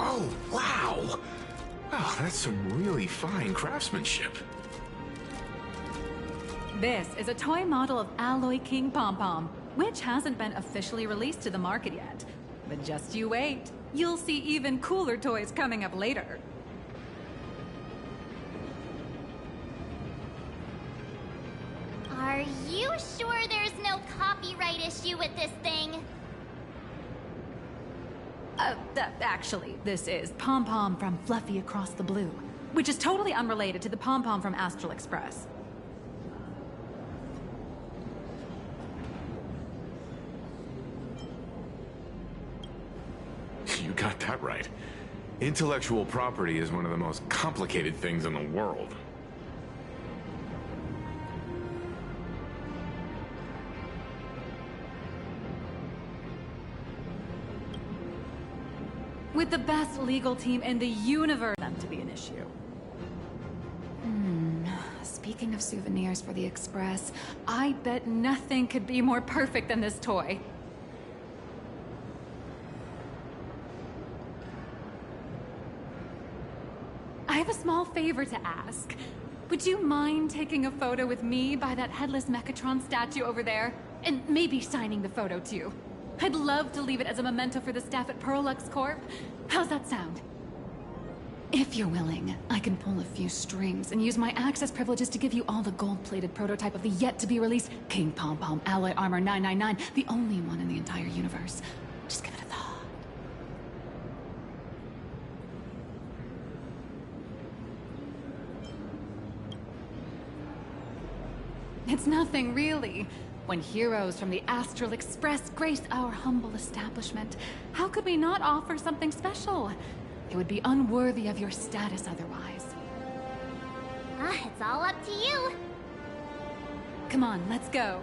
Oh, wow! Oh, that's some really fine craftsmanship. This is a toy model of Alloy King Pom Pom, which hasn't been officially released to the market yet. But just you wait. You'll see even cooler toys coming up later. Are you sure there's no copyright issue with this thing? Actually, this is Pom Pom from Fluffy Across the Blue, which is totally unrelated to the Pom Pom from Astral Express. You got that right. Intellectual property is one of the most complicated things in the world. With the best legal team in the universe, them to be an issue. Speaking of souvenirs for the Express, I bet nothing could be more perfect than this toy. I have a small favor to ask. Would you mind taking a photo with me by that headless Mechatron statue over there? And maybe signing the photo too. I'd love to leave it as a memento for the staff at Perlux Corp. How's that sound? If you're willing, I can pull a few strings and use my access privileges to give you all the gold-plated prototype of the yet-to-be-released King Pom Pom Alloy Armor 999, the only one in the entire universe. Just give it a thought. It's nothing, really. When heroes from the Astral Express grace our humble establishment, how could we not offer something special? It would be unworthy of your status otherwise. It's all up to you. Come on, let's go.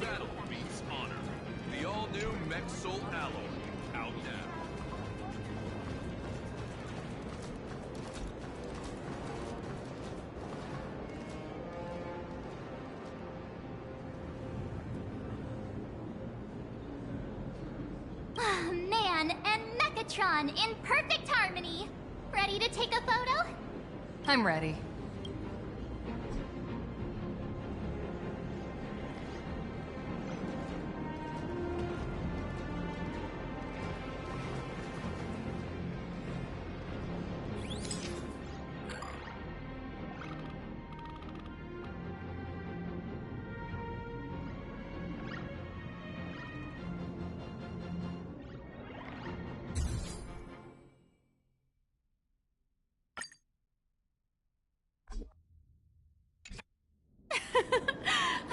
Battle beats honor. The all-new Mech Soul Alloy. Out now. Man and Mechatron in perfect harmony. Ready to take a photo? I'm ready.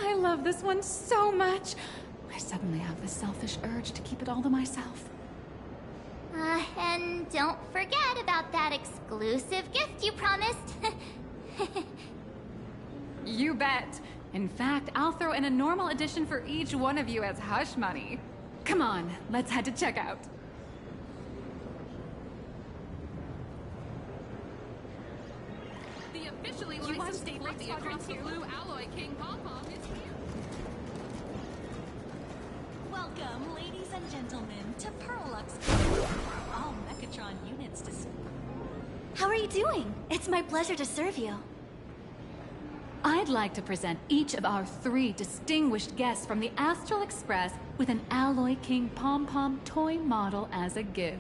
I love this one so much. I suddenly have this selfish urge to keep it all to myself. And don't forget about that exclusive gift you promised. You bet. In fact, I'll throw in a normal edition for each one of you as hush money. Come on, let's head to checkout. The officially licensed Fluffy Across the Blue Alloy King Pom Pom is here. Welcome, ladies and gentlemen, to Perlux. All Mechatron units to... How are you doing? It's my pleasure to serve you. I'd like to present each of our 3 distinguished guests from the Astral Express with an Alloy King Pom Pom toy model as a gift.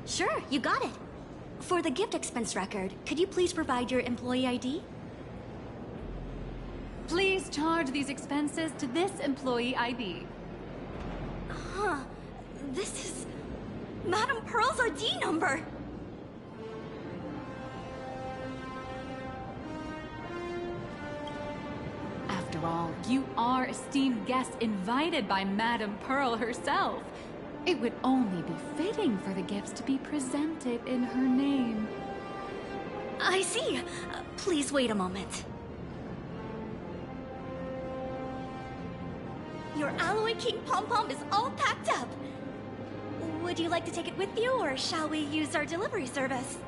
Sure, you got it. For the gift expense record, could you please provide your employee ID? Please charge these expenses to this employee ID. Huh. This is... Madam Pearl's ID number! After all, you are esteemed guests invited by Madame Pearl herself. It would only be fitting for the gifts to be presented in her name. I see. Please wait a moment. Your Alloy King pom-pom is all packed up. Would you like to take it with you, or shall we use our delivery service?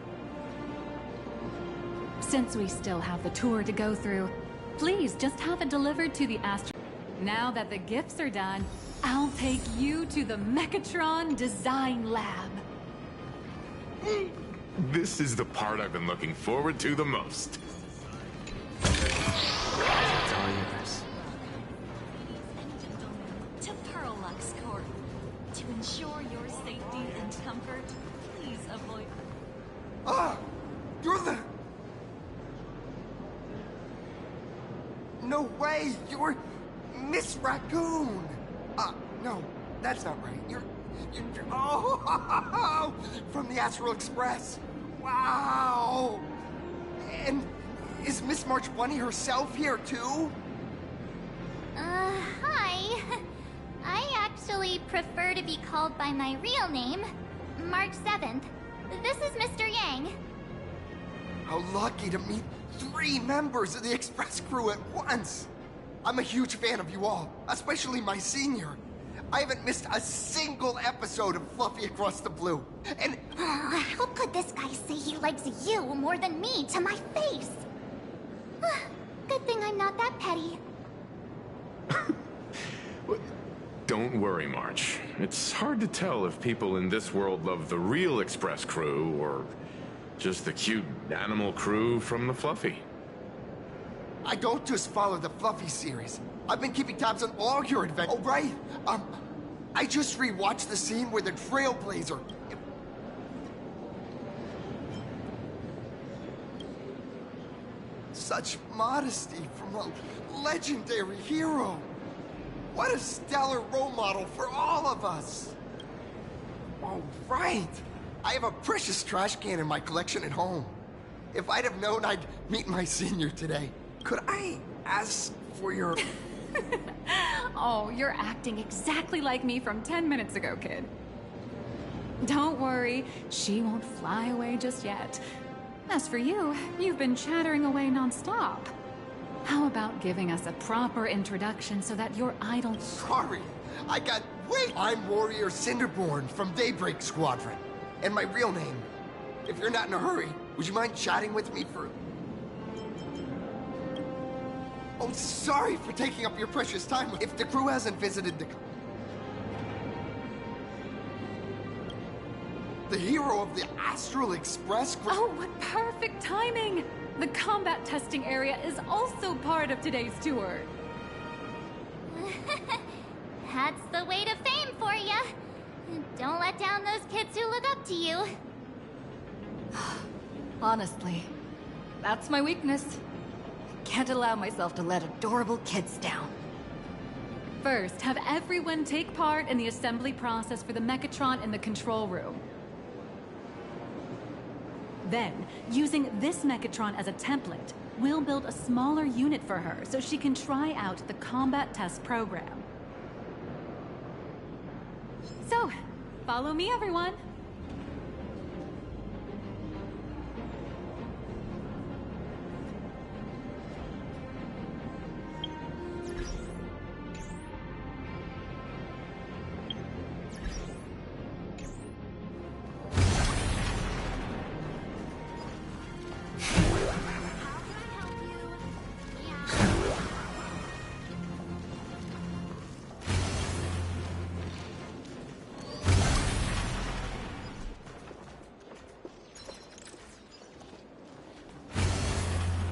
Since we still have the tour to go through, please just have it delivered to the Astro. Now that the gifts are done, I'll take you to the Mechatron Design Lab. This is the part I've been looking forward to the most. It's all yours. Ladies and gentlemen, to Parallax Corp. To ensure your safety and comfort, please avoid... Ah! You're the... No way! You're Miss Raccoon! No, that's not right. You're oh! From the Astral Express! Wow! And is Miss March Bunny herself here, too? Hi. I actually prefer to be called by my real name, March 7th. This is Mr. Yang. How lucky to meet 3 members of the Express crew at once! I'm a huge fan of you all, especially my senior. I haven't missed a single episode of Fluffy Across the Blue. And How could this guy say he likes you more than me to my face? Good thing I'm not that petty. Don't worry, March. It's hard to tell if people in this world love the real Express crew or just the cute animal crew from the Fluffy. I don't just follow the Fluffy series. I've been keeping tabs on all your adventures. Oh, right. I just rewatched the scene where the Trailblazer... Such modesty from a legendary hero. What a stellar role model for all of us. Oh, right. I have a precious trash can in my collection at home. If I'd have known I'd meet my senior today, could I ask for your... Oh, you're acting exactly like me from 10 minutes ago, kid. Don't worry, she won't fly away just yet. As for you, you've been chattering away non-stop. How about giving us a proper introduction so that your idol... Sorry, I got... Wait! I'm Warrior Cinderborn from Daybreak Squadron. And my real name. If you're not in a hurry, would you mind chatting with me for... Oh, sorry for taking up your precious time. If the crew hasn't visited the hero of the Astral Express... Oh, what perfect timing! The combat testing area is also part of today's tour. That's the way to fame for ya. Don't let down those kids who look up to you. Honestly, that's my weakness. Can't allow myself to let adorable kids down. First, have everyone take part in the assembly process for the Mechatron in the control room. Then, using this Mechatron as a template, we'll build a smaller unit for her so she can try out the combat test program. So, follow me, everyone.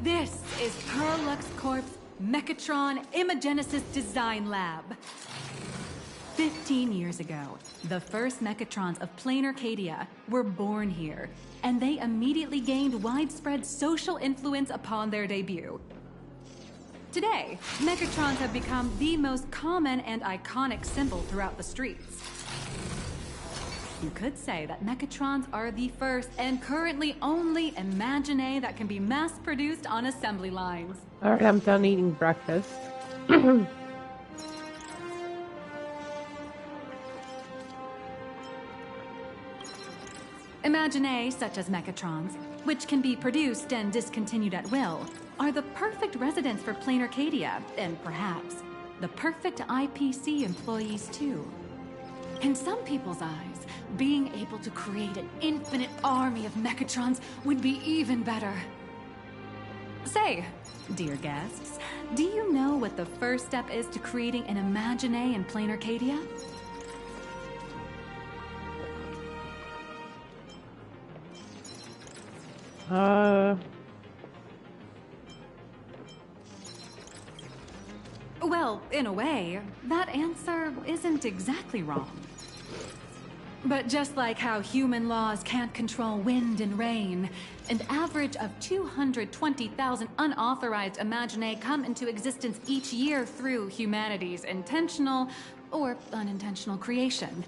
This is Parallax Corp's Mechatron Imagenesis Design Lab. 15 years ago, the first Mechatrons of plain Arcadia were born here, and they immediately gained widespread social influence upon their debut. Today, Mechatrons have become the most common and iconic symbol throughout the streets. You could say that Mechatrons are the first and currently only Imagine that can be mass-produced on assembly lines. Alright, I'm done eating breakfast. Imagine such as Mechatrons, which can be produced and discontinued at will, are the perfect residents for Plain Arcadia, and perhaps the perfect IPC employees too. In some people's eyes, being able to create an infinite army of Mechatrons would be even better. Say, dear guests, do you know what the first step is to creating an Imagine in Plain Arcadia? Well, in a way, that answer isn't exactly wrong. But just like how human laws can't control wind and rain, an average of 220,000 unauthorized Imagine come into existence each year through humanity's intentional or unintentional creation.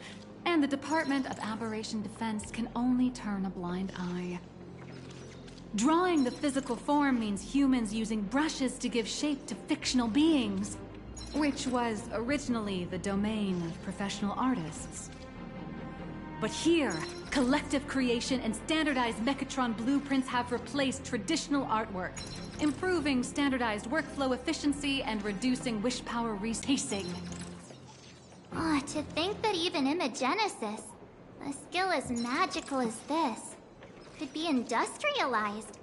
And the Department of Aberration Defense can only turn a blind eye. Drawing the physical form means humans using brushes to give shape to fictional beings, which was originally the domain of professional artists. But here, collective creation and standardized Mechatron blueprints have replaced traditional artwork, improving standardized workflow efficiency and reducing wish power respacing. Oh, to think that even Imagenesis, a skill as magical as this, could be industrialized.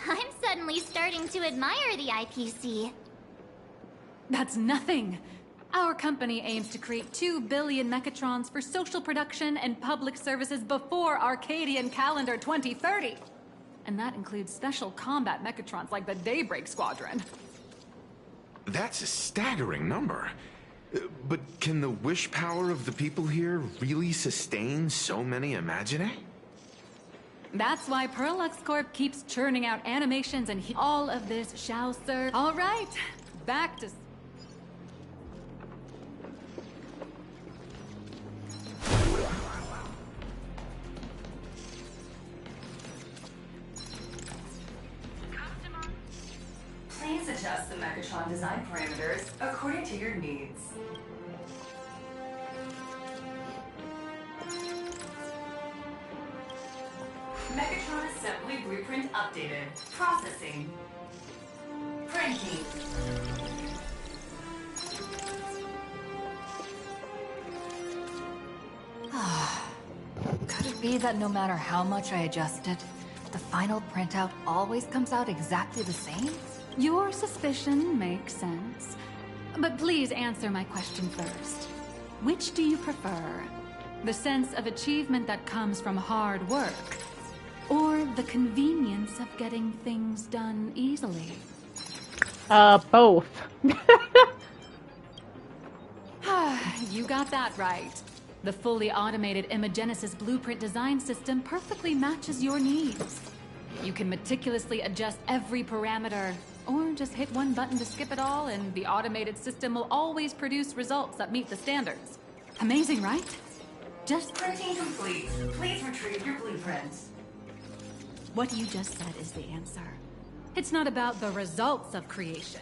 I'm suddenly starting to admire the IPC. That's nothing. Our company aims to create 2 billion Mechatrons for social production and public services before Arcadian calendar 2030. And that includes special combat Mechatrons like the Daybreak Squadron. That's a staggering number. But can the wish power of the people here really sustain so many Imagine? That's why Perlux Corp keeps churning out animations and all of this shall serve. All right, back to... Please adjust the Mechatron design parameters according to your needs. Mechatron assembly blueprint updated. Processing. Printing. Could it be that no matter how much I adjust it, the final printout always comes out exactly the same? Your suspicion makes sense. But please answer my question first. Which do you prefer? The sense of achievement that comes from hard work, or the convenience of getting things done easily? Both. You got that right. The fully automated Imagenesis blueprint design system perfectly matches your needs. You can meticulously adjust every parameter, or just hit one button to skip it all, and the automated system will always produce results that meet the standards. Amazing, right? Just Printing complete. Please retrieve your blueprints. what you just said is the answer. It's not about the results of creation.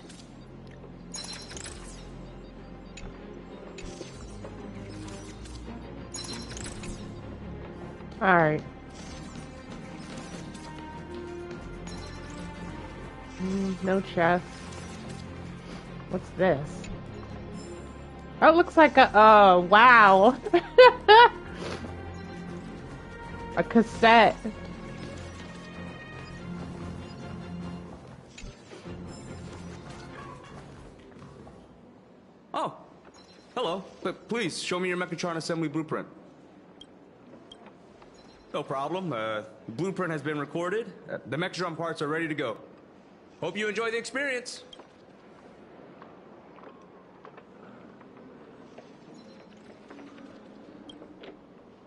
Alright. No chest. What's this? Oh, it looks like a, wow. A cassette. Oh, hello. But please, show me your Mechatron assembly blueprint. No problem. The blueprint has been recorded. The Mechatron parts are ready to go. Hope you enjoy the experience.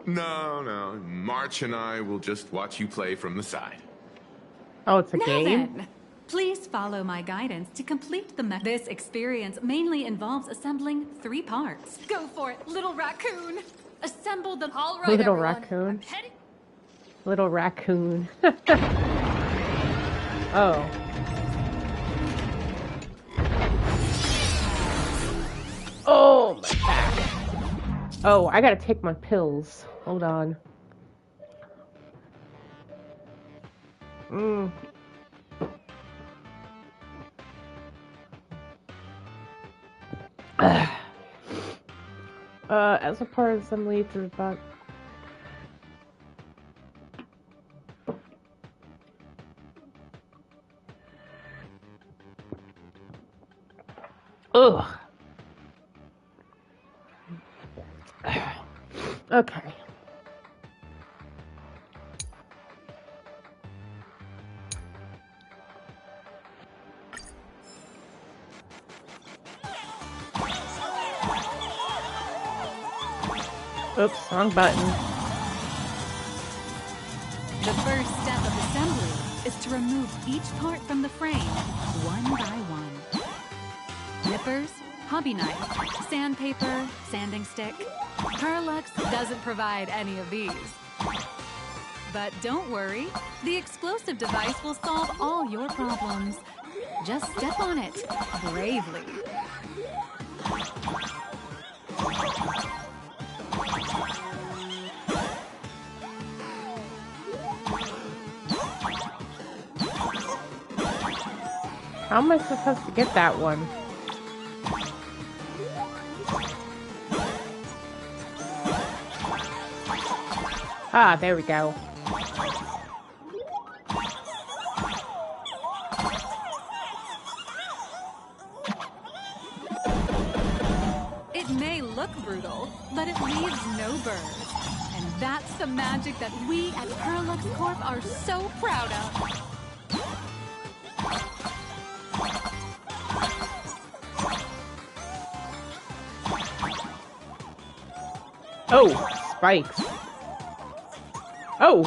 No. March and I will just watch you play from the side. Oh, it's a Now game? then, please follow my guidance to complete the This experience mainly involves assembling 3 parts. Go for it, little raccoon! Assemble them. All right, Little everyone. raccoon. I'm heading. Little raccoon. Oh. Oh, my back. Oh, I gotta take my pills. Hold on. As a part of assembly to the back. Ugh. Okay. Oops, wrong button. The first step of assembly is to remove each part from the frame, one by one. Nippers, hobby knife, sandpaper, sanding stick. Parallax doesn't provide any of these. But don't worry, the explosive device will solve all your problems. Just step on it, bravely. How am I supposed to get that one? Ah, there we go. It may look brutal, but it leaves no burrs. And that's the magic that we at Parallax Corp are so proud of. Oh, spikes. Oh!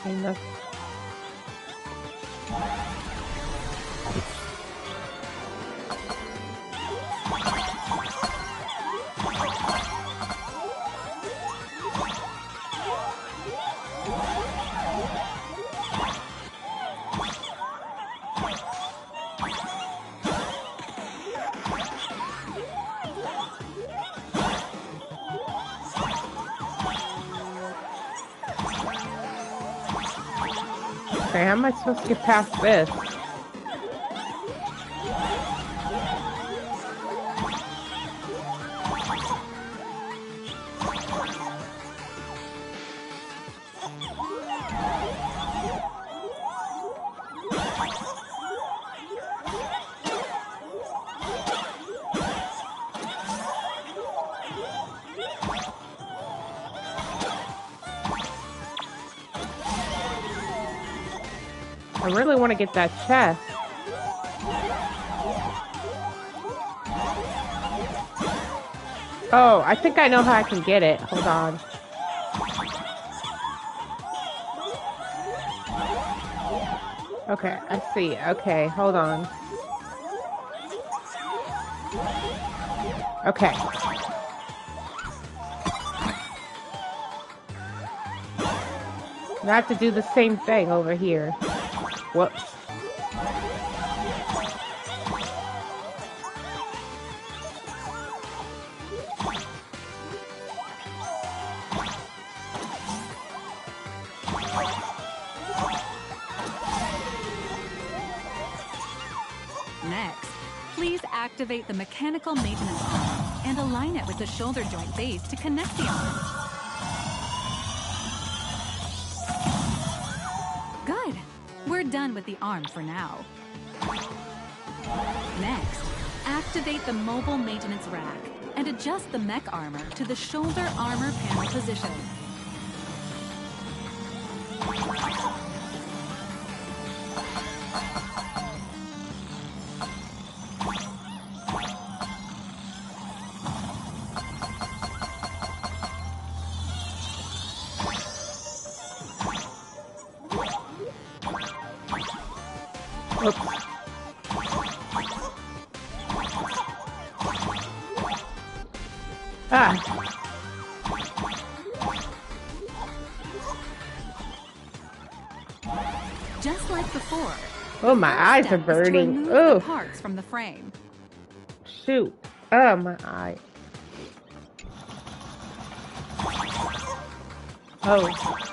Enough. Okay, how am I supposed to get past this? I really want to get that chest. Oh, I think I know how I can get it. Hold on. Okay, I see. Okay, hold on. Okay. I have to do the same thing over here. Whoops. Next, please activate the mechanical maintenance arm and align it with the shoulder joint base to connect the arm. Good. We're done with the arm for now. Next, activate the mobile maintenance rack and adjust the mech armor to the shoulder armor panel position. Oops. Ah. Just like before. Oh, my eyes are Step is to burning. remove Oh, the parts from the frame. shoot. Oh, my eye. Oh,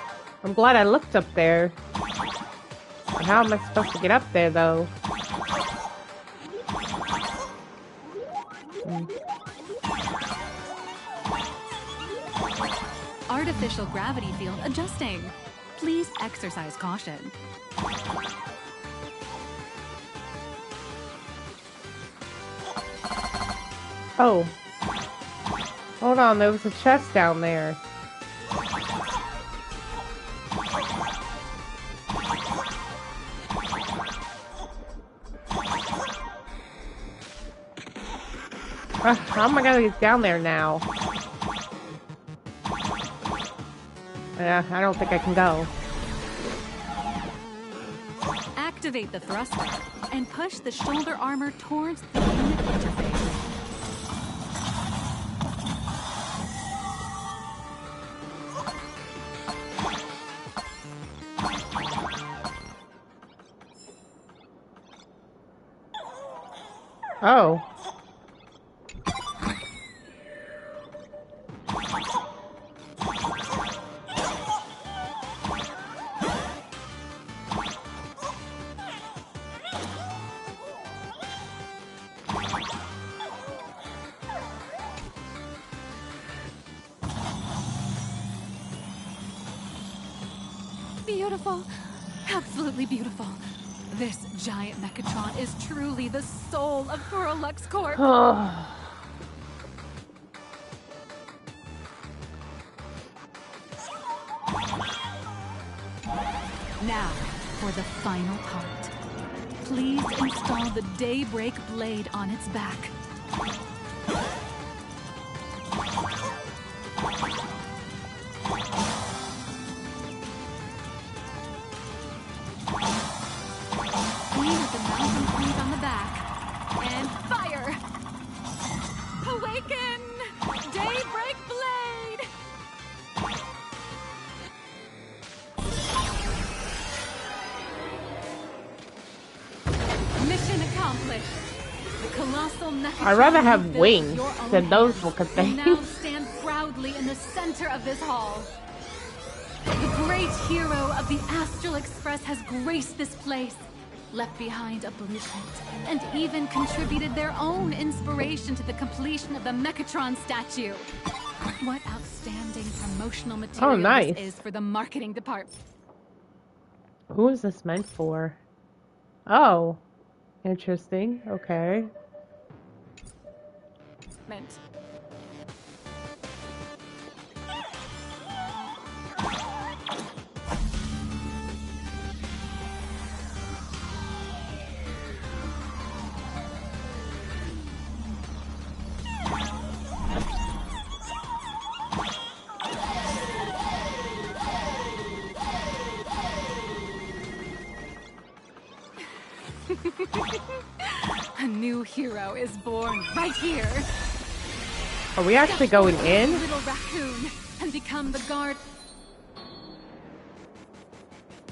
I'm glad I looked up there. But how am I supposed to get up there, though? Artificial gravity field adjusting. Please exercise caution. Oh. Hold on, there was a chest down there. How am I gonna get down there now? I don't think I can go. Activate the thruster and push the shoulder armor towards the unit interface. Oh. Beautiful. Absolutely beautiful. This giant Mechatron is truly the soul of Parallax Corp. Now, for the final part. Please install the Daybreak blade on its back. Aim at the mountain point on the back. And fire! Awaken! Daybreak blade! Mission accomplished. The colossal Mechatron I'd rather have built wings your own than those hands look will now things. stand proudly in the center of this hall. The great hero of the Astral Express has graced this place, left behind a blueprint, and even contributed their own inspiration to the completion of the Mechatron statue. What outstanding promotional material nice. this is for the marketing department. Who is this meant for? Oh. Interesting. Okay. A new hero is born right here. Are we actually going in? Little raccoon and become the guard.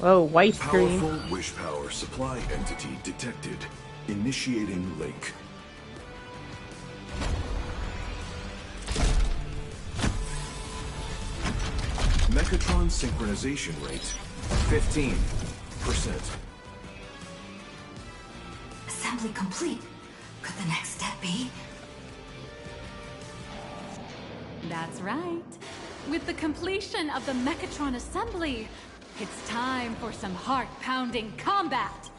Oh, white screen. Powerful wish power supply entity detected. Initiating link. Mechatron synchronization rate 15%. Assembly complete. Could the next step be? That's right. With the completion of the Mechatron assembly, it's time for some heart-pounding combat.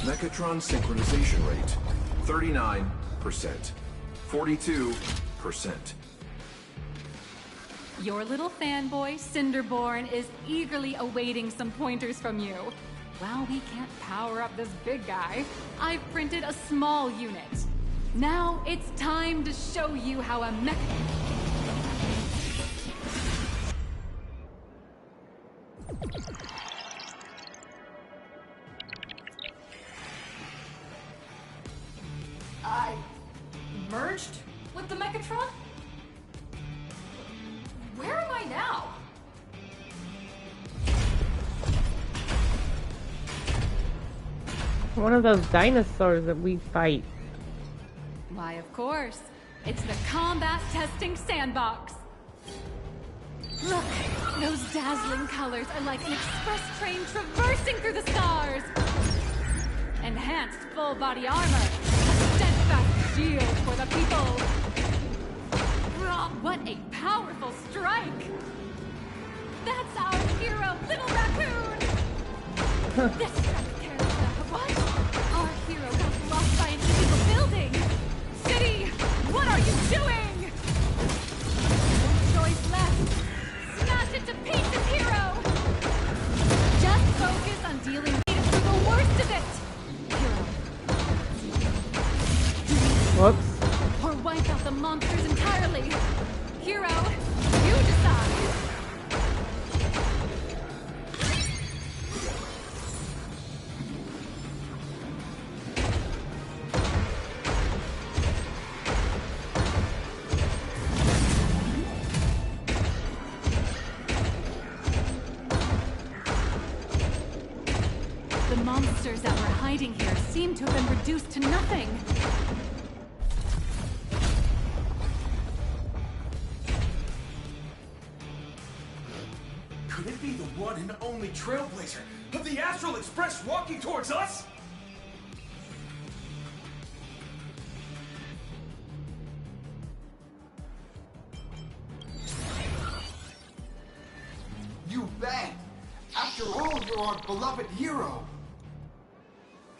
Mechatron synchronization rate 39%. 42%. Your little fanboy, Cinderborn, is eagerly awaiting some pointers from you. While we can't power up this big guy, I've printed a small unit. Now it's time to show you how a mech... merged with the Mechatron? Where am I now? One of those dinosaurs that we fight. Why, of course. It's the combat testing sandbox. Look, those dazzling colors are like an express train traversing through the stars. Enhanced full body armor, a steadfast shield for the people. What a powerful strike! That's our hero, Little Raccoon! This strike carries what? Our hero got lost by an illegal building! City, what are you doing? No choice left. Smash it to pieces, hero! Just focus on dealing with the worst of it! Hero. Whoops. Or wipe out the monsters entirely! Hero, you decide! The monsters that were hiding here seem to have been reduced to nothing. Could it be the one and only trailblazer of the Astral Express walking towards us? You bet! After all, you're our beloved hero!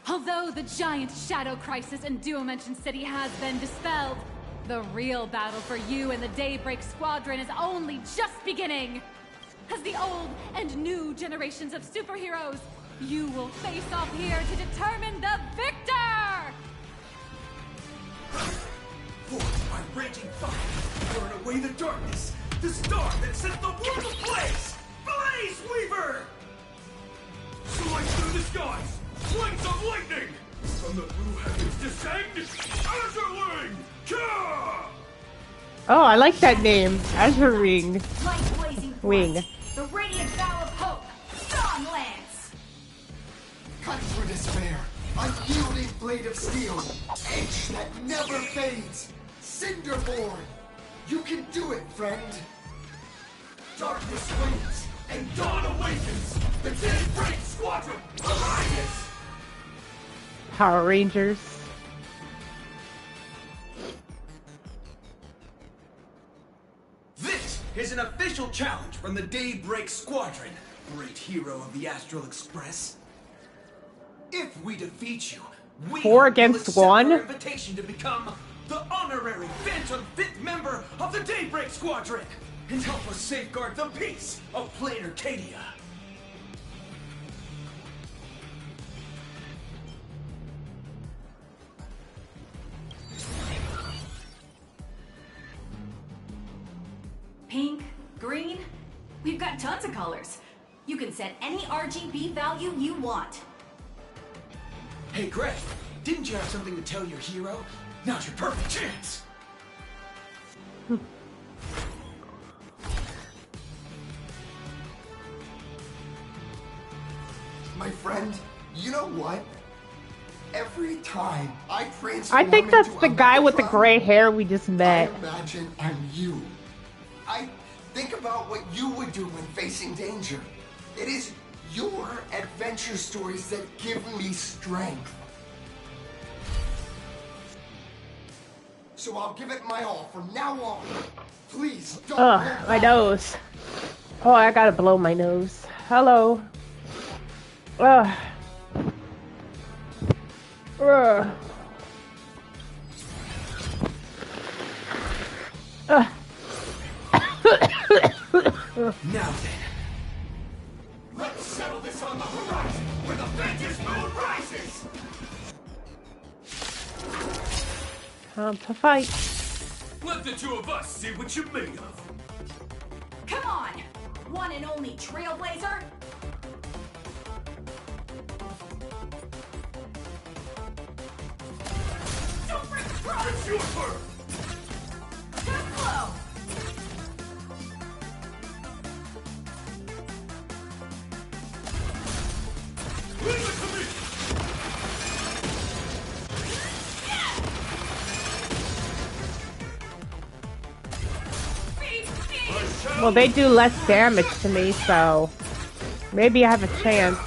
Although the giant shadow crisis in Duomension City has been dispelled, the real battle for you and the Daybreak Squadron is only just beginning! As the old and new generations of superheroes, you will face off here to determine the victor! Forged by raging fire, burn away the darkness, the star that sets the world ablaze! Blaze Weaver! Slice through the skies, flames of lightning! From the blue heavens descend, Azurling! Ka! Oh, I like that name. Azure Ring. Light blazing Wing. bright, the radiant bow of hope, Dawn Lance! Cut through despair, unyielding blade of steel, edge that never fades, Cinderborn! You can do it, friend! Darkness wanes, and dawn awakens! The Daybreak Squadron arises! Power Rangers. This is an official challenge from the Daybreak Squadron, great hero of the Astral Express. If we defeat you, we 4 will against accept 1? our invitation to become the honorary Phantom 5th member of the Daybreak Squadron and help us safeguard the peace of Planet Arcadia. Pink, green, we've got tons of colors. You can set any RGB value you want. Hey, Greg, didn't you have something to tell your hero? Now's your perfect chance! My friend, you know what? Every time I transform I think that's into the a guy with the Megatron, gray hair we just I met. imagine I'm you. I think about what you would do when facing danger. It is your adventure stories that give me strength. So I'll give it my all from now on. Please don't Ugh, hold my back. nose. Oh, I gotta blow my nose. Hello. Ugh. Ugh. Ugh. Now then, let's settle this on the horizon where the Vengeance Moon rises! Time to fight. Let the two of us see what you're made of. Come on! One and only Trailblazer! Super Crush! your turn! Too slow! Leave it to me! Well, they do less damage to me, so maybe I have a chance.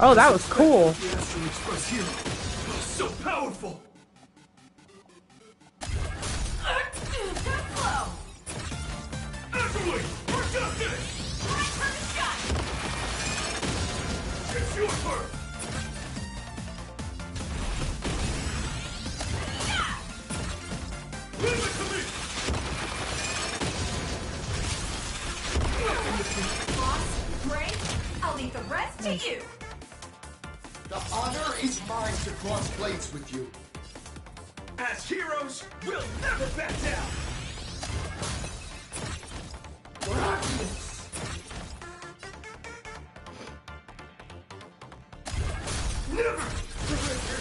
Oh, that was cool. The Astral Express hero. Oh, so powerful! Actually, for justice! It's your turn! Leave it to me! Boss, Gray, I'll leave the rest to you. The honor is mine to cross blades with you. As heroes, we'll never back down! Gladius! Never surrender!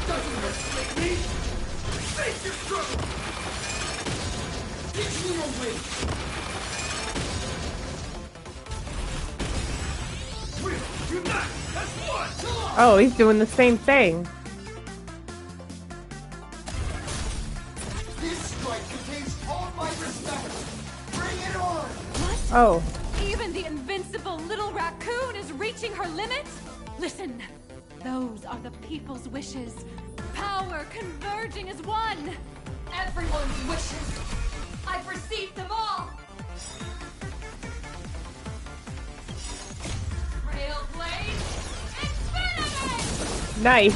Doesn't resonate me! Face your struggle! Teach me your way! We'll unite as one! Oh, he's doing the same thing. This strike contains all my respect! Bring it on! Oh. Even the invincible little raccoon is reaching her limit? Listen, those are the people's wishes. Power converging as one. Everyone's wishes. I've received them all. Railblade, infinity! Nice.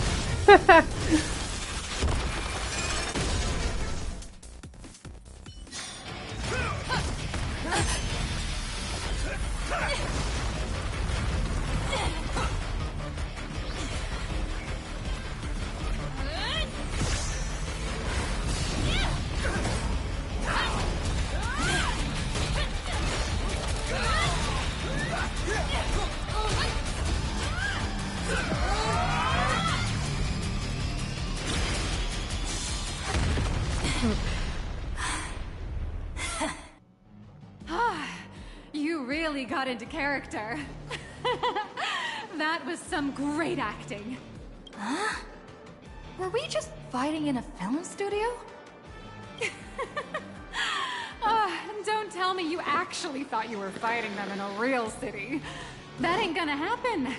You really got into character. That was some great acting. Huh? Were we just fighting in a film studio? Don't tell me you actually thought you were fighting them in a real city. That ain't gonna happen.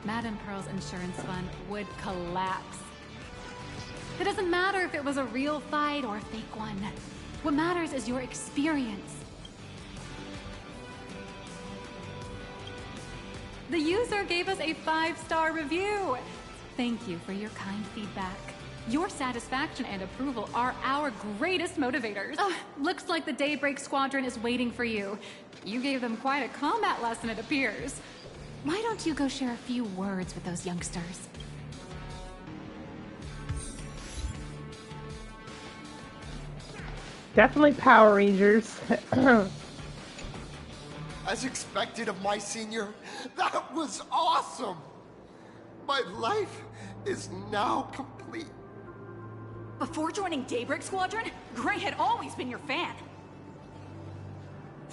Madame Pearl's insurance fund would collapse. It doesn't matter if it was a real fight or a fake one. What matters is your experience. The user gave us a 5-star review. Thank you for your kind feedback. Your satisfaction and approval are our greatest motivators. Looks like the Daybreak Squadron is waiting for you. You gave them quite a combat lesson, it appears. Why don't you go share a few words with those youngsters? Definitely Power Rangers. As expected of my senior, that was awesome! My life is now complete. Before joining Daybreak Squadron, Gray had always been your fan.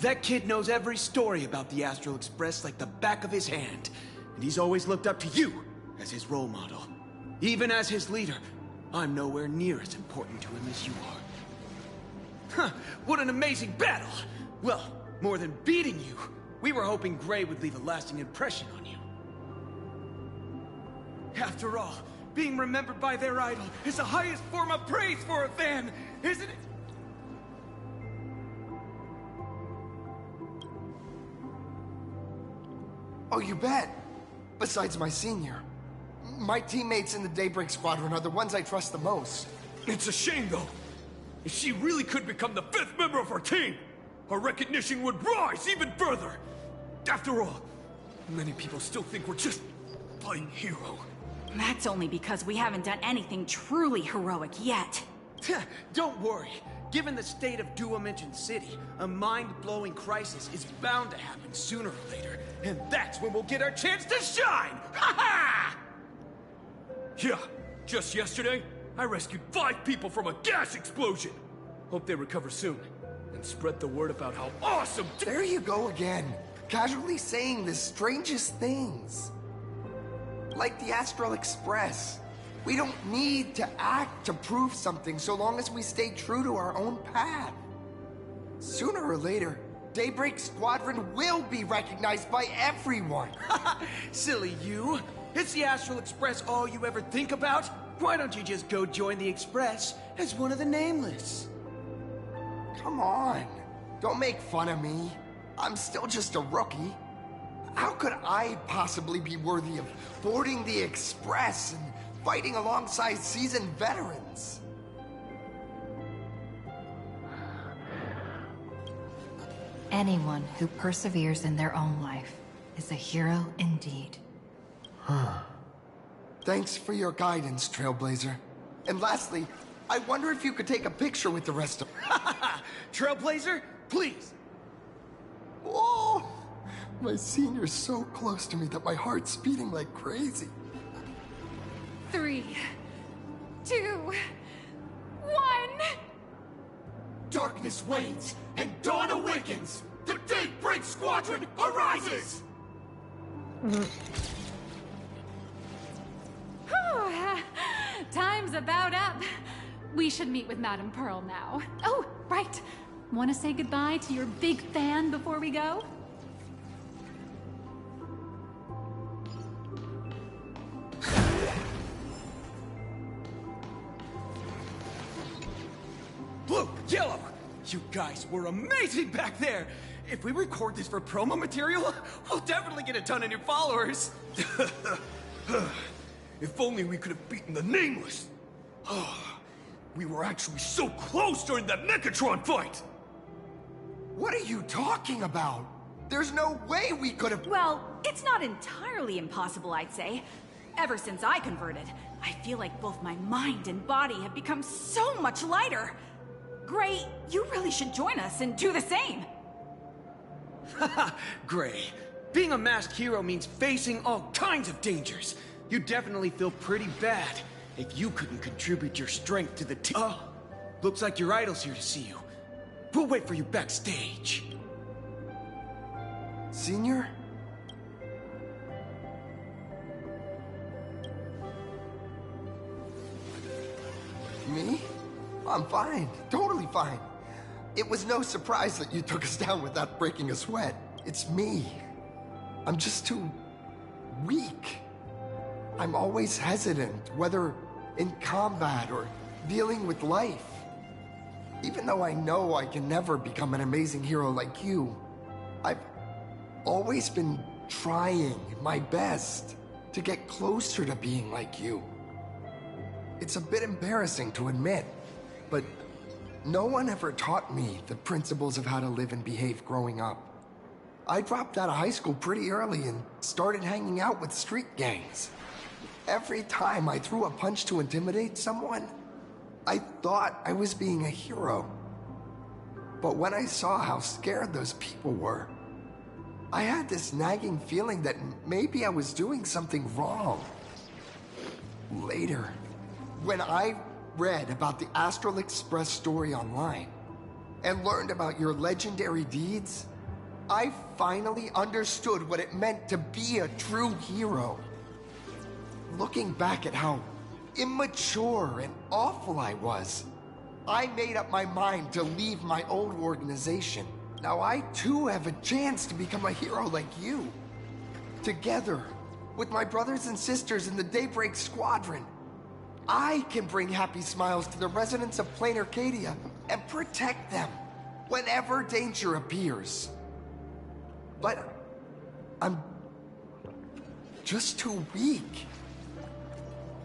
That kid knows every story about the Astral Express like the back of his hand. And he's always looked up to you as his role model. Even as his leader, I'm nowhere near as important to him as you are. Huh, what an amazing battle! Well, more than beating you, we were hoping Gray would leave a lasting impression on you. After all, being remembered by their idol is the highest form of praise for a fan, isn't it? Oh, you bet. Besides my senior. My teammates in the Daybreak Squadron are the ones I trust the most. It's a shame, though. If she really could become the 5th member of our team, our recognition would rise even further. After all, many people still think we're just playing hero. That's only because we haven't done anything truly heroic yet. Don't worry. Given the state of Duo-Mention City, a mind-blowing crisis is bound to happen sooner or later. And that's when we'll get our chance to shine! Ha ha! Yeah, just yesterday, I rescued 5 people from a gas explosion. Hope they recover soon. And spread the word about how awesome— There you go again. Casually saying the strangest things. Like the Astral Express. We don't need to act to prove something so long as we stay true to our own path. Sooner or later, Daybreak Squadron will be recognized by everyone. Silly you. Is the Astral Express all you ever think about? Why don't you just go join the Express as one of the Nameless? Come on. Don't make fun of me. I'm still just a rookie. How could I possibly be worthy of boarding the Express and fighting alongside seasoned veterans? Anyone who perseveres in their own life is a hero indeed. Thanks for your guidance, Trailblazer. And lastly, I wonder if you could take a picture with the rest of— Trailblazer, please! Oh! My senior's so close to me that my heart's beating like crazy. 3, 2, 1. Darkness wanes and dawn awakens! The Daybreak Squadron arises! Time's about up. We should meet with Madame Pearl now. Oh, right. Want to say goodbye to your big fan before we go? Blue, yellow! You guys were amazing back there! If we record this for promo material, we'll definitely get a ton of new followers! If only we could have beaten the Nameless! We were actually so close during that Mechatron fight! What are you talking about? There's no way we could have— Well, it's not entirely impossible, I'd say. Ever since I converted, I feel like both my mind and body have become so much lighter. Gray, you really should join us and do the same. Haha, Gray. Being a masked hero means facing all kinds of dangers. You definitely feel pretty bad if you couldn't contribute your strength to the team. Oh, looks like your idol's here to see you. We'll wait for you backstage. Senior? Me? I'm fine. Totally fine. It was no surprise that you took us down without breaking a sweat. It's me. I'm just too weak. I'm always hesitant, whether in combat or dealing with life. Even though I know I can never become an amazing hero like you, I've always been trying my best to get closer to being like you. It's a bit embarrassing to admit, but no one ever taught me the principles of how to live and behave growing up. I dropped out of high school pretty early and started hanging out with street gangs. Every time I threw a punch to intimidate someone, I thought I was being a hero. But when I saw how scared those people were, I had this nagging feeling that maybe I was doing something wrong. Later, when I read about the Astral Express story online and learned about your legendary deeds, I finally understood what it meant to be a true hero. Looking back at how immature and awful I was, I made up my mind to leave my old organization. Now I too have a chance to become a hero like you. Together, with my brothers and sisters in the Daybreak Squadron, I can bring happy smiles to the residents of Plain Arcadia and protect them whenever danger appears. But I'm just too weak.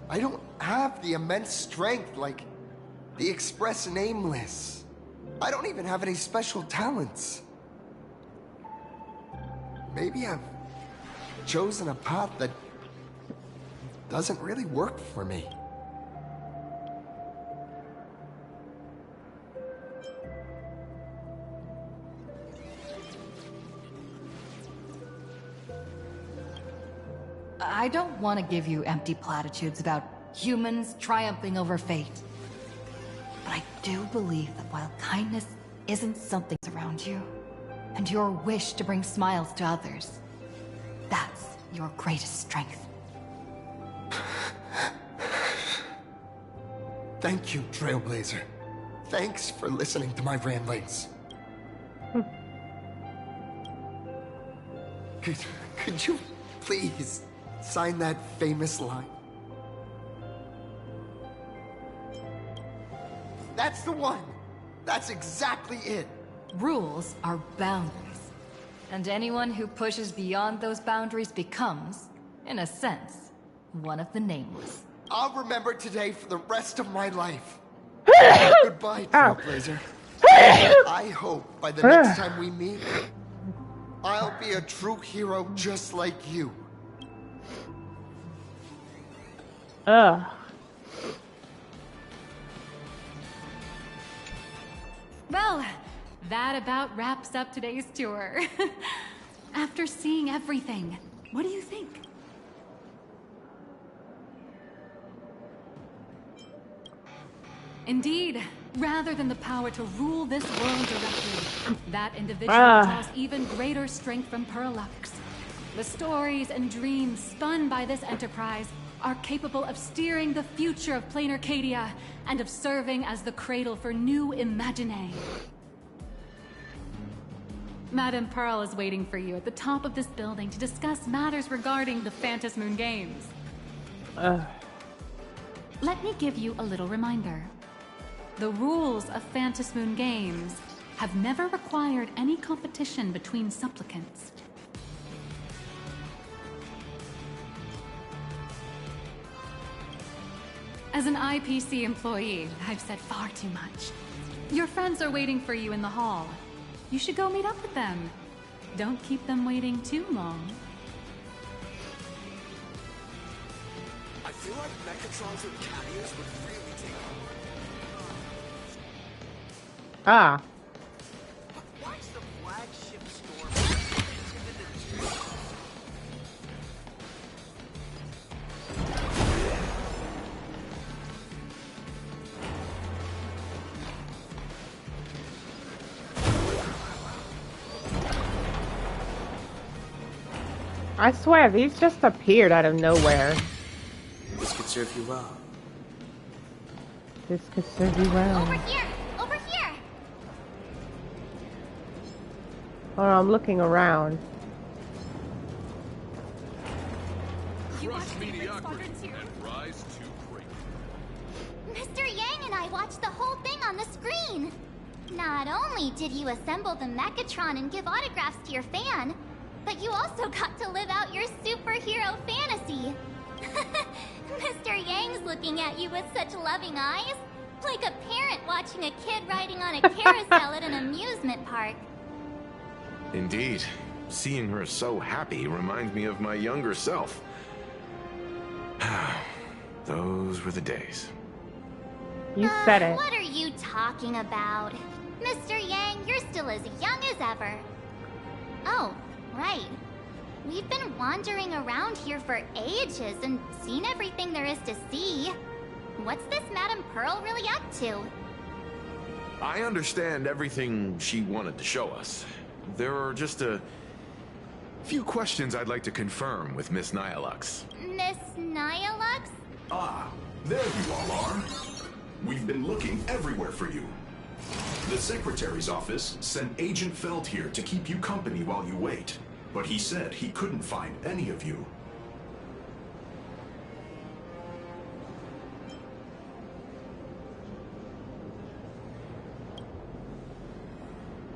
I don't have the immense strength like the Express Nameless. I don't even have any special talents. Maybe I've chosen a path that doesn't really work for me. I don't want to give you empty platitudes about humans triumphing over fate. But I do believe that while kindness isn't something around you, and your wish to bring smiles to others, that's your greatest strength. Thank you, Trailblazer. Thanks for listening to my ramblings. Could you please sign that famous line? That's the one! That's exactly it! Rules are boundaries. And anyone who pushes beyond those boundaries becomes, in a sense, one of the nameless. I'll remember today for the rest of my life. Goodbye, Trailblazer. I hope by the next time we meet, I'll be a true hero just like you. Well, that about wraps up today's tour. After seeing everything, what do you think? Indeed, rather than the power to rule this world directly, that individual draws even greater strength from Parallax. The stories and dreams spun by this enterprise are capable of steering the future of plain Arcadia and of serving as the cradle for new imaginae. Madame Pearl is waiting for you at the top of this building to discuss matters regarding the Phantom Moon Games. Let me give you a little reminder. The rules of Phantom Moon Games have never required any competition between supplicants. As an IPC employee, I've said far too much. Your friends are waiting for you in the hall. You should go meet up with them. Don't keep them waiting too long. I feel like Mechatrons with carriers would really take Why's the flagship store? I swear, these just appeared out of nowhere. This could serve you well. This could serve you well. Over here! Over here! Oh, I'm looking around. Crush mediocrity and rise to greatness. Mr. Yang and I watched the whole thing on the screen! Not only did you assemble the Mechatron and give autographs to your fan, but you also got to live out your superhero fantasy. Mr. Yang's looking at you with such loving eyes, like a parent watching a kid riding on a carousel at an amusement park. Indeed. Seeing her so happy reminds me of my younger self. Those were the days. You said it. What are you talking about? Mr. Yang, you're still as young as ever. Oh, right. We've been wandering around here for ages and seen everything there is to see. What's this Madame Pearl really up to? I understand everything she wanted to show us. There are just a few questions I'd like to confirm with Miss Nihilux. Miss Nihilux? Ah, there you all are. We've been looking everywhere for you. The Secretary's office sent Agent Feld here to keep you company while you wait, but he said he couldn't find any of you.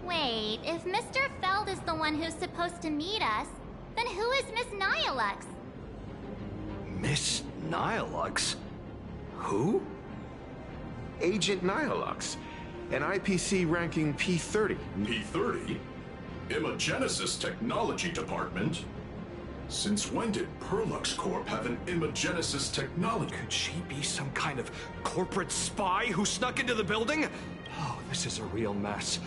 Wait, if Mr. Feld is the one who's supposed to meet us, then who is Miss Nihilux? Miss Nihilux? Who? Agent Nihilux, an IPC ranking P30. P30? Imagenesis Technology Department? Since when did Perlux Corp have an Imagenesis technology? Could she be some kind of corporate spy who snuck into the building? Oh, this is a real mess.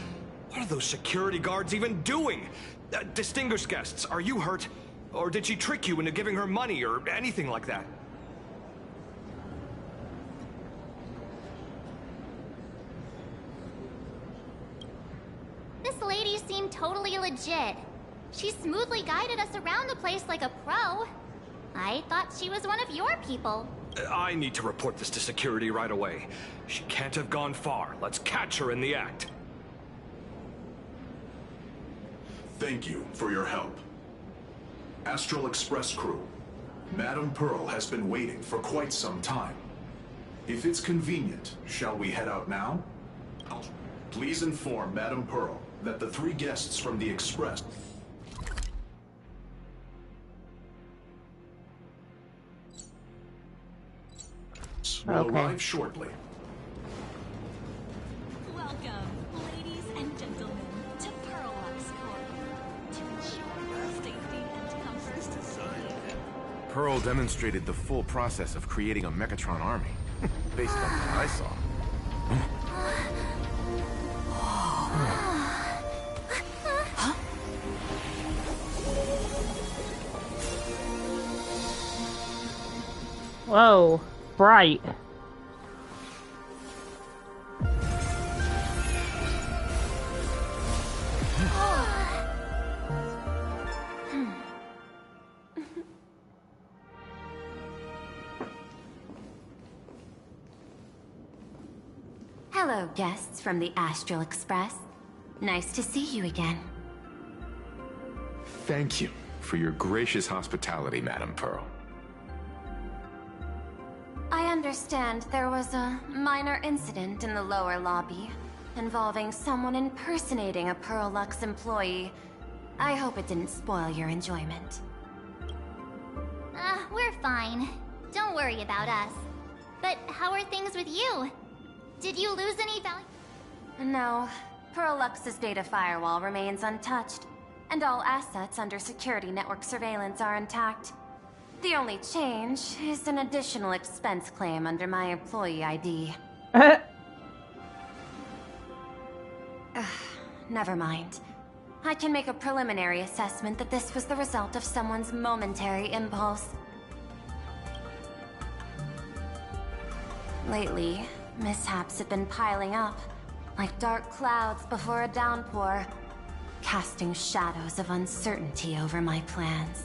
What are those security guards even doing? Distinguished guests, are you hurt? Or did she trick you into giving her money or anything like that? This lady seemed totally legit. She smoothly guided us around the place like a pro. I thought she was one of your people. I need to report this to security right away. She can't have gone far. Let's catch her in the act. Thank you for your help. Astral Express crew, Madame Pearl has been waiting for quite some time. If it's convenient, shall we head out now? Please inform Madame Pearl that the 3 guests from the Express will arrive shortly. Welcome, ladies and gentlemen, to Parallax Corp. To ensure your safety and comfort. Pearl demonstrated the full process of creating a Mechatron army, based on what I saw. Whoa, bright. Hello, guests from the Astral Express. Nice to see you again. Thank you for your gracious hospitality, Madame Pearl. I understand there was a minor incident in the lower lobby involving someone impersonating a Pearl Lux employee. I hope it didn't spoil your enjoyment. We're fine. Don't worry about us. But how are things with you? Did you lose any value? No. Pearl Lux's data firewall remains untouched, and all assets under security network surveillance are intact. The only change is an additional expense claim under my employee ID. Never mind. I can make a preliminary assessment that this was the result of someone's momentary impulse. Lately, mishaps have been piling up, like dark clouds before a downpour, casting shadows of uncertainty over my plans.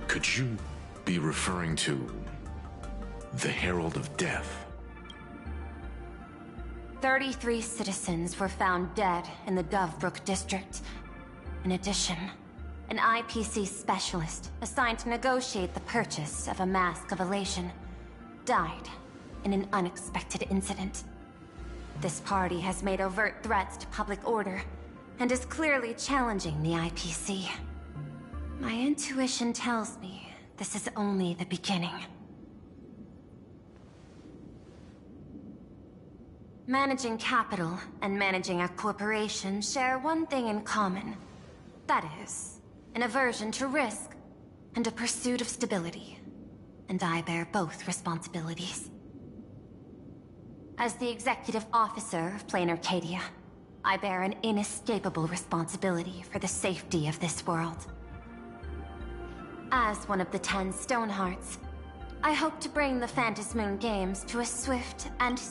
Could you be referring to the Herald of Death? 33 citizens were found dead in the Dovebrook district. In addition, an IPC specialist assigned to negotiate the purchase of a mask of elation died in an unexpected incident. This party has made overt threats to public order and is clearly challenging the IPC. My intuition tells me this is only the beginning. Managing capital and managing a corporation share one thing in common. That is, an aversion to risk and a pursuit of stability. And I bear both responsibilities. As the executive officer of Plain Arcadia, I bear an inescapable responsibility for the safety of this world. As one of the 10 Stonehearts, I hope to bring the Phantasmoon Games to a swift and...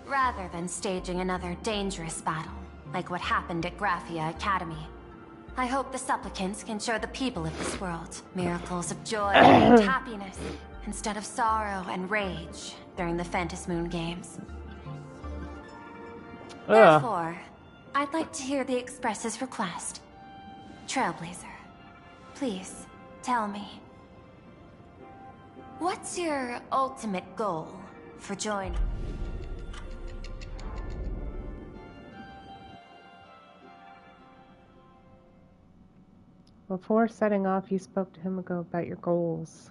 rather than staging another dangerous battle, like what happened at Graphia Academy. I hope the supplicants can show the people of this world miracles of joy and happiness, instead of sorrow and rage during the Phantasmoon Games. Therefore, I'd like to hear the Express's request. Trailblazer, please, tell me. What's your ultimate goal for joining? Before setting off, you spoke to him about your goals.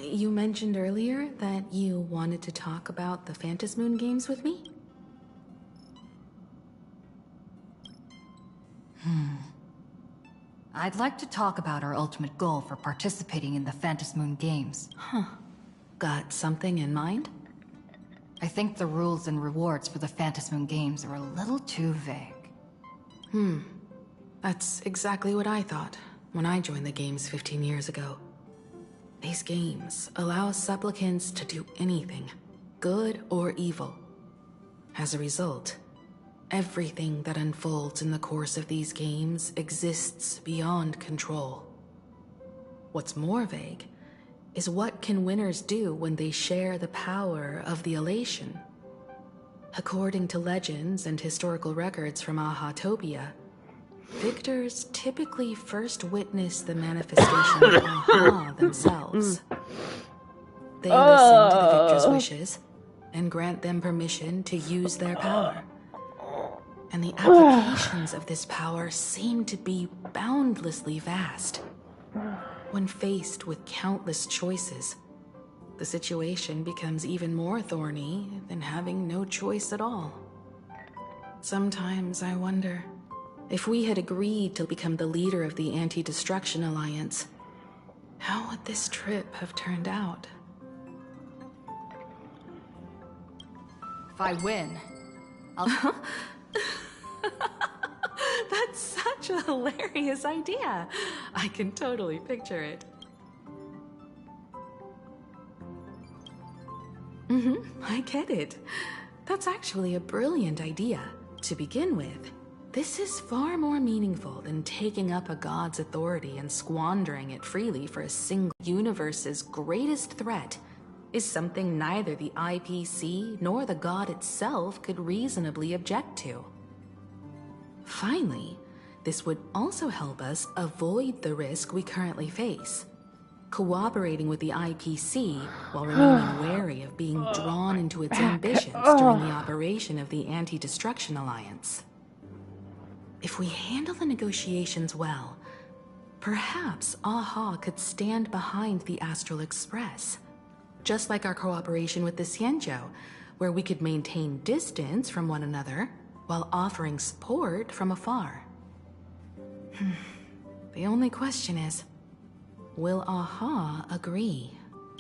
You mentioned earlier that you wanted to talk about the Phantasmoon Games with me? I'd like to talk about our ultimate goal for participating in the Phantasmoon Games. Huh. Got something in mind? I think the rules and rewards for the Phantasmoon Games are a little too vague. That's exactly what I thought when I joined the games 15 years ago. These games allow supplicants to do anything, good or evil. As a result, everything that unfolds in the course of these games exists beyond control. What's more vague is what can winners do when they share the power of the elation. According to legends and historical records from Ahatopia, victors typically first witness the manifestation of Aha themselves. They listen to the victor's wishes and grant them permission to use their power. And the applications of this power seem to be boundlessly vast. When faced with countless choices, the situation becomes even more thorny than having no choice at all. Sometimes I wonder, if we had agreed to become the leader of the Anti-Destruction Alliance, how would this trip have turned out? If I win, I'll... That's such a hilarious idea. I can totally picture it. I get it. That's actually a brilliant idea. To begin with, this is far more meaningful than taking up a god's authority and squandering it freely for a single universe's greatest threat is something neither the IPC nor the god itself could reasonably object to. Finally, this would also help us avoid the risk we currently face. Cooperating with the IPC while remaining wary of being drawn into its ambitions during the operation of the Anti-Destruction Alliance. If we handle the negotiations well, perhaps Aha could stand behind the Astral Express, just like our cooperation with the Xianzhou, where we could maintain distance from one another while offering support from afar. The only question is, will Aha agree?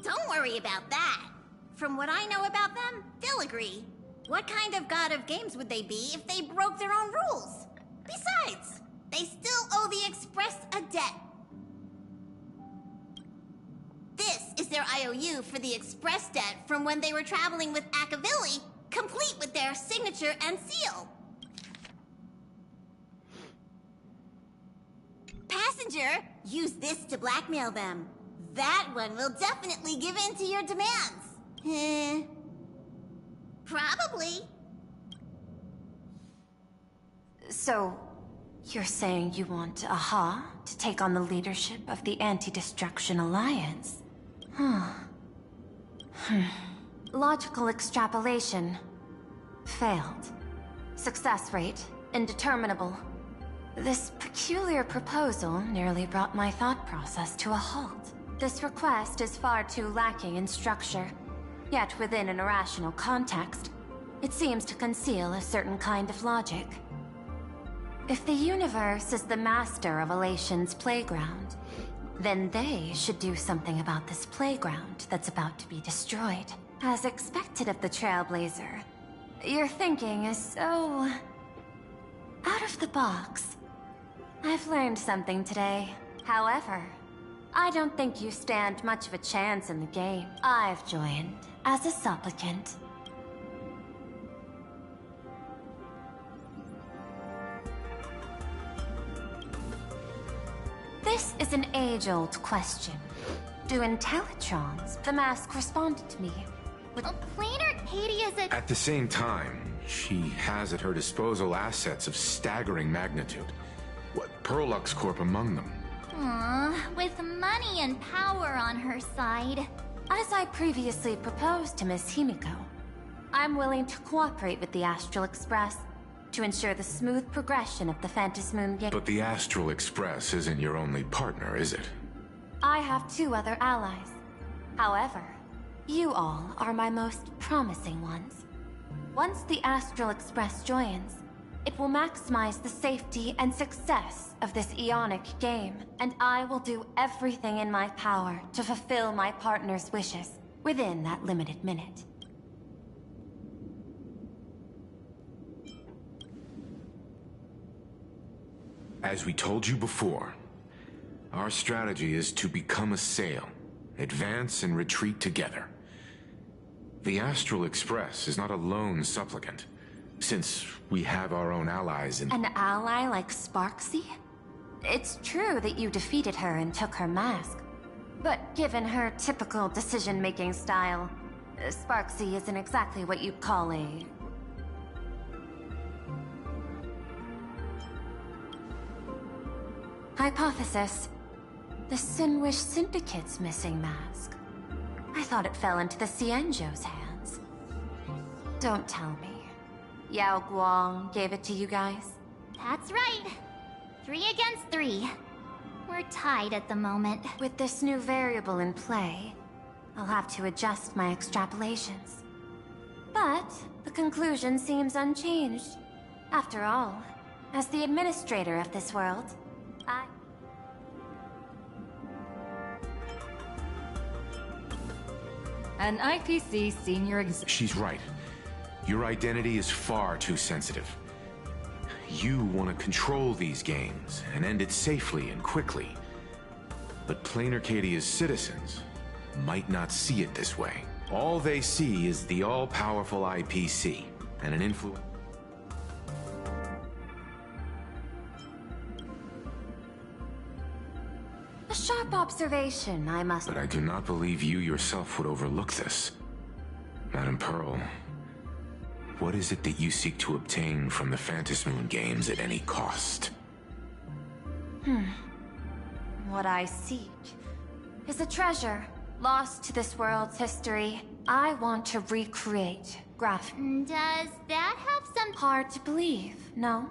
Don't worry about that. From what I know about them, they'll agree. What kind of god of games would they be if they broke their own rules? Besides, they still owe the Express a debt. This is their IOU for the Express debt from when they were traveling with Akavili, complete with their signature and seal. Passenger, use this to blackmail them. That one will definitely give in to your demands. Probably. So, you're saying you want Aha to take on the leadership of the Anti-Destruction Alliance? Logical extrapolation. Failed. Success rate indeterminable. This peculiar proposal nearly brought my thought process to a halt. This request is far too lacking in structure, yet within an irrational context, it seems to conceal a certain kind of logic. If the universe is the master of Elation's playground, then they should do something about this playground that's about to be destroyed. As expected of the Trailblazer, your thinking is so... out of the box. I've learned something today. However, I don't think you stand much of a chance in the game. I've joined as a supplicant. This is an age-old question. Do Intellitrons, the mask, responded to me? A plain Arcadia's a... At the same time, she has at her disposal assets of staggering magnitude. What, Perlux Corp among them? With money and power on her side. As I previously proposed to Miss Himiko, I'm willing to cooperate with the Astral Express to ensure the smooth progression of the Phantasmoon game. But the Astral Express isn't your only partner, is it? I have 2 other allies. However, you all are my most promising ones. Once the Astral Express joins, it will maximize the safety and success of this Ionic game, and I will do everything in my power to fulfill my partner's wishes within that limited minute. As we told you before, our strategy is to become a sail, advance and retreat together. The Astral Express is not a lone supplicant, since we have our own allies in— An ally like Sparksy? It's true that you defeated her and took her mask. But given her typical decision-making style, Sparksy isn't exactly what you'd call a— Hypothesis. The Sinwish Syndicate's missing mask. I thought it fell into the Cienjo's hands. Don't tell me. Yao Guang gave it to you guys? That's right. 3 against 3. We're tied at the moment. With this new variable in play, I'll have to adjust my extrapolations. But the conclusion seems unchanged. After all, as the administrator of this world, An IPC senior She's right. Your identity is far too sensitive. You want to control these games and end it safely and quickly. But Plain Arcadia's citizens might not see it this way. All they see is the all-powerful IPC and an influence. A sharp observation, I must— But I do not believe you yourself would overlook this. Madam Pearl, what is it that you seek to obtain from the Phantasmoon games at any cost? What I seek is a treasure lost to this world's history. I want to recreate Graph. Does that have some— Hard to believe, no?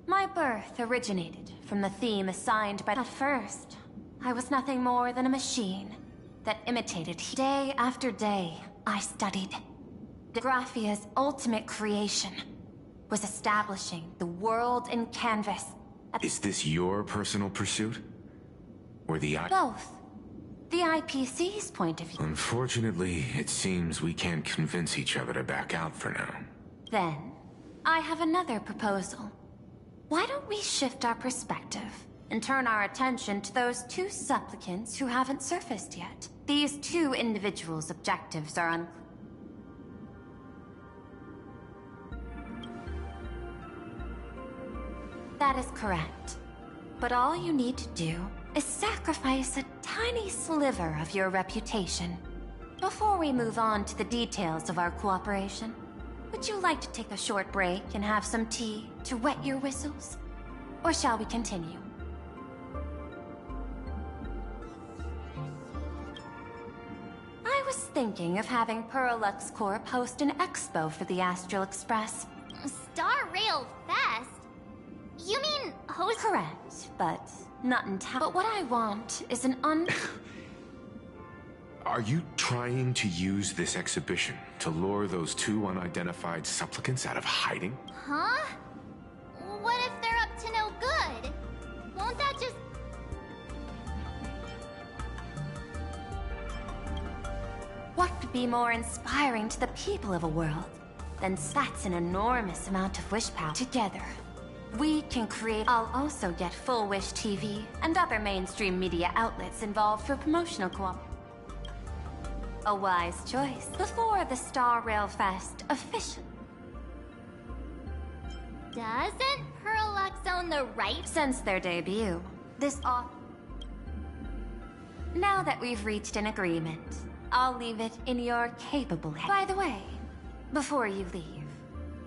My birth originated from the theme assigned by— At first, I was nothing more than a machine that imitated— Day after day, I studied. Graphia's ultimate creation was establishing the world in canvas. Is this your personal pursuit? Or the Both. The IPC's point of view. Unfortunately, it seems we can't convince each other to back out for now. Then, I have another proposal. Why don't we shift our perspective and turn our attention to those 2 supplicants who haven't surfaced yet? These 2 individuals' objectives are unclear. That is correct. But all you need to do is sacrifice a tiny sliver of your reputation. Before we move on to the details of our cooperation, would you like to take a short break and have some tea to wet your whistles? Or shall we continue? I was thinking of having Perlux Corp host an expo for the Astral Express. Star Rail Fest? You mean host— Correct, but not in town. But what I want is an Are you trying to use this exhibition to lure those 2 unidentified supplicants out of hiding? Huh? What if they're up to no good? Won't that just— What could be more inspiring to the people of a world than that's an enormous amount of wish power. Together, we can create— I'll also get Full Wish TV and other mainstream media outlets involved for promotional co-op. A wise choice before the Star Rail Fest official. Doesn't Perlux own the rights? Since their debut, this off. Now that we've reached an agreement, I'll leave it in your capable hands. By the way, before you leave,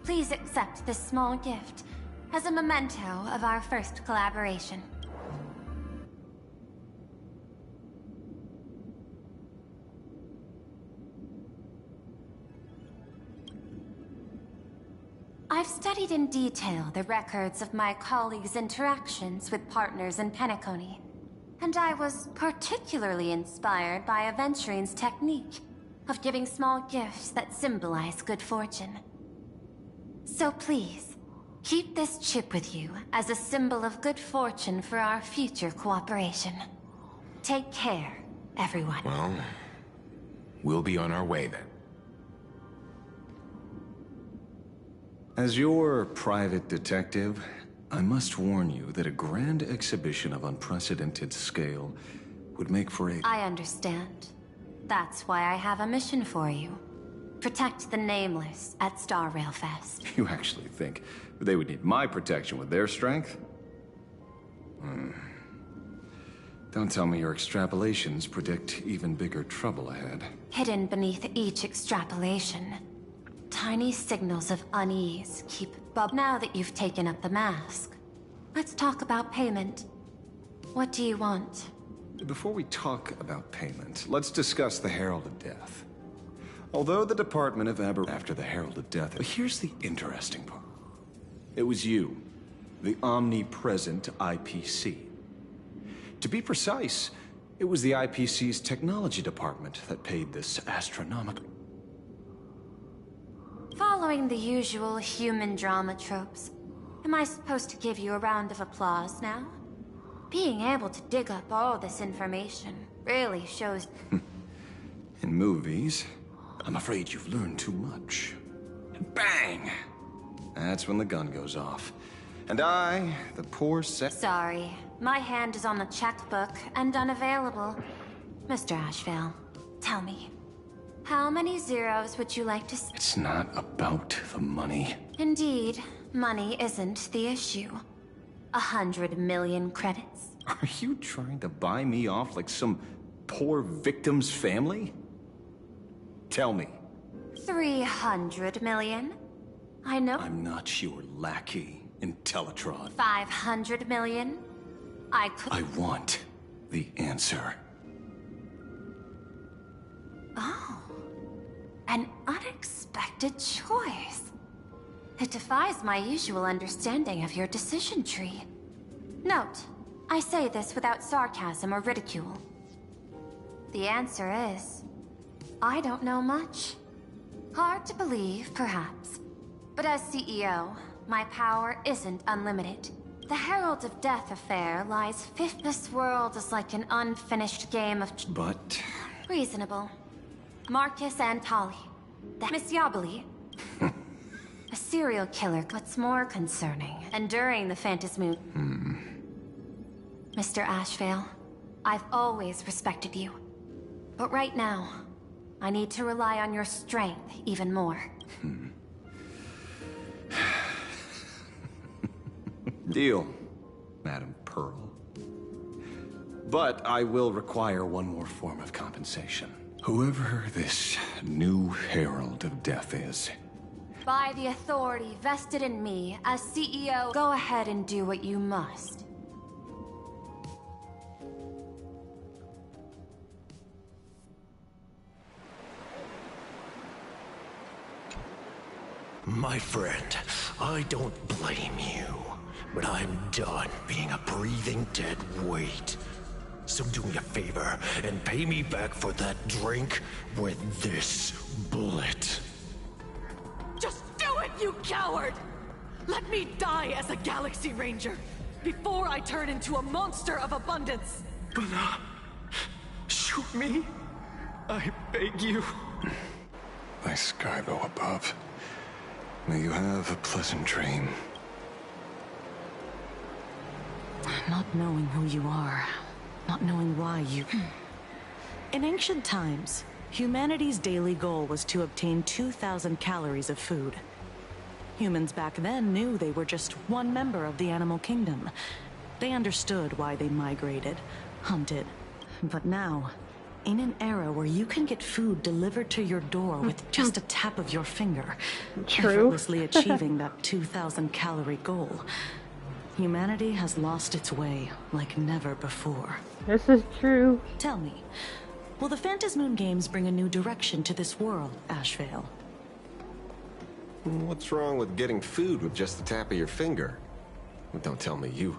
please accept this small gift as a memento of our first collaboration. I've studied in detail the records of my colleagues' interactions with partners in Penacony, and I was particularly inspired by Aventurine's technique of giving small gifts that symbolize good fortune. So please, keep this chip with you as a symbol of good fortune for our future cooperation. Take care, everyone. Well, we'll be on our way then. As your private detective, I must warn you that a grand exhibition of unprecedented scale would make for a... I understand. That's why I have a mission for you. Protect the Nameless at Star Rail Fest. You actually think they would need my protection with their strength? Don't tell me your extrapolations predict even bigger trouble ahead. Hidden beneath each extrapolation, tiny signals of unease keep Now that you've taken up the mask, let's talk about payment. What do you want? Before we talk about payment, let's discuss the Herald of Death. Although the Department of after the Herald of Death, but here's the interesting part. It was you, the omnipresent IPC. To be precise, it was the IPC's technology department that paid this astronomical... Following the usual human drama tropes, am I supposed to give you a round of applause now? Being able to dig up all this information really shows... In movies, I'm afraid you've learned too much. And bang! That's when the gun goes off. And I, the poor Sorry, my hand is on the checkbook and unavailable. Mr. Ashvale, tell me, how many zeros would you like to see? It's not about the money. Indeed, money isn't the issue. 100 million credits. Are you trying to buy me off like some poor victim's family? Tell me. 300 million? I know. I'm not your lackey, Intellitron. 500 million? I want the answer. Oh. An unexpected choice. It defies my usual understanding of your decision tree. Note, I say this without sarcasm or ridicule. The answer is... I don't know much. Hard to believe, perhaps. But as CEO, my power isn't unlimited. The Herald of Death affair lies fifth. This world is like an unfinished game of... But... Reasonable. Marcus Antali. Miss Yabali. A serial killer. What's more concerning, and during the Phantasmoon... Mr. Ashvale, I've always respected you. But right now, I need to rely on your strength even more. Deal, Madam Pearl. But I will require one more form of compensation. Whoever this new Herald of Death is. By the authority vested in me as CEO, go ahead and do what you must. My friend, I don't blame you, but I'm done being a breathing dead weight. So do me a favor and pay me back for that drink with this bullet. Just do it, you coward! Let me die as a Galaxy Ranger before I turn into a monster of abundance. But shoot me. I beg you. My Skybo above. May you have a pleasant dream. Not knowing who you are, not knowing why you... In ancient times, humanity's daily goal was to obtain 2,000 calories of food. Humans back then knew they were just one member of the animal kingdom. They understood why they migrated, hunted. But now, in an era where you can get food delivered to your door with just a tap of your finger, effortlessly achieving that 2,000 calorie goal, humanity has lost its way like never before. This is true. Tell me, will the Phantasmoon games bring a new direction to this world, Ashvale? What's wrong with getting food with just the tap of your finger? Well, don't tell me you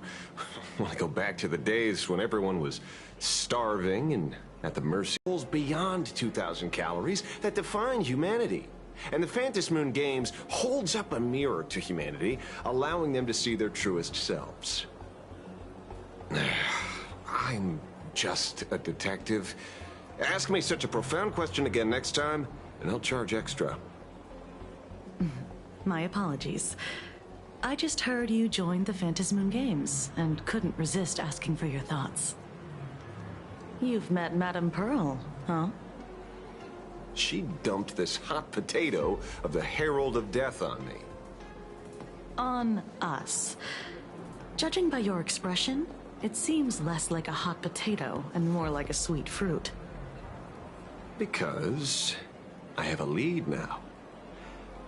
want to go back to the days when everyone was starving and at the mercy of beyond 2,000 calories that define humanity. And the Phantasmoon games holds up a mirror to humanity, allowing them to see their truest selves. I'm just a detective. Ask me such a profound question again next time, and I'll charge extra. My apologies. I just heard you joined the Phantasmoon Games and couldn't resist asking for your thoughts. You've met Madame Pearl, huh? She dumped this hot potato of the Herald of Death on me. On us. Judging by your expression, it seems less like a hot potato and more like a sweet fruit. Because I have a lead now.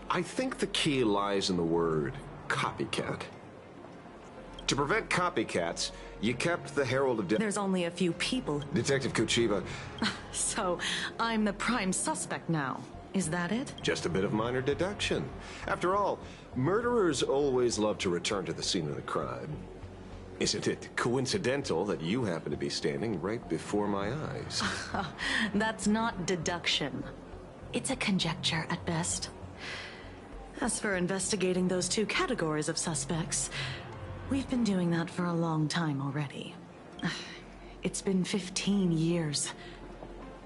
I think the key lies in the word copycat. To prevent copycats, you kept the Herald of Death. There's only a few people. Detective Kochiba. So, I'm the prime suspect now. Is that it? Just a bit of minor deduction. After all, murderers always love to return to the scene of the crime. Isn't it coincidental that you happen to be standing right before my eyes? That's not deduction. It's a conjecture at best. As for investigating those two categories of suspects, we've been doing that for a long time already. It's been 15 years.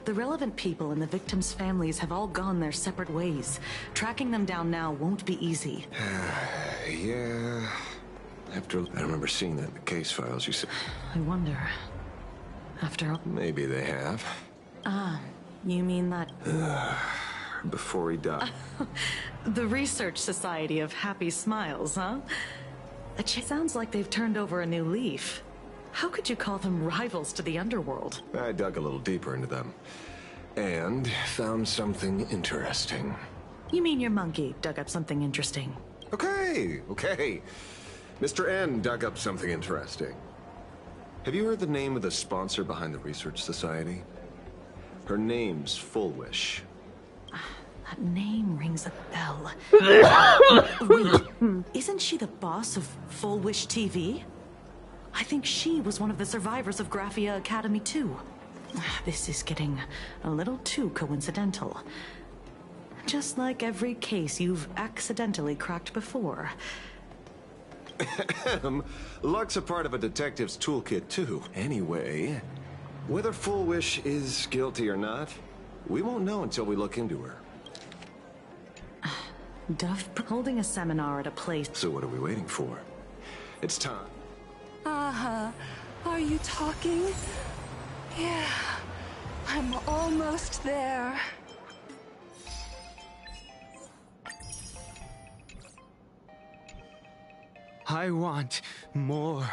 The relevant people and the victims' families have all gone their separate ways. Tracking them down now won't be easy. Yeah. I remember seeing that in the case files you said. I wonder. After all... Maybe they have. Ah, you mean that... Before he died. The Research Society of Happy Smiles, huh? It sounds like they've turned over a new leaf. How could you call them rivals to the underworld? I dug a little deeper into them. And found something interesting. You mean your monkey dug up something interesting? Okay. Mr. N dug up something interesting. Have you heard the name of the sponsor behind the Research Society? Her name's Full Wish. That name rings a bell. Wait, isn't she the boss of Full Wish TV? I think she was one of the survivors of Graphia Academy too. This is getting a little too coincidental. Just like every case you've accidentally cracked before. Luck's a part of a detective's toolkit too. Anyway, whether Full Wish is guilty or not, we won't know until we look into her. Duff holding a seminar at a place. So what are we waiting for? It's time. Uh-huh. Are you talking? Yeah. I'm almost there. I want more.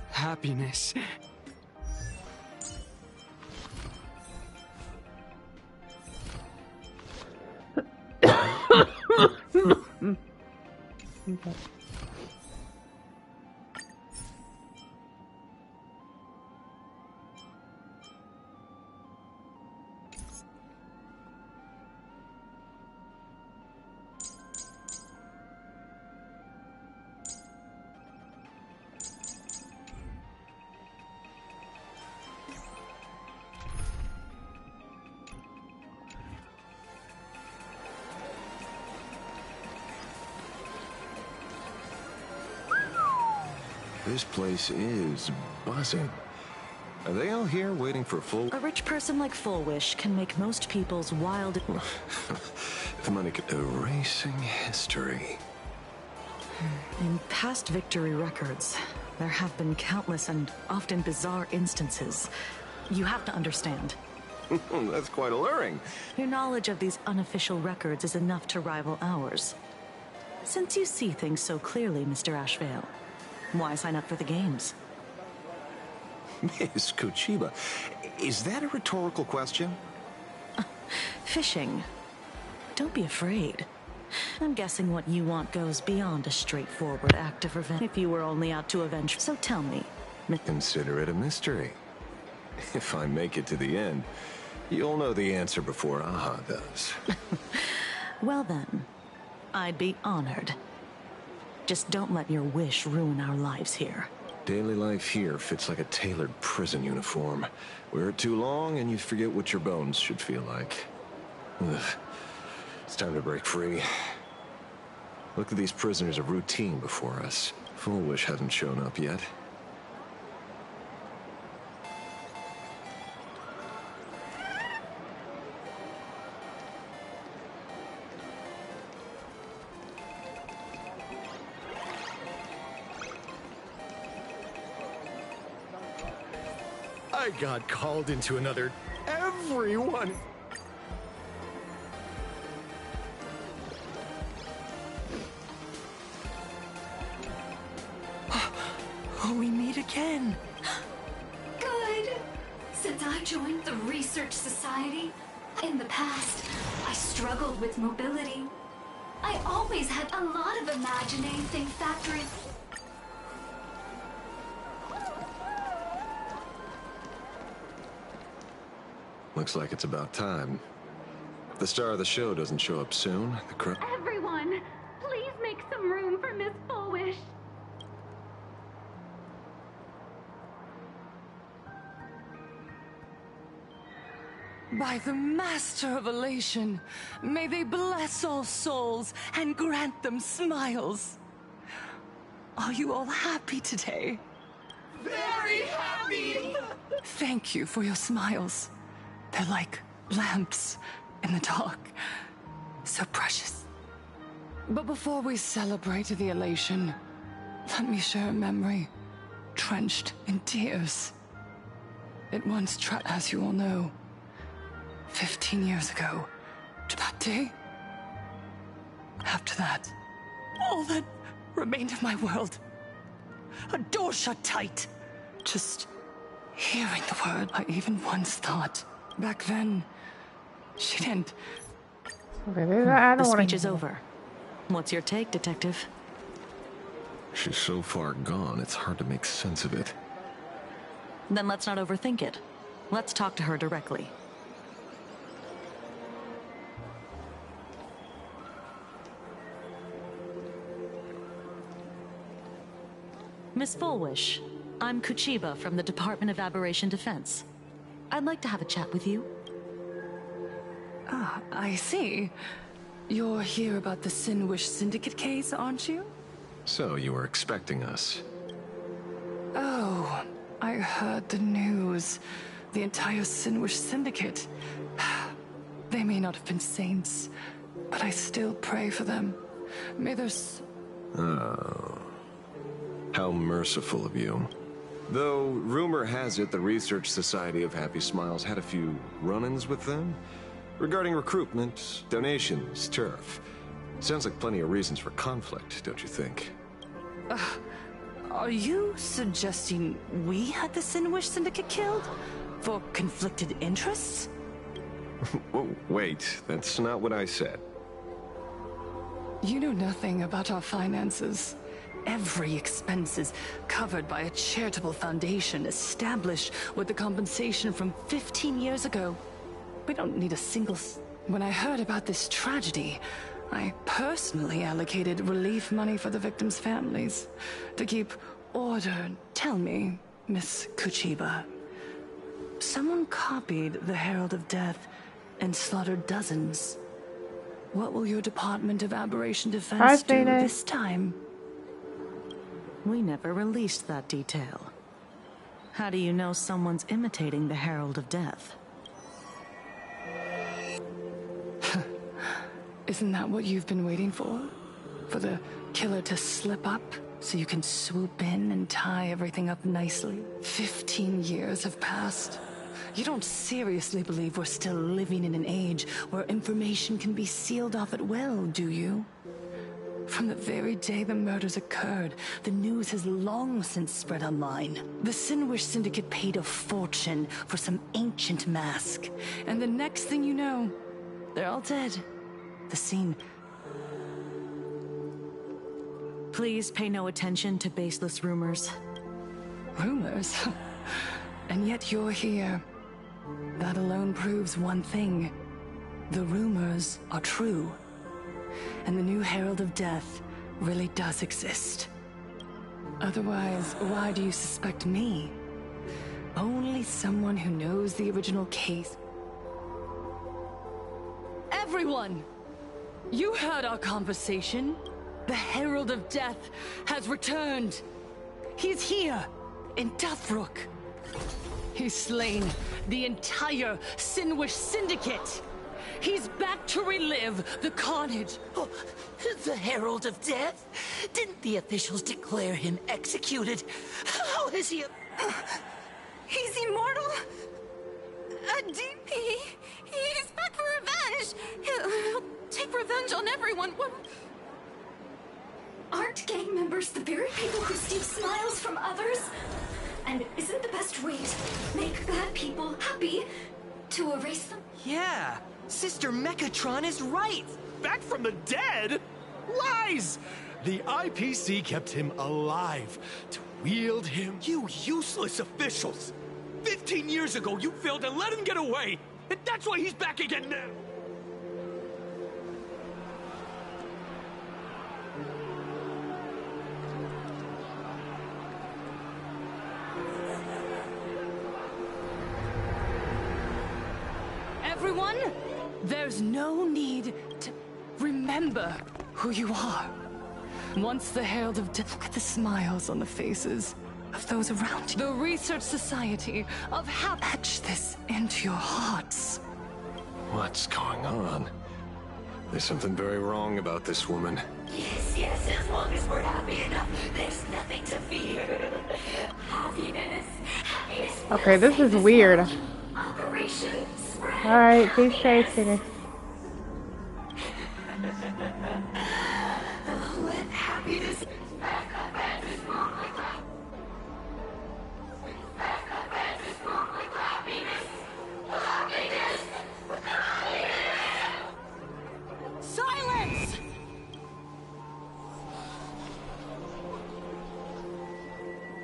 Happiness. Okay. This place is buzzing. Are they all here waiting for Full... A rich person like Full Wish can make most people's wild... If money could... Erasing history. In past victory records, there have been countless and often bizarre instances. You have to understand. That's quite alluring. Your knowledge of these unofficial records is enough to rival ours. Since you see things so clearly, Mr. Ashvale, why sign up for the games? Miss Kochiba, is that a rhetorical question? Fishing. Don't be afraid. I'm guessing what you want goes beyond a straightforward act of revenge. If you were only out to avenge... So tell me... Consider it a mystery. If I make it to the end, you'll know the answer before Aha does. Well then, I'd be honored. Just don't let your wish ruin our lives here. Daily life here fits like a tailored prison uniform. Wear it too long and you forget what your bones should feel like. Ugh. It's time to break free. Look at these prisoners of routine before us. Full Wish hasn't shown up yet. I got called into another... Everyone... We meet again. Good. Since I joined the Research Society, in the past, I struggled with mobility. I always had a lot of imagining thing factory. Looks like it's about time. If the star of the show doesn't show up soon, the Everyone, please make some room for Miss Fullwish. By the Master of Elation, may they bless all souls and grant them smiles. Are you all happy today? Very happy! Thank you for your smiles. They're like lamps in the dark. So precious. But before we celebrate the elation, let me share a memory drenched in tears. It once as you all know, 15 years ago, to that day. After that, all that remained of my world. A door shut tight. Just hearing the word I even once thought. Back then, she didn't. The speech is over. What's your take, Detective? She's so far gone, it's hard to make sense of it. Then let's not overthink it. Let's talk to her directly. Miss Fullwish, I'm Kuchiba from the Department of Aberration Defense. I'd like to have a chat with you. Ah, I see. You're here about the Sinwish Syndicate case, aren't you? So you were expecting us. Oh, I heard the news. The entire Sinwish Syndicate. They may not have been saints, but I still pray for them. May there's... Oh. How merciful of you. Though, rumor has it the Research Society of Happy Smiles had a few run-ins with them. Regarding recruitment, donations, turf. Sounds like plenty of reasons for conflict, don't you think? Are you suggesting we had the Sinwish Syndicate killed? For conflicted interests? Whoa, wait, that's not what I said. You know nothing about our finances. Every expense is covered by a charitable foundation established with the compensation from 15 years ago. We don't need a single... When I heard about this tragedy, I personally allocated relief money for the victims' families to keep order. Tell me, Miss Kuchiba, someone copied the Herald of Death and slaughtered dozens. What will your Department of Aberration Defense do this time? We never released that detail. How do you know someone's imitating the Herald of Death? Isn't that what you've been waiting for? For the killer to slip up so you can swoop in and tie everything up nicely? 15 years have passed. You don't seriously believe we're still living in an age where information can be sealed off at will, do you? From the very day the murders occurred, the news has long since spread online. The Sinwish Syndicate paid a fortune for some ancient mask. And the next thing you know, they're all dead. The scene... Please pay no attention to baseless rumors. Rumors? And yet you're here. That alone proves one thing. The rumors are true. And the new Herald of Death really does exist. Otherwise, why do you suspect me? Only someone who knows the original case. Everyone! You heard our conversation. The Herald of Death has returned. He's here, in Deathbrook. He's slain the entire Sinwish Syndicate. He's back to relive the carnage. Oh, the Herald of Death? Didn't the officials declare him executed? How is he... He's immortal? A DP? He's back for revenge! He'll take revenge on everyone. Aren't gang members the very people who steal smiles from others? And isn't the best way to make bad people happy to erase them? Yeah, Sister Mechatron is right. Back from the dead? Lies! The IPC kept him alive to wield him. You useless officials! 15 years ago, you failed and let him get away! And that's why he's back again now! Everyone, there's no need to remember who you are. Once the Herald of Death, look at the smiles on the faces of those around you. The Research Society of Hap etch this into your hearts. What's going on? There's something very wrong about this woman. Yes, as long as we're happy enough, there's nothing to fear. Happiness. Okay, this is weird. Operations. Alright, be safe, Phoenix. Let happiness back up and move with happiness. Back up and move with happiness. Silence!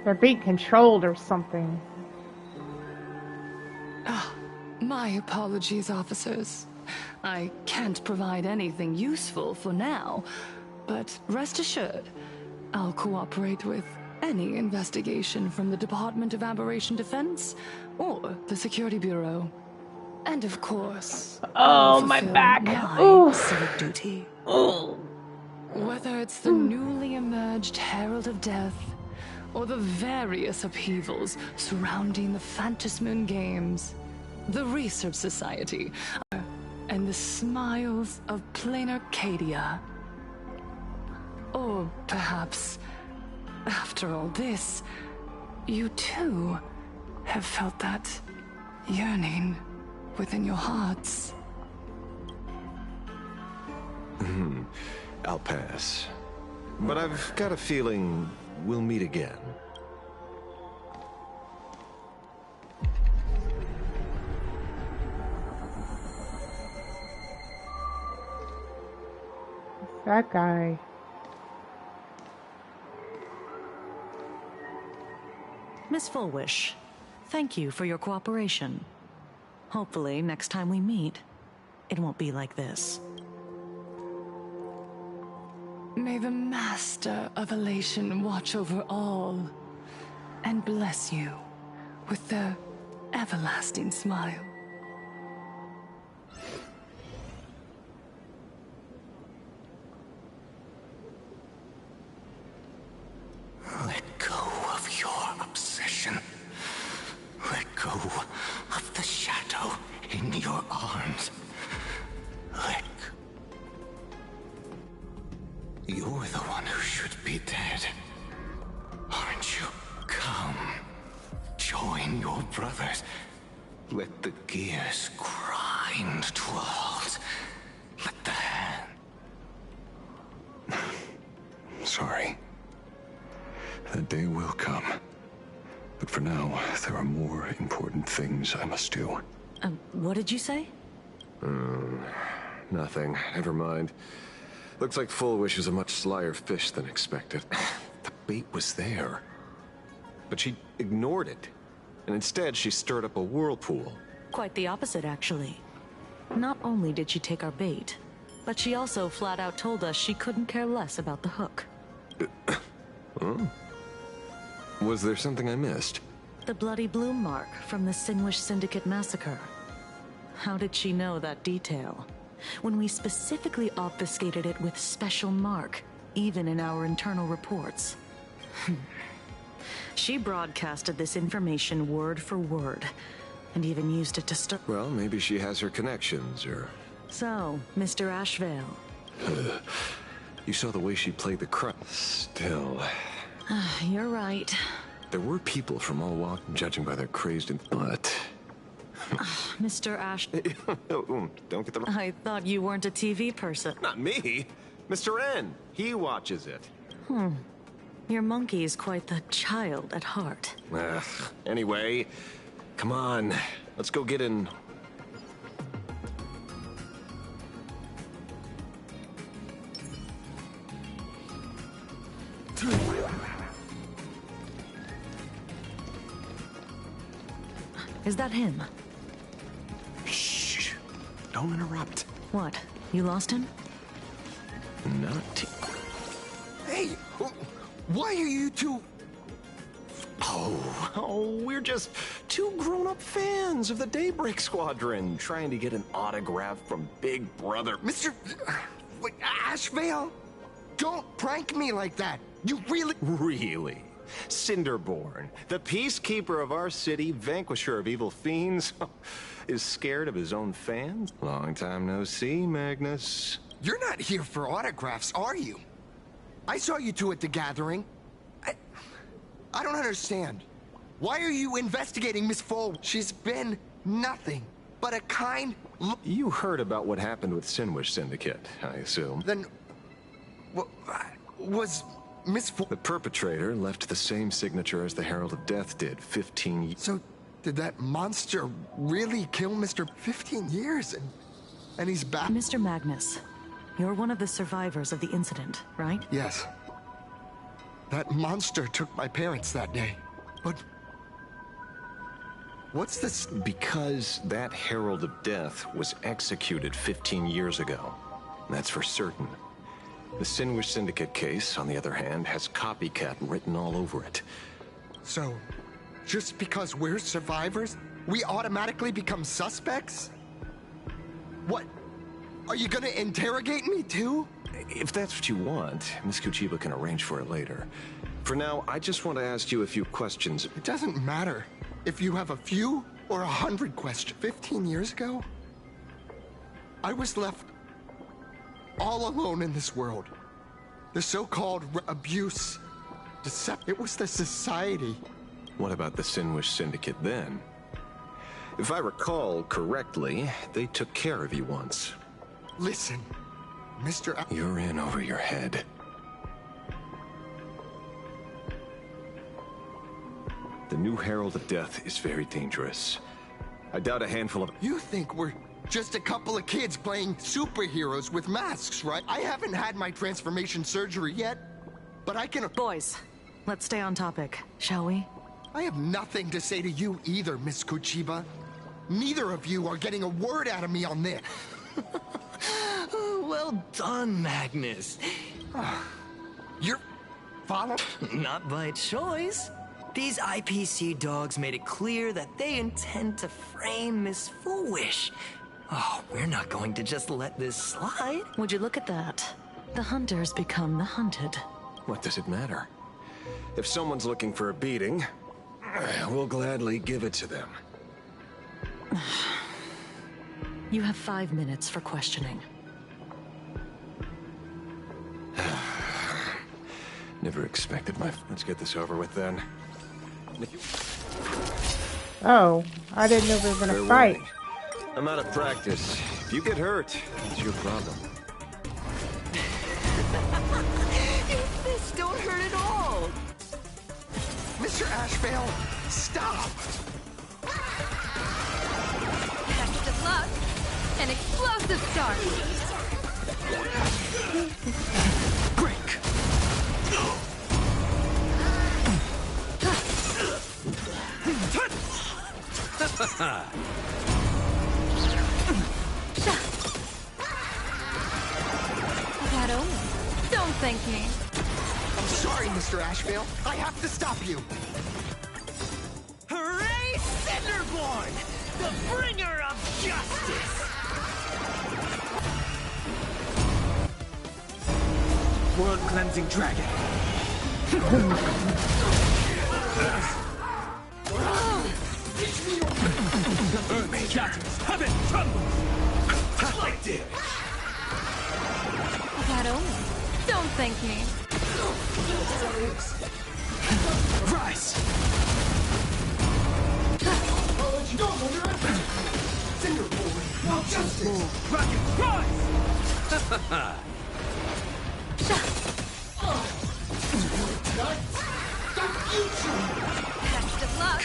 They're being controlled or something. My apologies, officers. I can't provide anything useful for now, but rest assured, I'll cooperate with any investigation from the Department of Aberration Defense or the Security Bureau. And of course, oh, I'll my fulfill back. My civic duty. Whether it's the newly emerged Herald of Death or the various upheavals surrounding the Phantasmoon Games, the Research Society, and the smiles of plain Arcadia. Or perhaps, after all this, you too have felt that yearning within your hearts. I'll pass. But I've got a feeling we'll meet again. That guy. Miss Fullwish, thank you for your cooperation. Hopefully, next time we meet, it won't be like this. May the Master of Elation watch over all and bless you with their everlasting smile. Let go of your obsession. Let go of the shadow in your arms. Let go. You're the one who should be dead. Aren't you? Come. Join your brothers. Let the gears grind to a halt. Let the hand... Sorry. That day will come. But for now, there are more important things I must do. What did you say? Nothing. Never mind. Looks like Fullwish is a much slyer fish than expected. The bait was there. But she ignored it. And instead, she stirred up a whirlpool. Quite the opposite, actually. Not only did she take our bait, but she also flat out told us she couldn't care less about the hook. Oh. Was there something I missed? The bloody bloom mark from the Singlish Syndicate massacre. How did she know that detail? When we specifically obfuscated it with special mark, even in our internal reports. She broadcasted this information word for word, and even used it to start. Well, maybe she has her connections, or... So, Mr. Ashvale. You saw the way she played the crap. Still... You're right. There were people from all walks, judging by their crazed but... Mr. Ash... Don't get the... I thought you weren't a TV person. Not me. Mr. N. He watches it. Your monkey is quite the child at heart. Anyway, come on. Let's go get in... Is that him? Shh. Don't interrupt. What? You lost him? Not... Hey! Why are you two... Oh, we're just two grown-up fans of the Daybreak Squadron trying to get an autograph from Big Brother. Mr... Wait, Ashvale? Don't prank me like that! You really... Really? Cinderborn, the peacekeeper of our city, vanquisher of evil fiends, is scared of his own fans? Long time no see, Magnus. You're not here for autographs, are you? I saw you two at the gathering. I don't understand. Why are you investigating Miss Full? She's been nothing but a kind... You heard about what happened with Sinwish Syndicate, I assume. Then... was... Miss Full... The perpetrator left the same signature as the Herald of Death did 15 years... So, did that monster really kill Mr. 15 years and he's back? Mr. Magnus, you're one of the survivors of the incident, right? Yes. That monster took my parents that day. But... what's this? Because that Herald of Death was executed 15 years ago. That's for certain. The Sinwish Syndicate case, on the other hand, has copycat written all over it. So, just because we're survivors, we automatically become suspects? What? Are you gonna interrogate me too? If that's what you want, Miss Kuchiba can arrange for it later. For now, I just want to ask you a few questions. It doesn't matter if you have a few or 100 questions. 15 years ago, I was left all alone in this world. The so-called abuse, it was the society. What about the Sinwish Syndicate then? If I recall correctly, they took care of you once. Listen, Mr. You're in over your head. The new Herald of Death is very dangerous. I doubt a handful of... You think we're just a couple of kids playing superheroes with masks, right? I haven't had my transformation surgery yet, but I can... Boys, let's stay on topic, shall we? I have nothing to say to you either, Miss Kuchiba. Neither of you are getting a word out of me on this. Well done, Magnus. You're... follow? Not by choice. These IPC dogs made it clear that they intend to frame Miss Foolish. Oh, we're not going to just let this slide. Would you look at that? The hunters become the hunted. What does it matter? If someone's looking for a beating, we'll gladly give it to them. You have 5 minutes for questioning. Never expected my... Let's get this over with then. Oh, I didn't know we were gonna fight. I'm out of practice. If you get hurt, it's your problem. Your fists don't hurt at all. Mr. Ashvale, stop! Best of luck. An explosive start. Break. That only. Don't thank me. I'm sorry, Mr. Ashvale. I have to stop you. Hooray, Cinderborn! The bringer of justice! World-cleansing dragon. Earth shatters, heaven trembles. Like this. That only. Don't thank me. Right. sacrifice. I'll let you know when you're ready. Finger forward. No justice. Rocket rise! The future. Best of luck.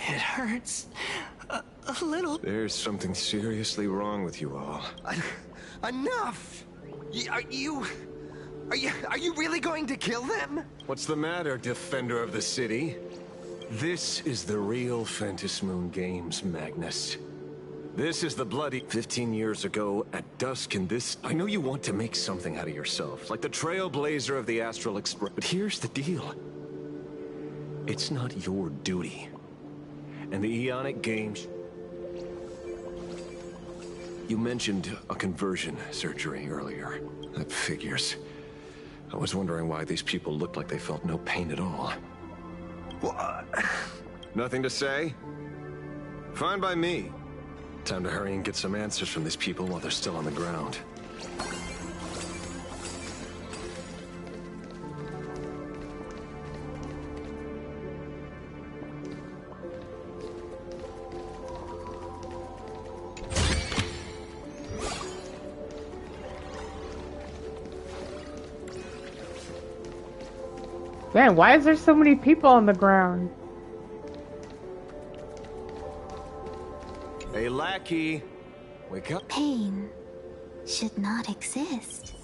It hurts. A little. There's something seriously wrong with you all. Enough! Are you really going to kill them? What's the matter, defender of the city? This is the real Phantasmoon Games, Magnus. This is the bloody 15 years ago at dusk in this... I know you want to make something out of yourself, like the trailblazer of the Astral Express, but here's the deal. It's not your duty. And the Ionic Games... You mentioned a conversion surgery earlier. That figures. I was wondering why these people looked like they felt no pain at all. What? Nothing to say? Fine by me. Time to hurry and get some answers from these people while they're still on the ground. Man, why is there so many people on the ground? Hey, lackey. Wake up. Pain should not exist.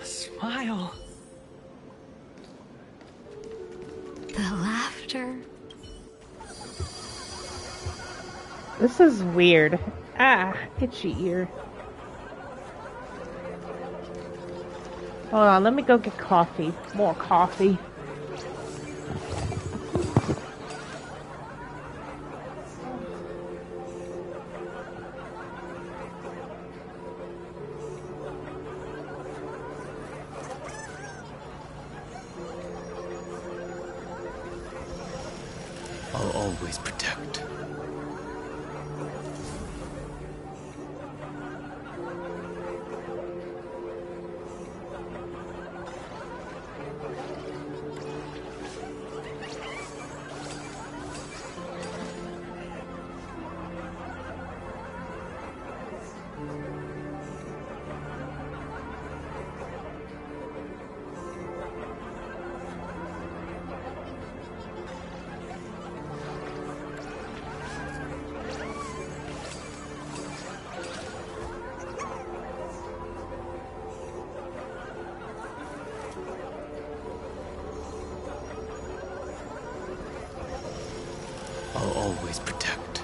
Smile. The laughter. This is weird. Ah, itchy ear. Hold on, let me go get coffee. More coffee. I'll always protect. I'll always protect.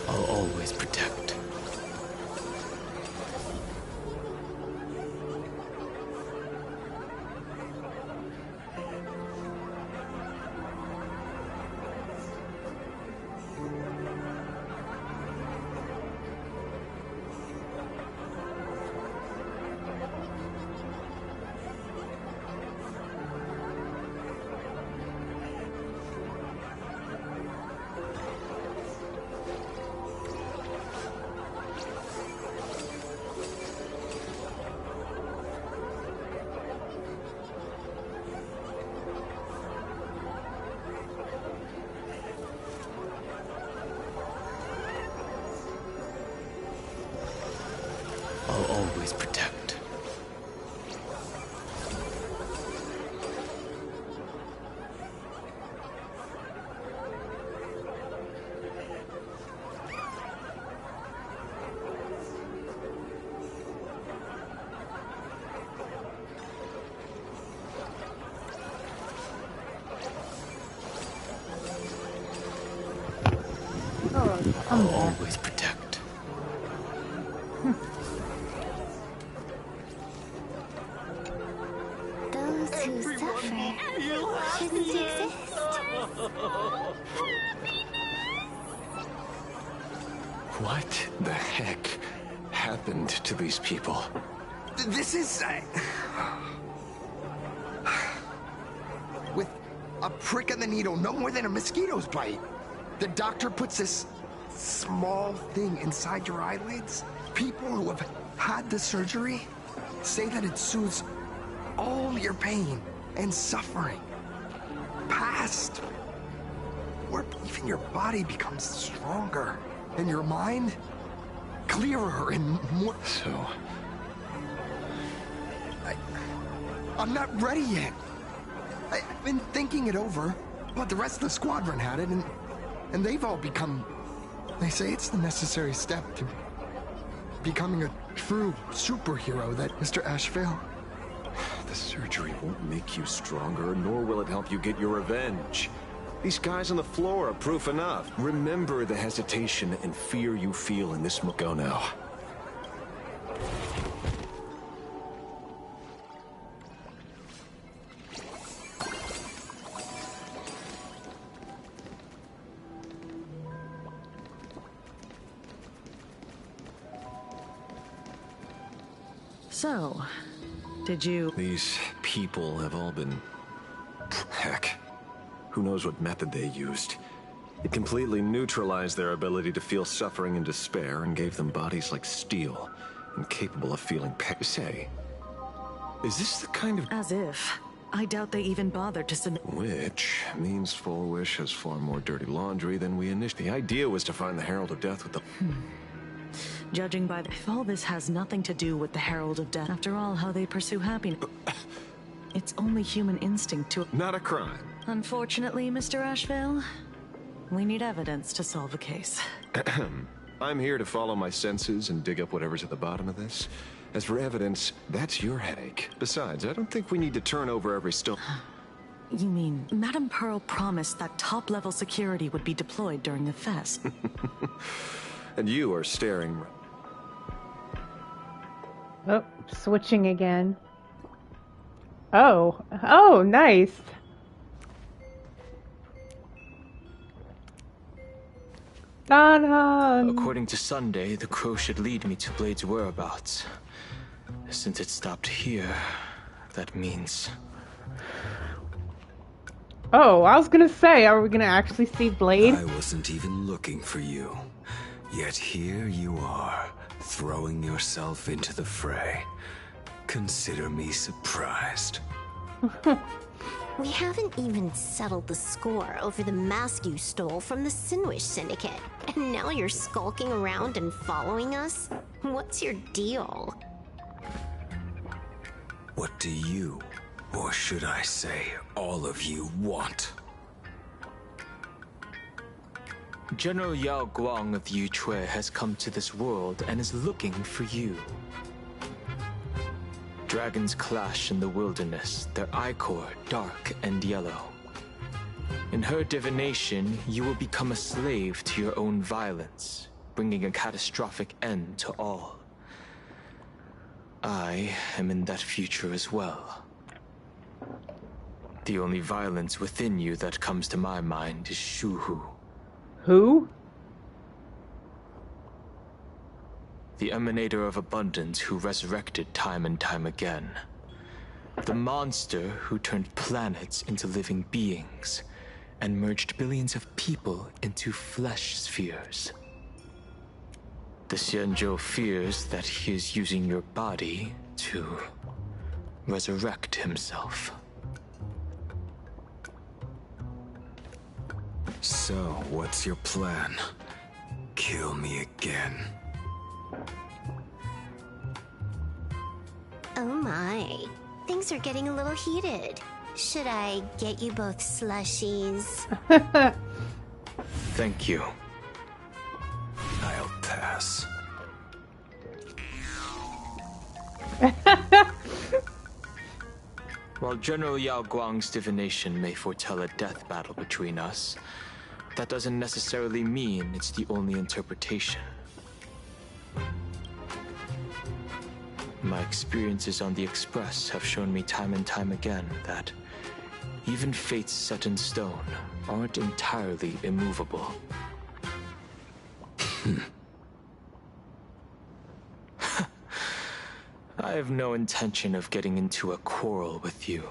I'll always protect. always protect. Always protect. Those who suffer shouldn't exist. What the heck happened to these people? This is... with a prick of the needle, no more than a mosquito's bite. The doctor puts this small thing inside your eyelids. People who have had the surgery say that it soothes all your pain and suffering. Past. Or even your body becomes stronger. And your mind clearer and more... So... I'm not ready yet. I've been thinking it over, but the rest of the squadron had it, and they've all become... They say it's the necessary step to becoming a true superhero that Mr. Asheville... The surgery won't make you stronger, nor will it help you get your revenge. These guys on the floor are proof enough. Remember the hesitation and fear you feel in this... Go now. So, did you... These people have all been... Heck. Who knows what method they used. It completely neutralized their ability to feel suffering and despair and gave them bodies like steel, incapable of feeling pain. Say, is this the kind of... As if. I doubt they even bothered to submit... Which means Fullwish has far more dirty laundry than we initially... The idea was to find the Herald of Death with the... Judging by the... If all this has nothing to do with the Herald of Death, after all, how they pursue happiness... It's only human instinct to... Not a crime. Unfortunately, Mr. Asheville, we need evidence to solve the case. I'm here to follow my senses and dig up whatever's at the bottom of this. As for evidence, that's your headache. Besides, I don't think we need to turn over every stone. You mean, Madame Pearl promised that top-level security would be deployed during the fest. And you are staring... Oh, switching again. Oh. Oh, nice. According to Sunday, the crow should lead me to Blade's whereabouts. Since it stopped here, that means... Oh, I was gonna say, are we gonna actually see Blade? I wasn't even looking for you. Yet here you are, throwing yourself into the fray. Consider me surprised. We haven't even settled the score over the mask you stole from the Sinwish Syndicate. And now you're skulking around and following us? What's your deal? What do you, or should I say, all of you want? General Yao Guang of the Yutue has come to this world and is looking for you. Dragons clash in the wilderness, their ichor dark and yellow. In her divination, you will become a slave to your own violence, bringing a catastrophic end to all. I am in that future as well. The only violence within you that comes to my mind is Shuhu. Who? The emanator of abundance who resurrected time and time again. The monster who turned planets into living beings and merged billions of people into flesh spheres. The Xianzhou fears that he is using your body to resurrect himself. So, what's your plan? Kill me again. Oh my. Things are getting a little heated. Should I get you both slushies? Thank you. I'll pass. While General Yao Guang's divination may foretell a death battle between us, that doesn't necessarily mean it's the only interpretation. My experiences on the Express have shown me time and time again that even fates set in stone aren't entirely immovable. I have no intention of getting into a quarrel with you,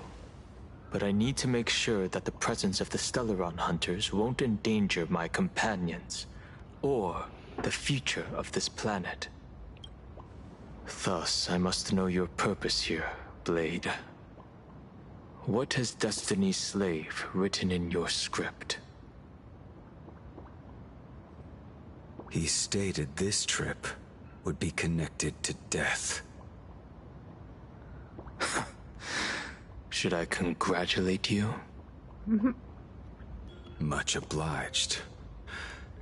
but I need to make sure that the presence of the Stellaron hunters won't endanger my companions, or the future of this planet. Thus, I must know your purpose here, Blade. What has Destiny's Slave written in your script? He stated this trip would be connected to death. Should I congratulate you? Much obliged.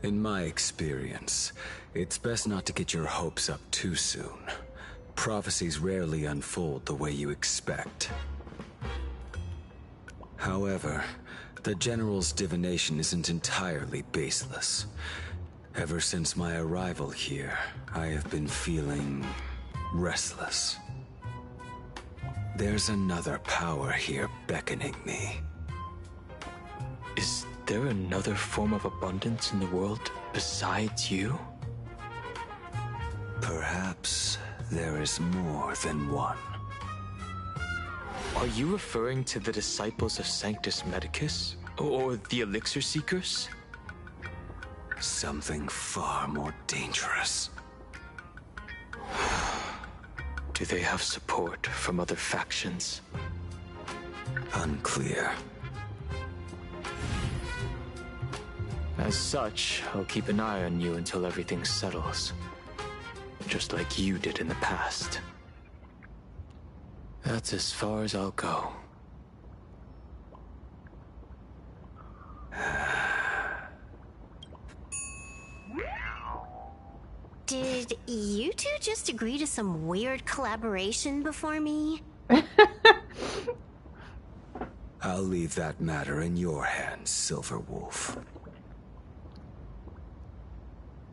In my experience, it's best not to get your hopes up too soon. Prophecies rarely unfold the way you expect. However, the General's divination isn't entirely baseless. Ever since my arrival here, I have been feeling restless. There's another power here beckoning me. Is there another form of abundance in the world besides you? Perhaps there is more than one. Are you referring to the disciples of Sanctus Medicus? Or the Elixir Seekers? Something far more dangerous. Do they have support from other factions? Unclear. As such, I'll keep an eye on you until everything settles. Just like you did in the past. That's as far as I'll go. Did you two just agree to some weird collaboration before me? I'll leave that matter in your hands, Silver Wolf.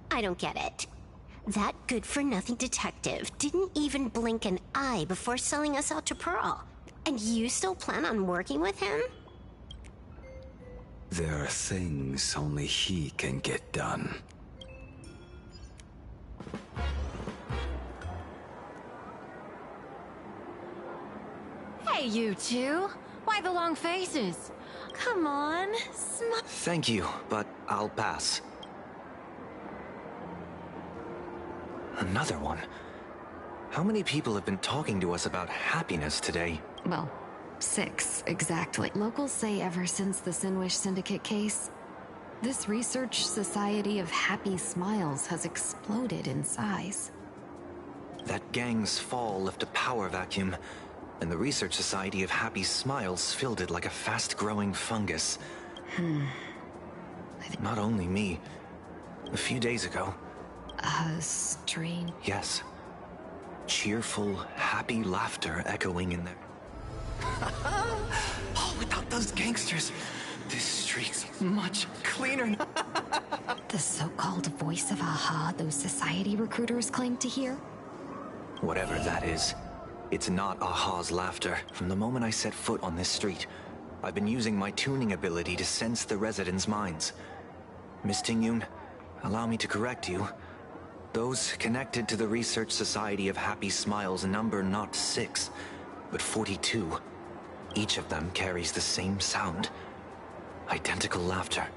I don't get it. That good-for-nothing detective didn't even blink an eye before selling us out to Pearl. And you still plan on working with him? There are things only he can get done. Hey, you two. Why the long faces? Come on, Thank you, but I'll pass. Another one? How many people have been talking to us about happiness today? Well, 6, exactly. Locals say ever since the Sinwish Syndicate case, this Research Society of Happy Smiles has exploded in size. That gang's fall left a power vacuum, and the Research Society of Happy Smiles filled it like a fast-growing fungus. Not only me. A few days ago. Strange. Yes. Cheerful, happy laughter echoing in there. Oh, without those gangsters, this street's much cleaner. The so-called voice of Aha those society recruiters claim to hear? Whatever that is, it's not Aha's laughter. From the moment I set foot on this street, I've been using my tuning ability to sense the residents' minds. Miss Tingyun, allow me to correct you. Those connected to the Research Society of Happy Smiles number not 6, but 42. Each of them carries the same sound. Identical laughter,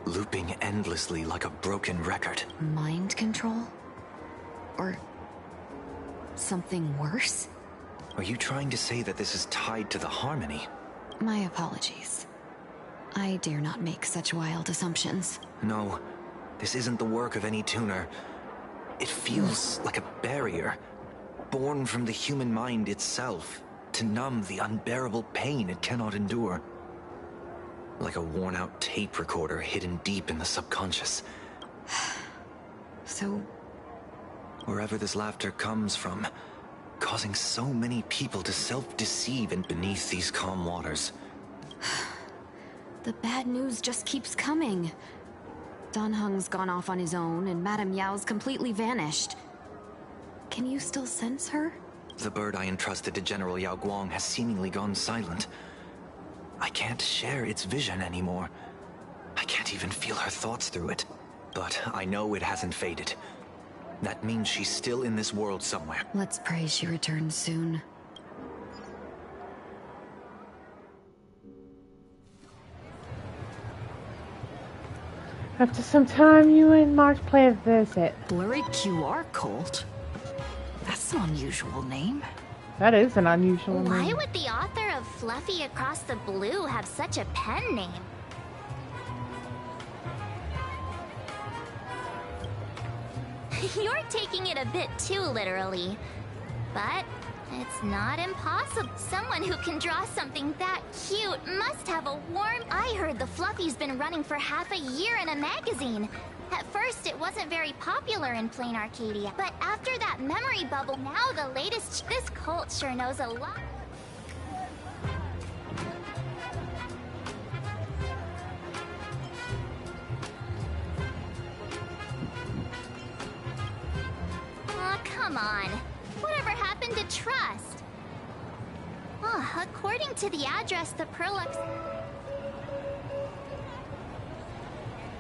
looping endlessly like a broken record. Mind control? Or something worse? Are you trying to say that this is tied to the harmony? My apologies. I dare not make such wild assumptions. No, this isn't the work of any tuner. It feels like a barrier. born from the human mind itself, to numb the unbearable pain it cannot endure. Like a worn-out tape recorder hidden deep in the subconscious. So... wherever this laughter comes from, causing so many people to self-deceive and beneath these calm waters. The bad news just keeps coming. Dan Heng's gone off on his own, and Madame Yao's completely vanished. Can you still sense her? The bird I entrusted to General Yao Guang has seemingly gone silent. I can't share its vision anymore. I can't even feel her thoughts through it. But I know it hasn't faded. That means she's still in this world somewhere. Let's pray she returns soon. After some time, you and March play a visit. Blurry QR cult? That's an unusual name. That is an unusual name. Why would the author of Fluffy Across the Blue have such a pen name? You're taking it a bit too literally. But it's not impossible. Someone who can draw something that cute must have a warm... I heard the Fluffy's been running for half a year in a magazine. At first, it wasn't very popular in plain Arcadia. But after that memory bubble, now the latest... This cult sure knows a lot. Aw, come on. Whatever happened to trust? Oh, according to the address, the Perlux...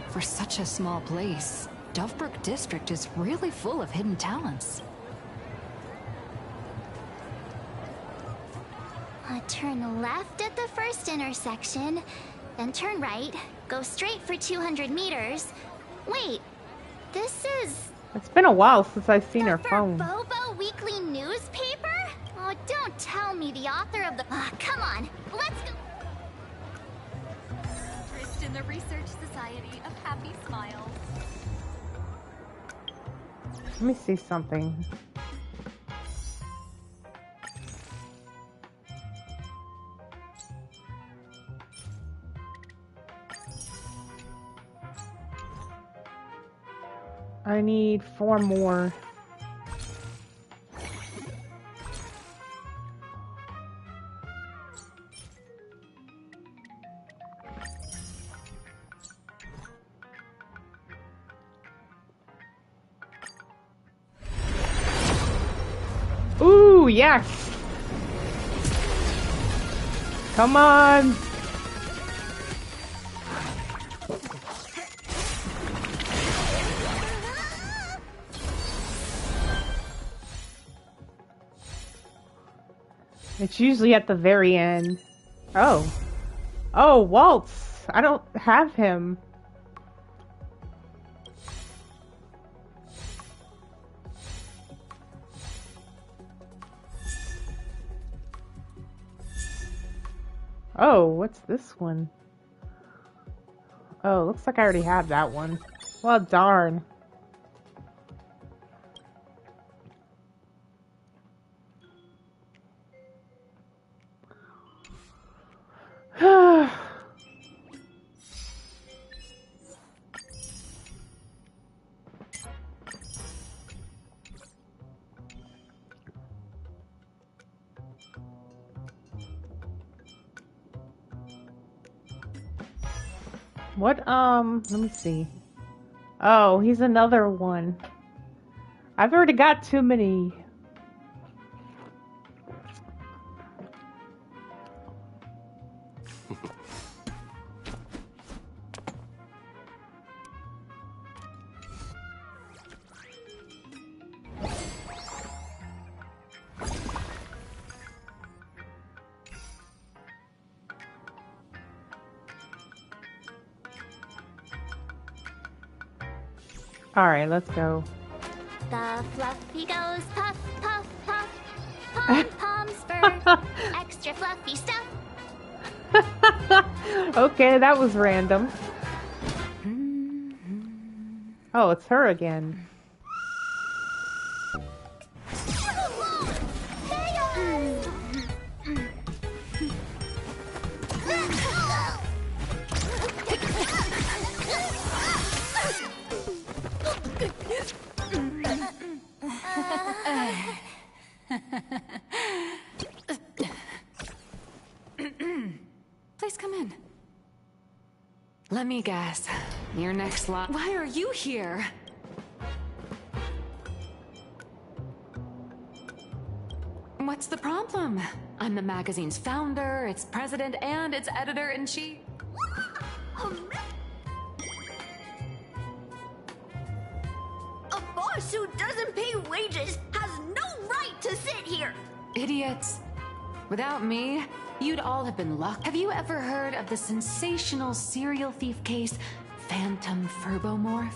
For such a small place, Dovebrook District is really full of hidden talents. Turn left at the first intersection, then turn right, go straight for 200 meters. Wait, this is... It's been a while since I've seen her phone. Bobo Weekly newspaper? Oh, don't tell me the author of the... come on, let's go... Interest in the Research Society of Happy Smiles. Let me see something. I need 4 more. Ooh, yes! Come on! It's usually at the very end. Oh. Oh, Waltz! I don't have him. Oh, what's this one? Oh, looks like I already have that one. Well, darn. What, let me see. Oh, he's another one. I've already got too many. Alright, let's go. The fluffy goes puff, puff, puff. Pom-poms for extra fluffy stuff. Okay, that was random. Oh, it's her again. Let me guess. Your next lot. Why are you here? What's the problem? I'm the magazine's founder, its president, and its editor-in-chief. A boss who doesn't pay wages has no right to sit here! Idiots. Without me, you'd all have been lucky. Have you ever heard of the sensational serial thief case, Phantom Furbomorph?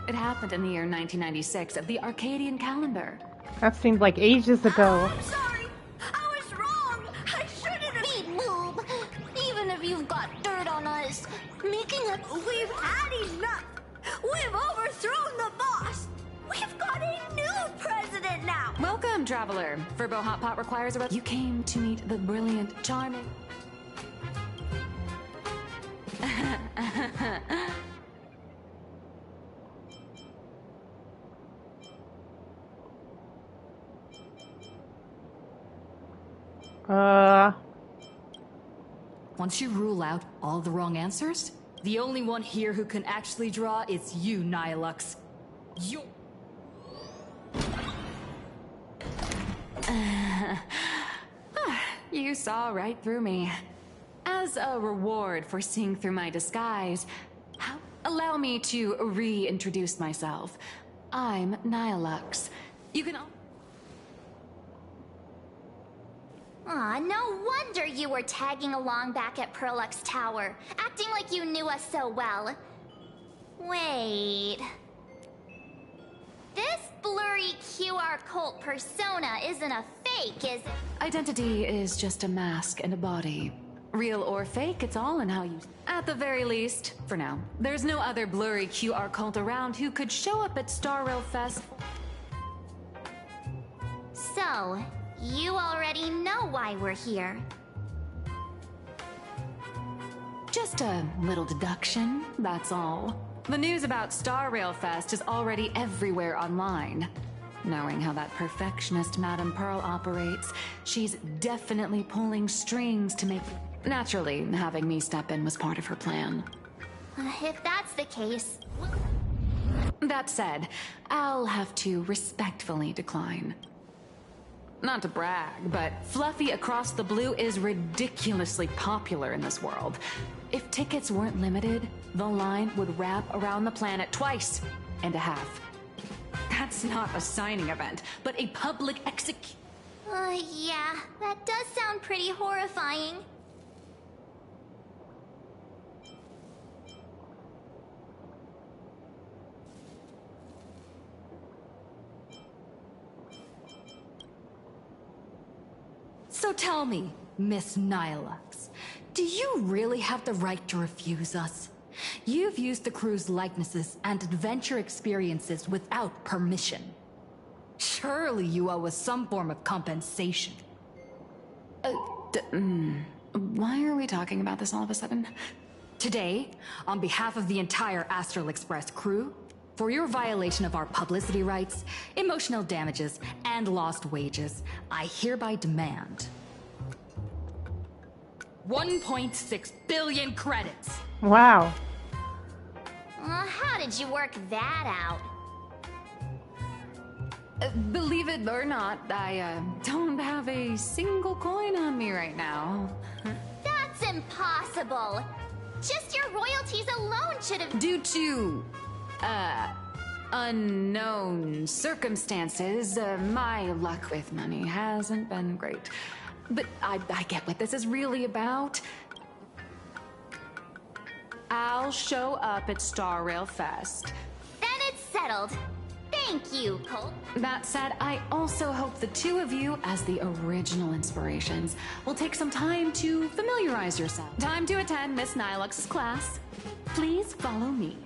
It happened in the year 1996 of the Arcadian calendar. That seemed like ages ago. I'm sorry! I was wrong! I shouldn't have... Beep boop! Even if you've got dirt on us, making a... We've had enough! We've overthrown the boss! We've got a new president now! Welcome, traveler. Furbo Hot Pot requires a... You came to meet the brilliant, charming... Once you rule out all the wrong answers, the only one here who can actually draw is you, Nihilux. You. You saw right through me. As a reward for seeing through my disguise, allow me to reintroduce myself. I'm Nihilux. You can... Aw, no wonder you were tagging along back at Perlux Tower, acting like you knew us so well. Wait... This blurry QR cult persona isn't a fake, is it? Identity is just a mask and a body. Real or fake, it's all in how you... At the very least, for now, there's no other blurry QR cult around who could show up at Star Rail Fest. So, you already know why we're here. Just a little deduction, that's all. The news about Star Rail Fest is already everywhere online. Knowing how that perfectionist Madame Pearl operates, she's definitely pulling strings to make... Naturally, having me step in was part of her plan. If that's the case... That said, I'll have to respectfully decline. Not to brag, but Fluffy Across the Blue is ridiculously popular in this world. If tickets weren't limited, the line would wrap around the planet twice and a half. That's not a signing event, but a public execution. Yeah, that does sound pretty horrifying. So tell me, Miss Nihilux, do you really have the right to refuse us? You've used the crew's likenesses and adventure experiences without permission. Surely you owe us some form of compensation. Why are we talking about this all of a sudden? Today, on behalf of the entire Astral Express crew, for your violation of our publicity rights, emotional damages, and lost wages, I hereby demand 1.6 billion credits. Wow. How did you work that out? Believe it or not, I don't have a single coin on me right now. That's impossible! Just your royalties alone should have... Due to, unknown circumstances, my luck with money hasn't been great. But I get what this is really about. I'll show up at Star Rail Fest. Then it's settled. Thank you, Colt. That said, I also hope the two of you, as the original inspirations, will take some time to familiarize yourself. Time to attend Miss Nilux's class. Please follow me.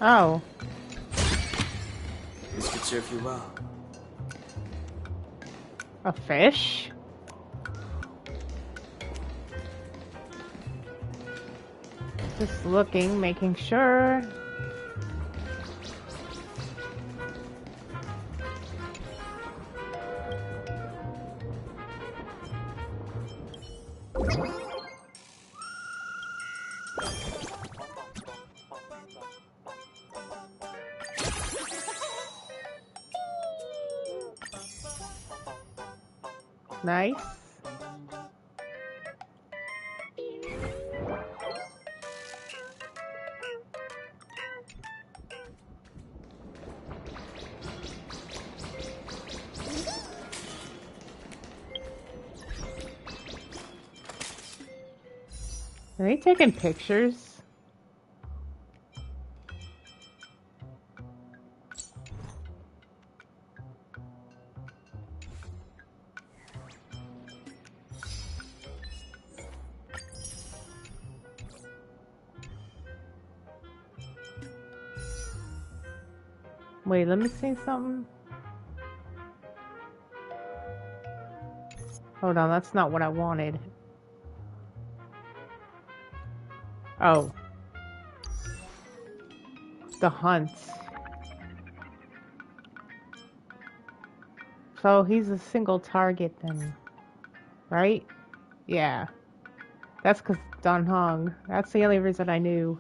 Oh. This could serve you well. A fish? Just looking, making sure. Nice. Are they taking pictures? Wait, let me see something. Hold on, that's not what I wanted. Oh. The hunt. So he's a single target then, right? Yeah. That's because Don Hong. That's the only reason I knew.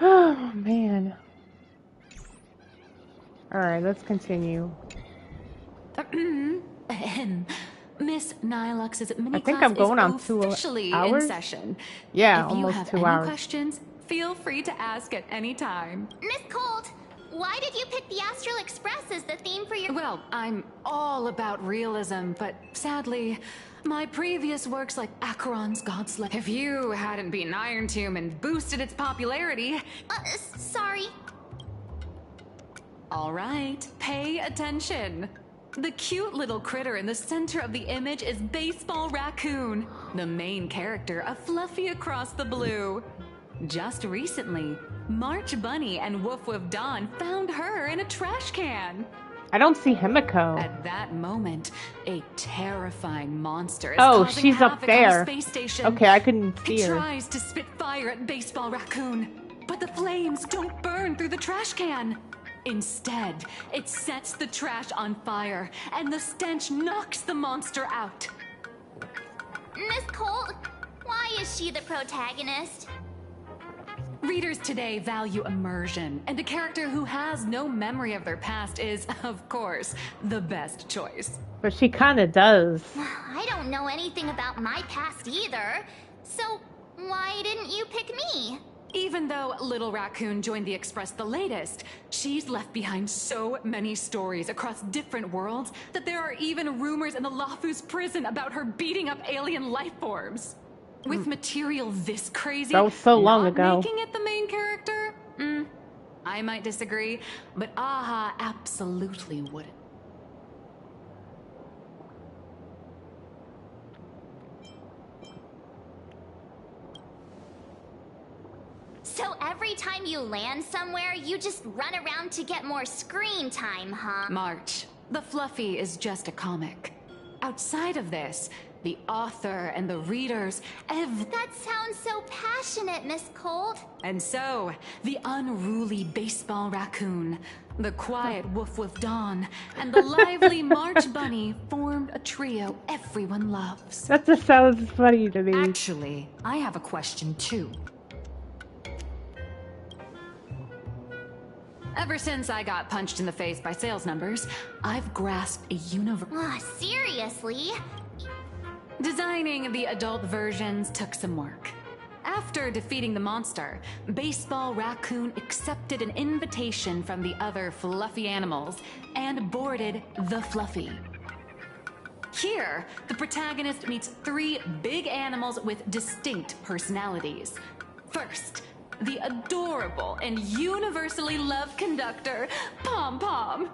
Oh, man. Alright, let's continue. Miss Nilux's mini I think class I'm going is on 2 officially hours? in session. Yeah, If you almost have 2 any hours. questions, feel free to ask at any time. Miss Colt, why did you pick the Astral Express as the theme for your— Well, I'm all about realism, but sadly, my previous works like Acheron's Godslayer. If you hadn't beaten Iron Tomb and boosted its popularity. Sorry. All right, pay attention. The cute little critter in the center of the image is Baseball Raccoon, the main character of Fluffy Across the Blue. Just recently, March Bunny and Woof Woof Dawn found her in a trash can. I don't see Himiko. At that moment, a terrifying monster is Oh, causing she's up havoc there. on the space station. Okay, I couldn't see It her. tries to spit fire at Baseball Raccoon, but the flames don't burn through the trash can. Instead, it sets the trash on fire, and the stench knocks the monster out. Miss Colt, why is she the protagonist? Readers today value immersion, and a character who has no memory of their past is, of course, the best choice. But she kinda does. I don't know anything about my past either, so why didn't you pick me? Even though Little Raccoon joined the Express the latest, she's left behind so many stories across different worlds that there are even rumors in the Lafu's prison about her beating up alien life forms. With material this crazy, That was so long not ago. making it the main character? I might disagree, but Aha absolutely wouldn't. So every time you land somewhere, you just run around to get more screen time, huh? March, the Fluffy is just a comic. Outside of this, the author and the readers, That sounds so passionate, Miss Colt. And so, the unruly Baseball Raccoon, the quiet Woof Woof Dawn, and the lively March Bunny formed a trio everyone loves. That just sounds funny to me. Actually, I have a question too. Ever since I got punched in the face by sales numbers, I've grasped a universe. Seriously? Designing the adult versions took some work. After defeating the monster, Baseball Raccoon accepted an invitation from the other fluffy animals and boarded the Fluffy. Here, the protagonist meets 3 big animals with distinct personalities. First, the adorable and universally loved conductor, Pom Pom.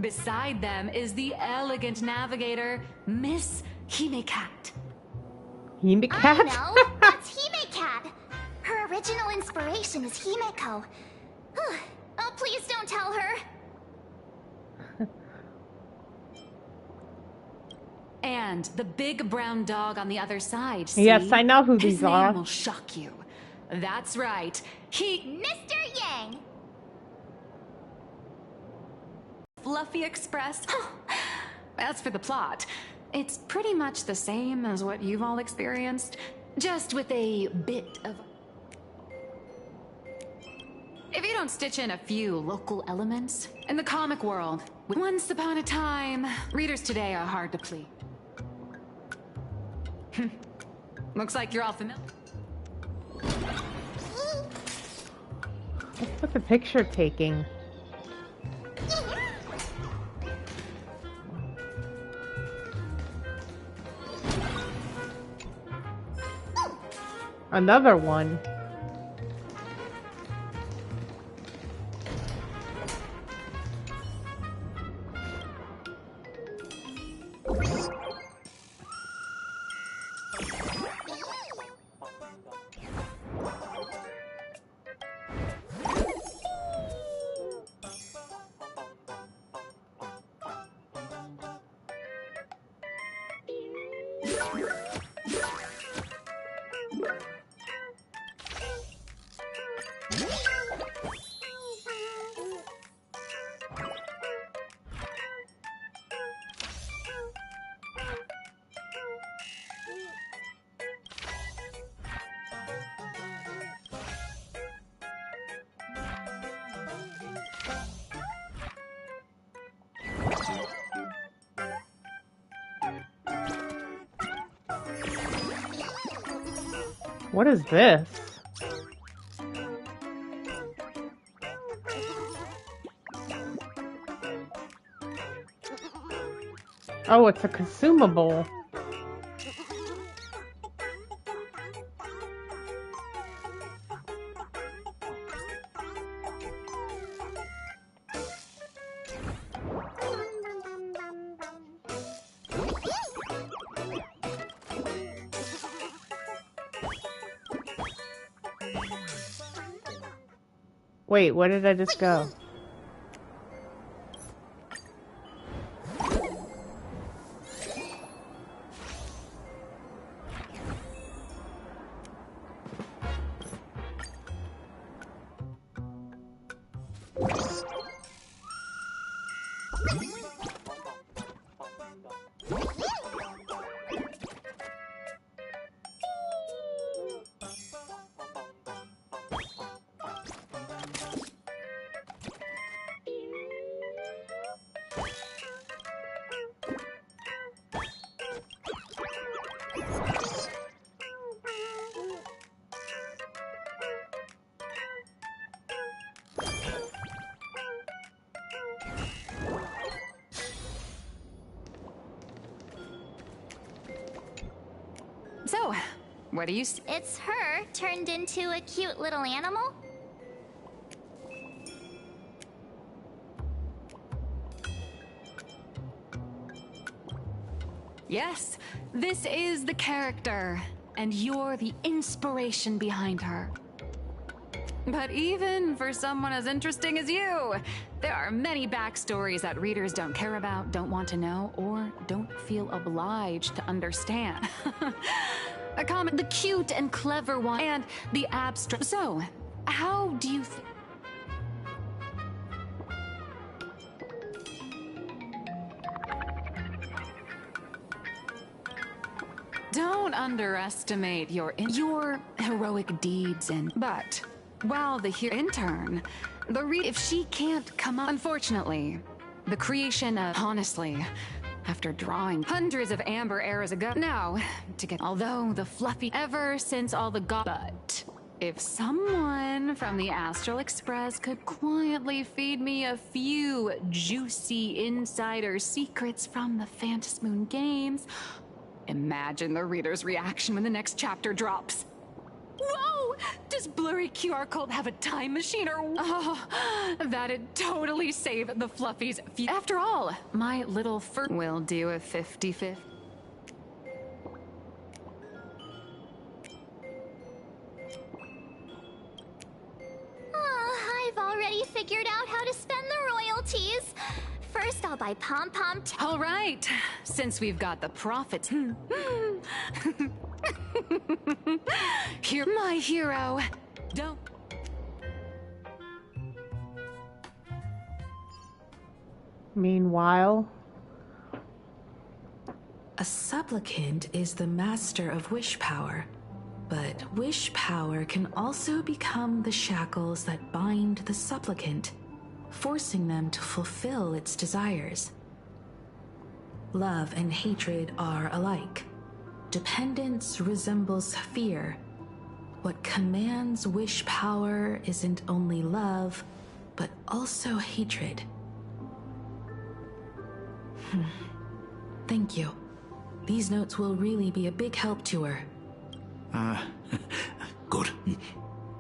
Beside them is the elegant navigator, Miss Himecat. Hime-cat? I know! That's Hime-cat! Her original inspiration is Himeko. Oh, please don't tell her! And the big brown dog on the other side, see? Yes, I know who His these name are. will shock you. That's right. Mr. Yang! Fluffy Express. As for the plot, it's pretty much the same as what you've all experienced, just with a bit of... If you don't stitch in a few local elements, in the comic world, once upon a time, readers today are hard to please. Looks like you're all familiar. What's with the picture taking? Another one. What is this? Oh, it's a consumable. Wait, where did I just go? So, what do you see? It's her turned into a cute little animal? Yes, this is the character, and you're the inspiration behind her. But even for someone as interesting as you, there are many backstories that readers don't care about, don't want to know, or don't feel obliged to understand. A comment, the cute and clever one, and the abstract. So, how do you think? Don't underestimate your heroic deeds but while the intern, if she can't come up, unfortunately, the creation of, honestly, after drawing hundreds of amber eras ago, now, to get, although the fluffy, ever since all the but if someone from the Astral Express could quietly feed me a few juicy insider secrets from the Phantasmoon games, imagine the reader's reaction when the next chapter drops. Whoa! Does blurry QR code have a time machine or... Oh, that'd totally save the Fluffies. After all, my little fur will do a 50-50. figured out how to spend the royalties. First, I'll buy pom-pom. All right, since we've got the profits. Here, my hero. Don't. Meanwhile, a supplicant is the master of wish power, but wish power can also become the shackles that bind the supplicant, forcing them to fulfill its desires. Love and hatred are alike. Dependence resembles fear. What commands wish power isn't only love, but also hatred. Thank you. These notes will really be a big help to her. Good.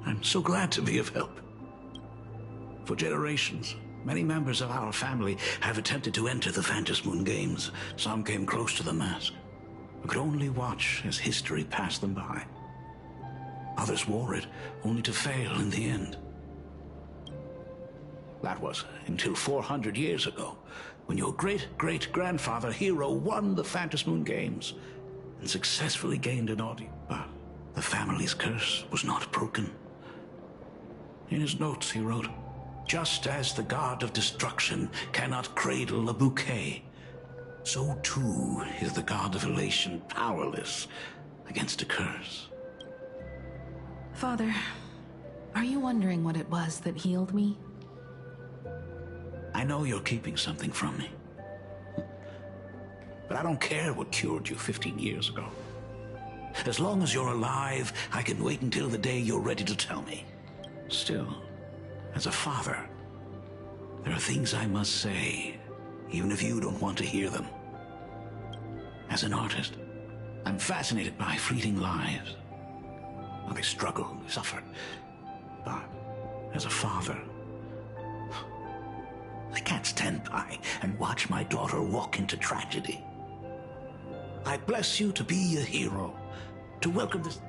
I'm so glad to be of help. For generations, many members of our family have attempted to enter the Phantasmoon Games. Some came close to the mask, but could only watch as history passed them by. Others wore it, only to fail in the end. That was until 400 years ago, when your great-great-grandfather Hero won the Phantasmoon Games and successfully gained an audience. But the family's curse was not broken. In his notes he wrote, "Just as the god of destruction cannot cradle a bouquet, so too is the god of elation powerless against a curse." Father, are you wondering what it was that healed me? I know you're keeping something from me. But I don't care what cured you 15 years ago. As long as you're alive, I can wait until the day you're ready to tell me. Still, as a father, there are things I must say, even if you don't want to hear them. As an artist, I'm fascinated by fleeting lives. They struggle, suffer. But as a father, I can't stand by and watch my daughter walk into tragedy. I bless you to be a hero, to welcome this.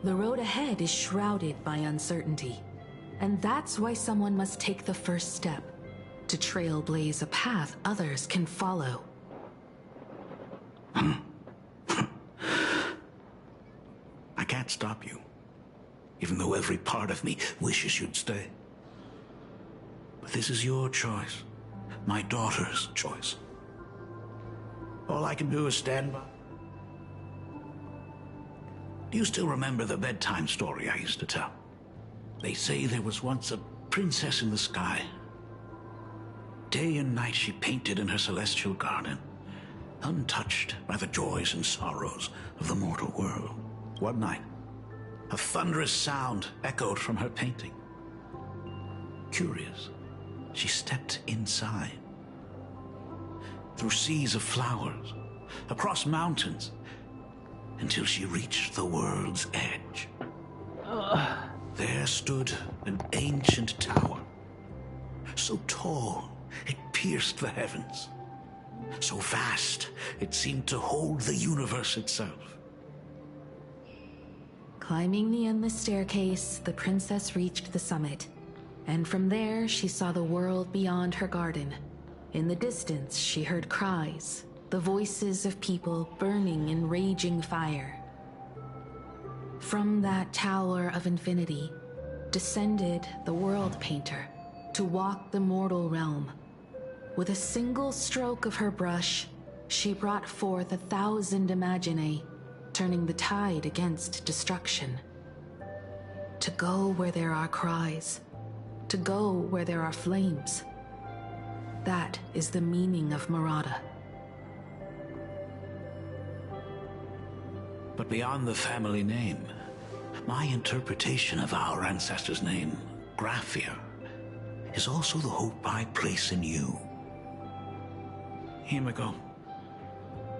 The road ahead is shrouded by uncertainty, and that's why someone must take the first step, to trailblaze a path others can follow. I can't stop you, even though every part of me wishes you'd stay. But this is your choice, my daughter's choice. All I can do is stand by. Do you still remember the bedtime story I used to tell? They say there was once a princess in the sky. Day and night she painted in her celestial garden, untouched by the joys and sorrows of the mortal world. One night, a thunderous sound echoed from her painting. Curious, she stepped inside. Through seas of flowers, across mountains, until she reached the world's edge. There stood an ancient tower, so tall it pierced the heavens, so vast it seemed to hold the universe itself. Climbing the endless staircase, the princess reached the summit, and from there she saw the world beyond her garden. In the distance, she heard cries, the voices of people burning in raging fire. From that tower of infinity descended the world painter to walk the mortal realm. With a single stroke of her brush, she brought forth 1,000 imaginae, turning the tide against destruction. To go where there are cries, to go where there are flames. That is the meaning of Murata. But beyond the family name, my interpretation of our ancestors' name, Graphia, is also the hope I place in you. Himiko,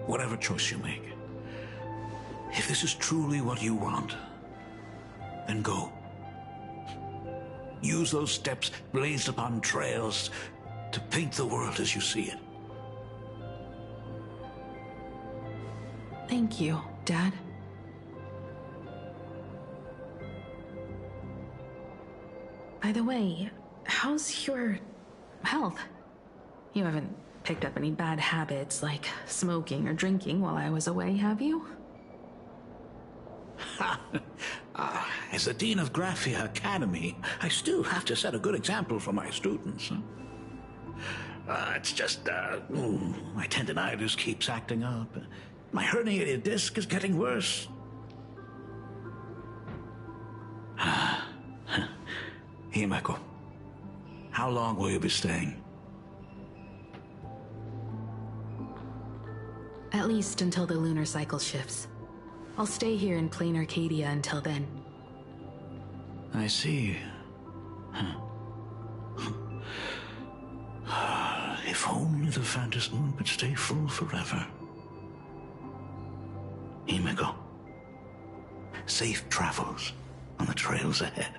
whatever choice you make, if this is truly what you want, then go. Use those steps blazed upon trails to paint the world as you see it. Thank you, Dad. By the way, how's your health? You haven't picked up any bad habits like smoking or drinking while I was away, have you? As the Dean of Graphia Academy, I still have to set a good example for my students. It's just, my tendinitis keeps acting up. My herniated disc is getting worse. Himeko, how long will you be staying? At least until the lunar cycle shifts. I'll stay here in plain Arcadia until then. I see. If only the Phantom Moon could stay full forever. Himeko, safe travels on the trails ahead.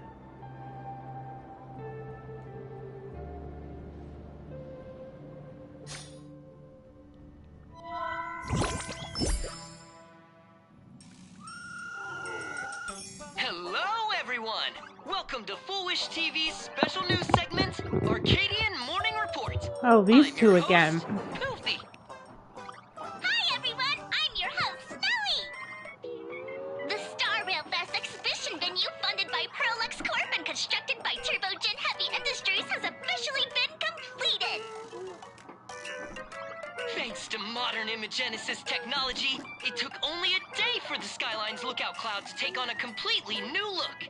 Hello, everyone! Welcome to Foolish TV's special news segment, Arcadian Morning Report. Oh, these two again. Poofy. Hi, everyone! I'm your host, Snowy! The Star Rail Fest exhibition venue funded by Paralux Corp and constructed by Turbogen Heavy Industries has officially been completed! Thanks to modern imagenesis technology, it took only a day for the Skyline's lookout cloud to take on a completely new look.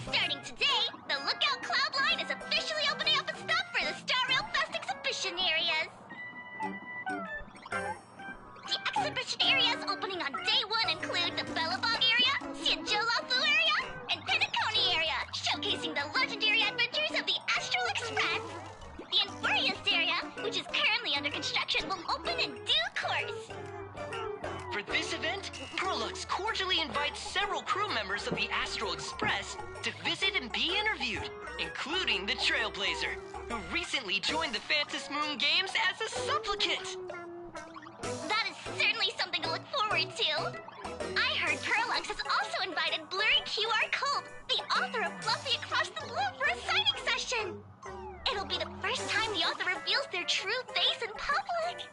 Starting today, the Lookout Cloud line is officially opening up its stuff for the Star Rail Fest exhibition areas. The exhibition areas opening on day one include the Bellabog area, Siajolafu area, and Penacony area, showcasing the legendary adventures of the Astral Express. The Infurious area, which is currently under construction, will open in due course. For this event, Paralux cordially invites several crew members of the Astral Express to visit and be interviewed, including the Trailblazer, who recently joined the Phantom Moon Games as a supplicant. That is certainly something to look forward to. I heard Paralux has also invited Blurry QR Cove, the author of Fluffy Across the Blue, for a signing session. It'll be the first time the author reveals their true face in public.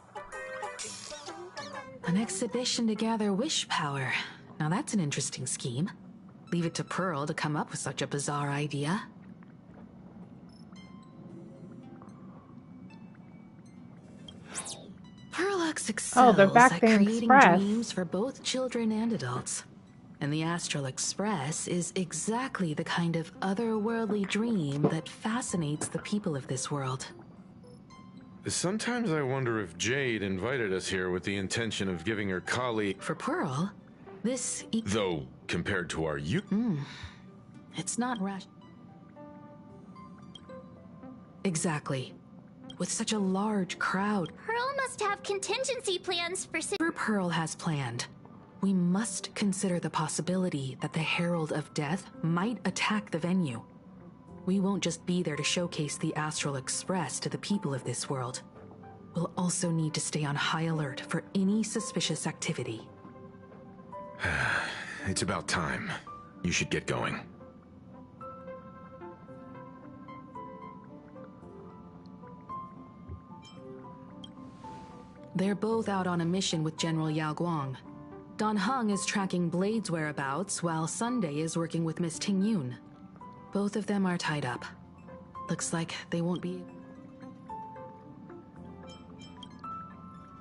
An exhibition to gather wish power. Now that's an interesting scheme. Leave it to Pearl to come up with such a bizarre idea. Paralux excels they're back at to creating Express. dreams for both children and adults. And the Astral Express is exactly the kind of otherworldly dream that fascinates the people of this world. Sometimes I wonder if Jade invited us here with the intention of giving her colleague... For Pearl, this... Though, compared to our youth... It's not rash... Exactly. With such a large crowd... Pearl must have contingency plans for... Whatever Pearl has planned, we must consider the possibility that the Herald of Death might attack the venue. We won't just be there to showcase the Astral Express to the people of this world. We'll also need to stay on high alert for any suspicious activity. It's about time. You should get going. They're both out on a mission with General Yao Guang. Don Hung is tracking Blade's whereabouts, while Sunday is working with Miss Ting Yun. Both of them are tied up. Looks like they won't be...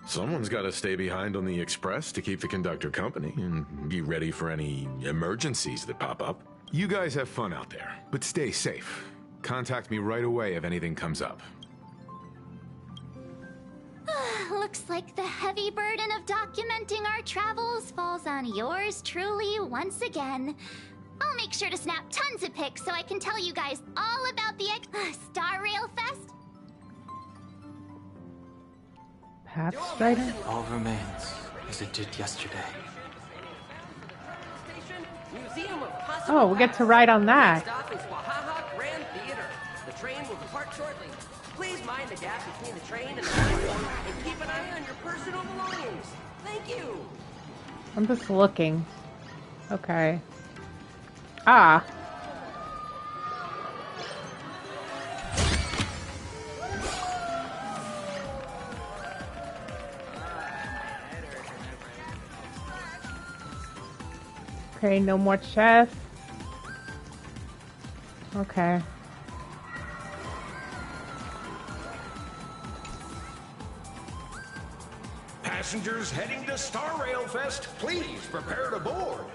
Someone's got to stay behind on the Express to keep the conductor company and be ready for any emergencies that pop up. You guys have fun out there, but stay safe. Contact me right away if anything comes up. Looks like the heavy burden of documenting our travels falls on yours truly once again. I'll make sure to snap tons of pics so I can tell you guys all about the Star Rail Fest. Path Strider? All remains as it did yesterday. Oh, we get to ride on that. Stop is Wahaha Grand Theater. The train will depart shortly. Please mind the gap between the train and the platform and keep an eye on your personal belongings. Thank you. I'm just looking. Okay. Ah. Okay, no more chests. Okay. Passengers heading to Star Rail Fest, please prepare to board.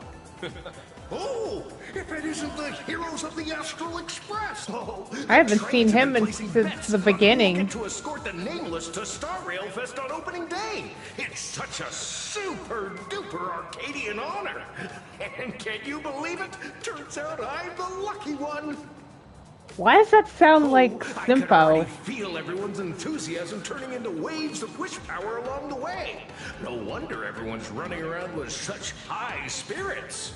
Oh, if it isn't the heroes of the Astral Express! Oh, I haven't seen him since the beginning. To escort the Nameless to Star Rail Fest on opening day. It's such a super duper Arcadian honor. And can you believe it? Turns out I'm the lucky one. Why does that sound like I can Simpo? already feel everyone's enthusiasm turning into waves of wish power along the way. No wonder everyone's running around with such high spirits.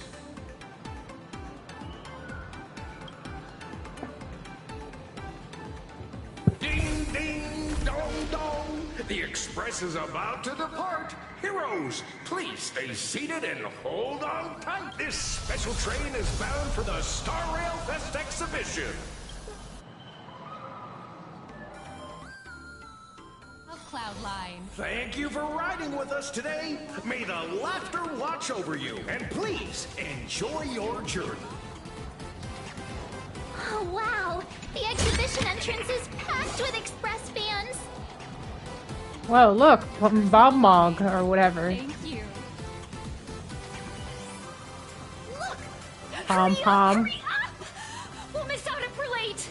Ding, ding, dong, dong. The express is about to depart. Heroes, please stay seated and hold on tight. This special train is bound for the Star Rail Fest exhibition. Cloudline. Thank you for riding with us today. May the laughter watch over you. And please, enjoy your journey. Oh, wow! The exhibition entrance is packed with Express fans! Whoa, look! Bob Mog, or whatever. Thank you. Look! Pom Pom. Hurry up! We'll miss out if we're late!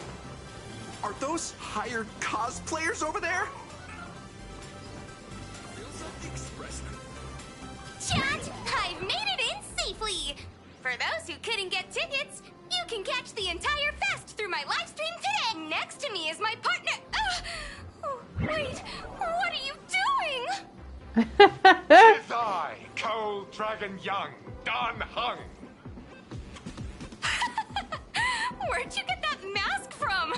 Are those hired cosplayers over there? Chat, I've made it in safely. For those who couldn't get tickets, you can catch the entire fest through my live stream today. Next to me is my partner. Oh, wait, what are you doing? Tis I, Cold Dragon Young, Don Hung. Where'd you get that mask from?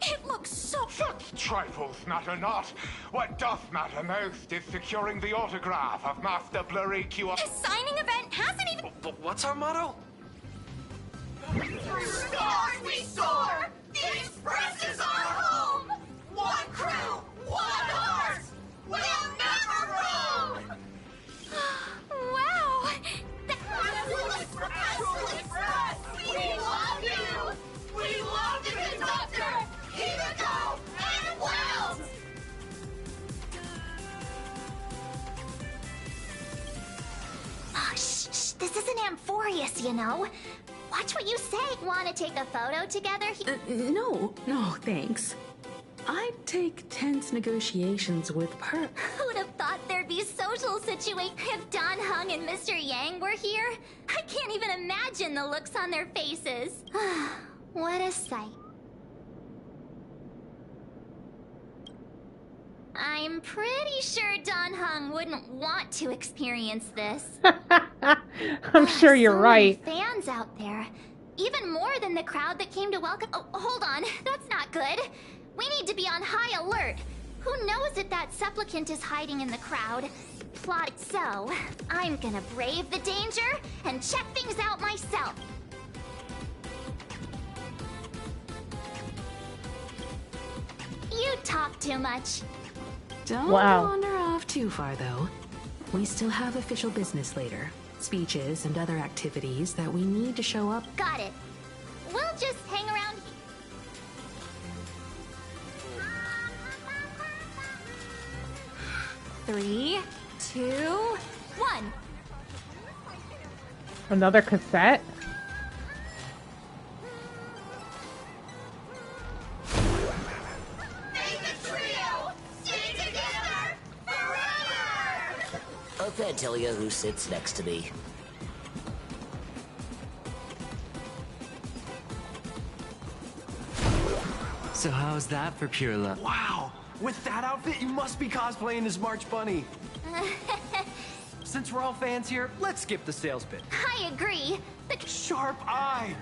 It looks so... Such trifles matter not. What doth matter most is securing the autograph of Master Blurry QR. The signing event hasn't even... But what's our motto? Through stars we soar! The Express is our home! One crew, one heart! We'll never roam! Wow! Astral Express! We love you! We love the conductor! Hideko and Wells! Oh, shh, this isn't Amphorius, you know. Watch what you say. Want to take a photo together? No, thanks. I'd take tense negotiations with Per. Who'd have thought there'd be social situation if Don Hung and Mr. Yang were here? I can't even imagine the looks on their faces. What a sight. I'm pretty sure Don Hung wouldn't want to experience this. I'm sure you're So right. many fans out there. Even more than the crowd that came to welcome... Oh, hold on. That's not good. We need to be on high alert. Who knows if that supplicant is hiding in the crowd? Plot it so. I'm gonna brave the danger and check things out myself. You talk too much. Don't Wow. wander off too far, though. We still have official business later. Speeches and other activities that we need to show up. Got it. We'll just hang around. 3, 2, 1. Another cassette? I can't tell you who sits next to me. So how's that for pure luck? Wow! With that outfit, you must be cosplaying as March Bunny. Since we're all fans here, let's skip the sales bit. I agree. The Sharp eye!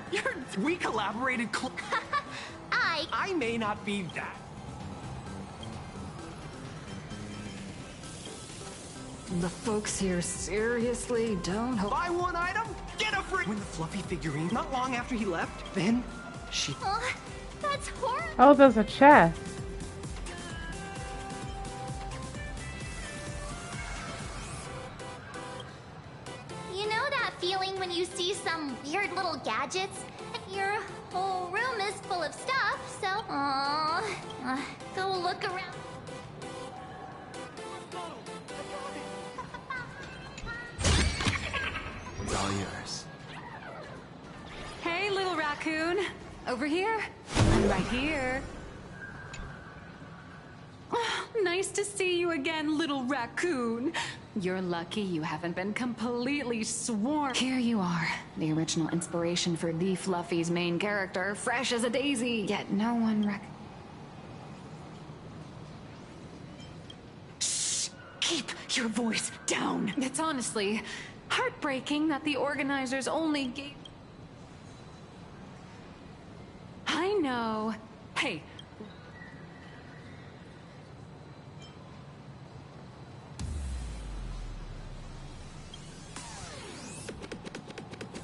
We collaborated I may not be that. The folks here seriously don't hope. Buy one item, get a free. When the fluffy figurine, not long after he left, then she. Oh, that's horrible. Oh, there's a chest. You know that feeling when you see some weird little gadgets. Your whole room is full of stuff, so go look around. It's all yours. Hey, little raccoon. Over here? I'm right here. Nice to see you again, little raccoon. You're lucky you haven't been completely swarmed. Here you are, the original inspiration for the Fluffy's main character, fresh as a daisy, yet no one Shh! Keep your voice down! It's honestly heartbreaking that the organizers only gave... I know. Hey.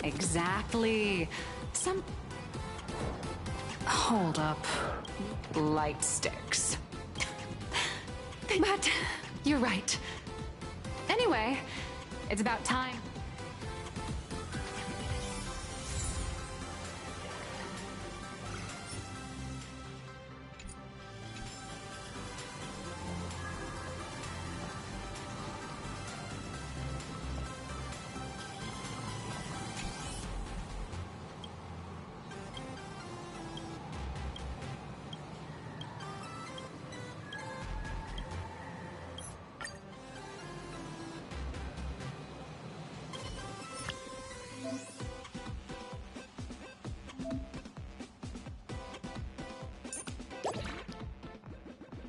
Exactly. Hold up. Light sticks. But you're right. Anyway, it's about time.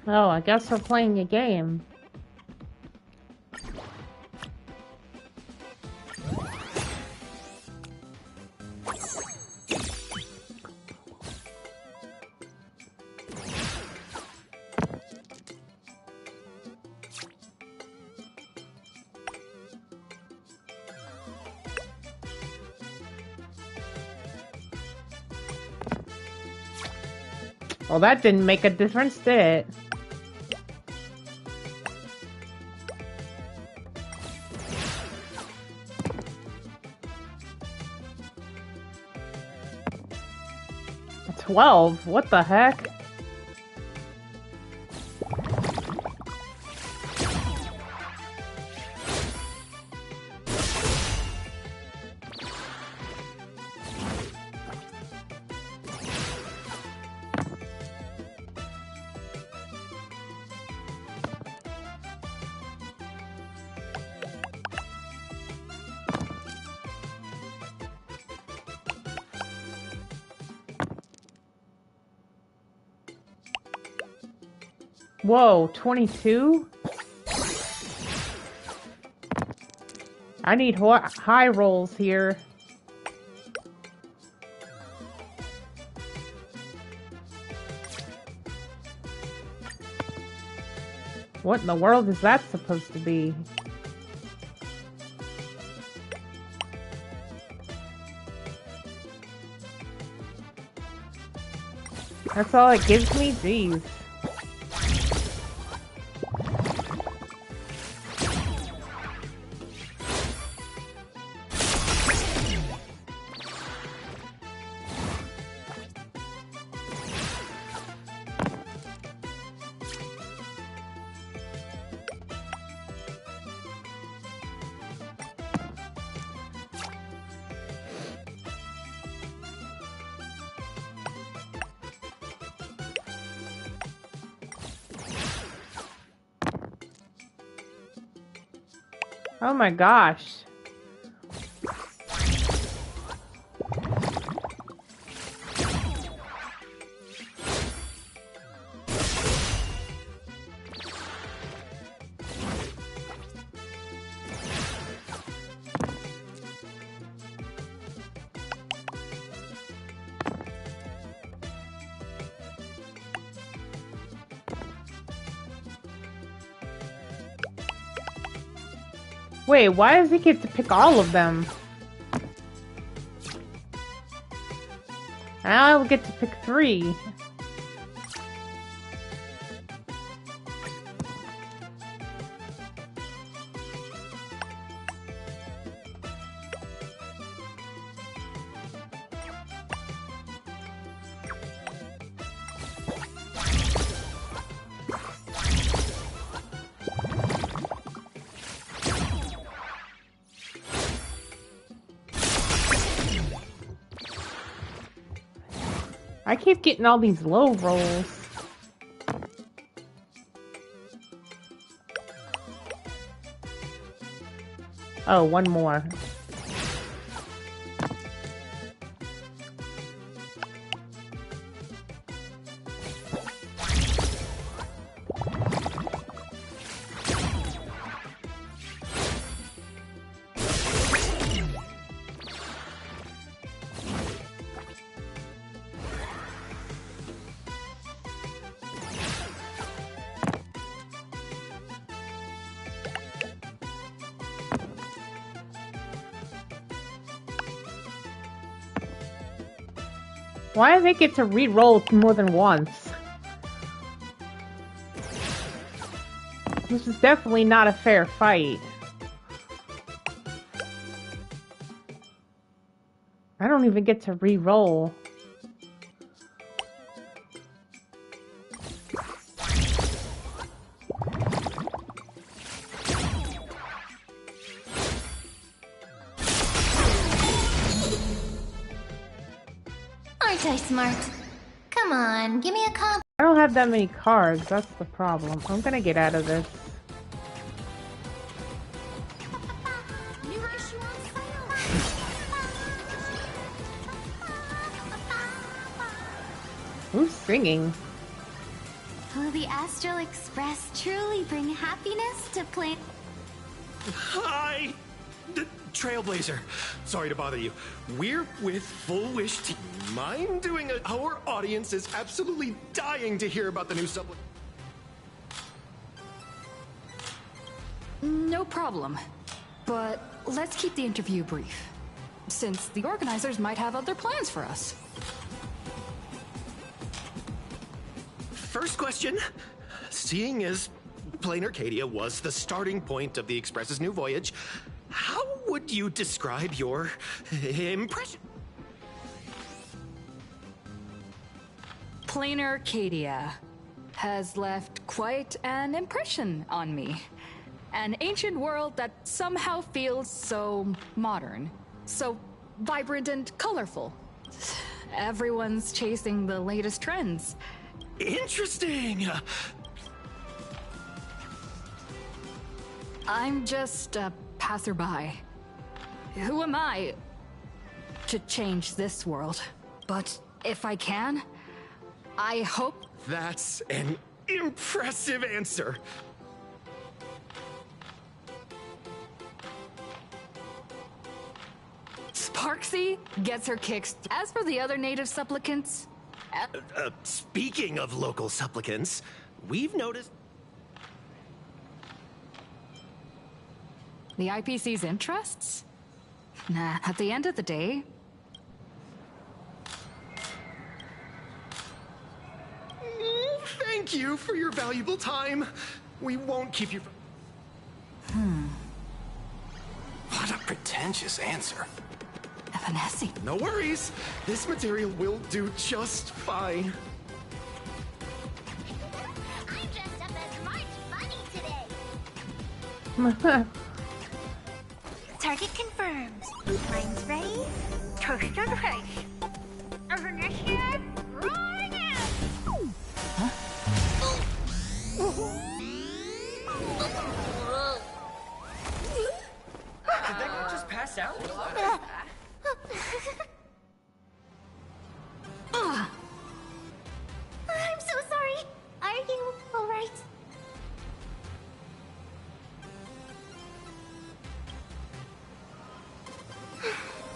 Oh, I guess we're playing a game. Well, that didn't make a difference, did it? $12? What the heck? Whoa, 22? I need high rolls here. What in the world is that supposed to be? That's all it gives me? Jeez. Oh my gosh. Wait, why does he get to pick all of them? I'll get to pick 3. I keep getting all these low rolls. Oh, one more. Why do they get to re-roll more than once? This is definitely not a fair fight. I don't even get to re-roll. Aren't I smart? Come on, give me a call. I don't have that many cards, that's the problem. I'm gonna get out of this. Who's singing? Will the Astral Express truly bring happiness to play? Hi! Trailblazer. Sorry to bother you. We're with Full Wish Team. Mind doing a... Our audience is absolutely dying to hear about the new supplement. No problem. But let's keep the interview brief, since the organizers might have other plans for us. First question. Seeing as Plain Arcadia was the starting point of the Express's new voyage, how would you describe your impression? Plain Arcadia has left quite an impression on me. An ancient world that somehow feels so modern, so vibrant and colorful. Everyone's chasing the latest trends. Interesting! I'm just a passerby. Who am I to change this world? But if I can, I hope... That's an impressive answer. Sparksy gets her kicks. As for the other native supplicants... Speaking of local supplicants, we've noticed... The IPC's interests? Nah, at the end of the day... Thank you for your valuable time. We won't keep you from... What a pretentious answer. Vanessa. No worries. This material will do just fine. I'm dressed up as March Bunny today. Target confirmed. Mine's ready. Toast on the face. Initiate, rolling out. Did that guy just pass out? I'm so sorry. Are you alright?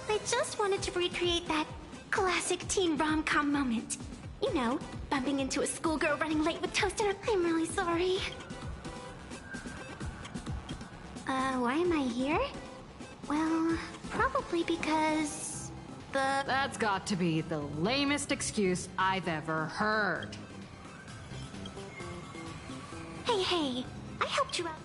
I just wanted to recreate that classic teen rom-com moment. You know, bumping into a schoolgirl running late with toast in her... I'm really sorry. Why am I here? Well, probably because... That's got to be the lamest excuse I've ever heard. Hey, I helped you out.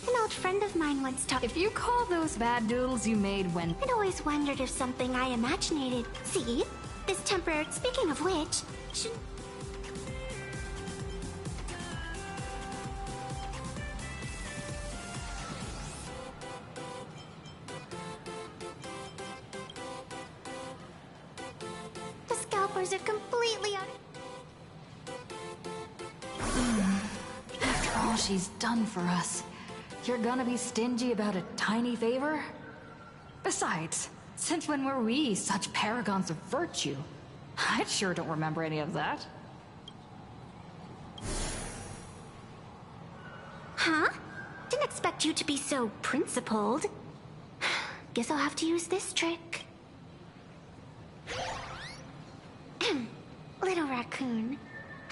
An old friend of mine once taught... If you call those bad doodles you made when... I'd always wondered if something I imaginated... See? This temporary... Speaking of which... Should... Or is it completely out After all she's done for us, you're gonna be stingy about a tiny favor? Besides, since when were we such paragons of virtue? I sure don't remember any of that. Huh? Didn't expect you to be so principled. Guess I'll have to use this trick. Little raccoon,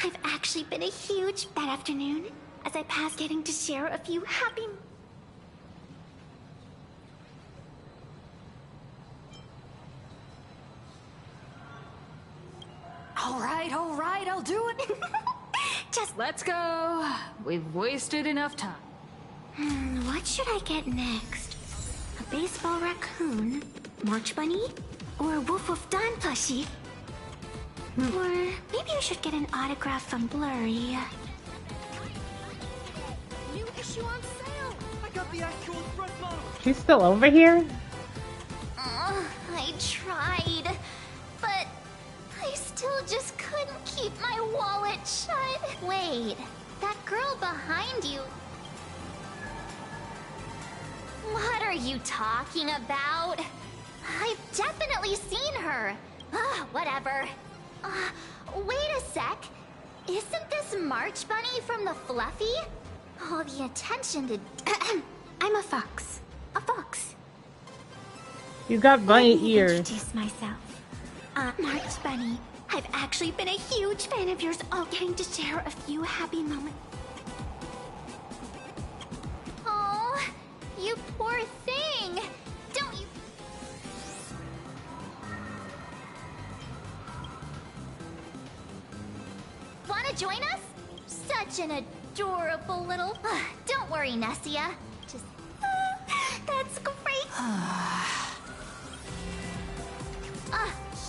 I've actually been a huge that afternoon as I passed getting to share a few happy... All right, I'll do it. Just let's go. We've wasted enough time. What should I get next? A baseball raccoon? March bunny? Or Wolf of Dawn plushie? Or maybe I should get an autograph from Blurry. New issue on sale. I got the actual front model. She's still over here? I tried, but I still just couldn't keep my wallet shut. Wait, that girl behind you. What are you talking about? I've definitely seen her. Whatever. Wait a sec. Isn't this March Bunny from the Fluffy? All the attention to... I'm a fox. A fox. You got bunny Let me ears. introduce myself. March Bunny. I've actually been a huge fan of yours, all getting to share a few happy moments. Oh, you poor thing. Don't you... Wanna join us? Such an adorable little... Don't worry, Nessia. Just... that's great.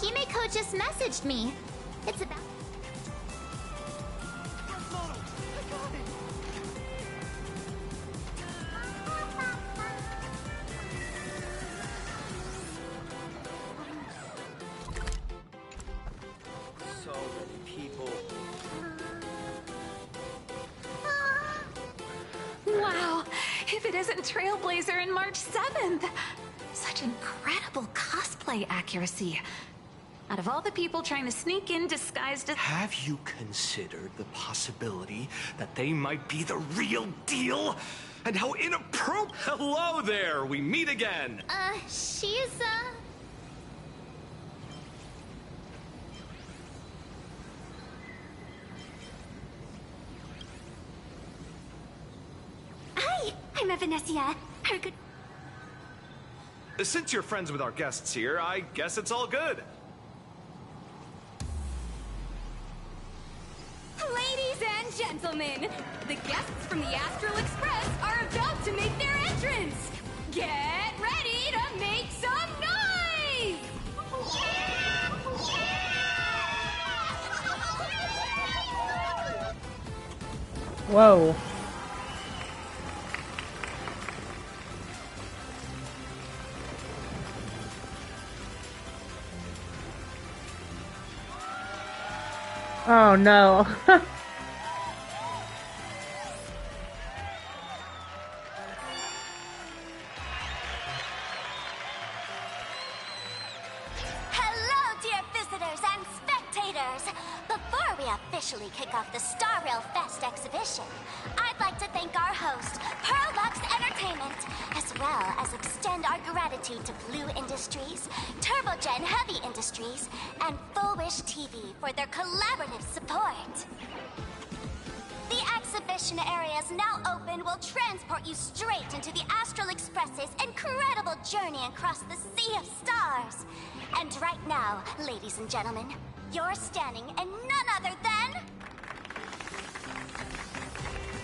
Himeko just messaged me. It's about... So many people. Wow, if it isn't Trailblazer and March 7th! Such incredible cosplay accuracy. Out of all the people trying to sneak in disguised as... Have you considered the possibility that they might be the real deal? And how inappropriate... Hello there, we meet again! She's, Hi, I'm Evanessia. Our good... Since you're friends with our guests here, I guess it's all good. Ladies and gentlemen, the guests from the Astral Express are about to make their entrance. Get ready to make some noise! Whoa. Oh no. Hello, dear visitors and spectators! Before we officially kick off the Star Rail Fest exhibition, I'd like to thank our host, Part6 Entertainment, as well as extend our gratitude to Blue Industries, Turbogen Heavy Industries, and Full Wish TV for their collaborative support. The exhibition area is now open will transport you straight into the Astral Express's incredible journey across the Sea of Stars. And right now, ladies and gentlemen, you're standing in none other than...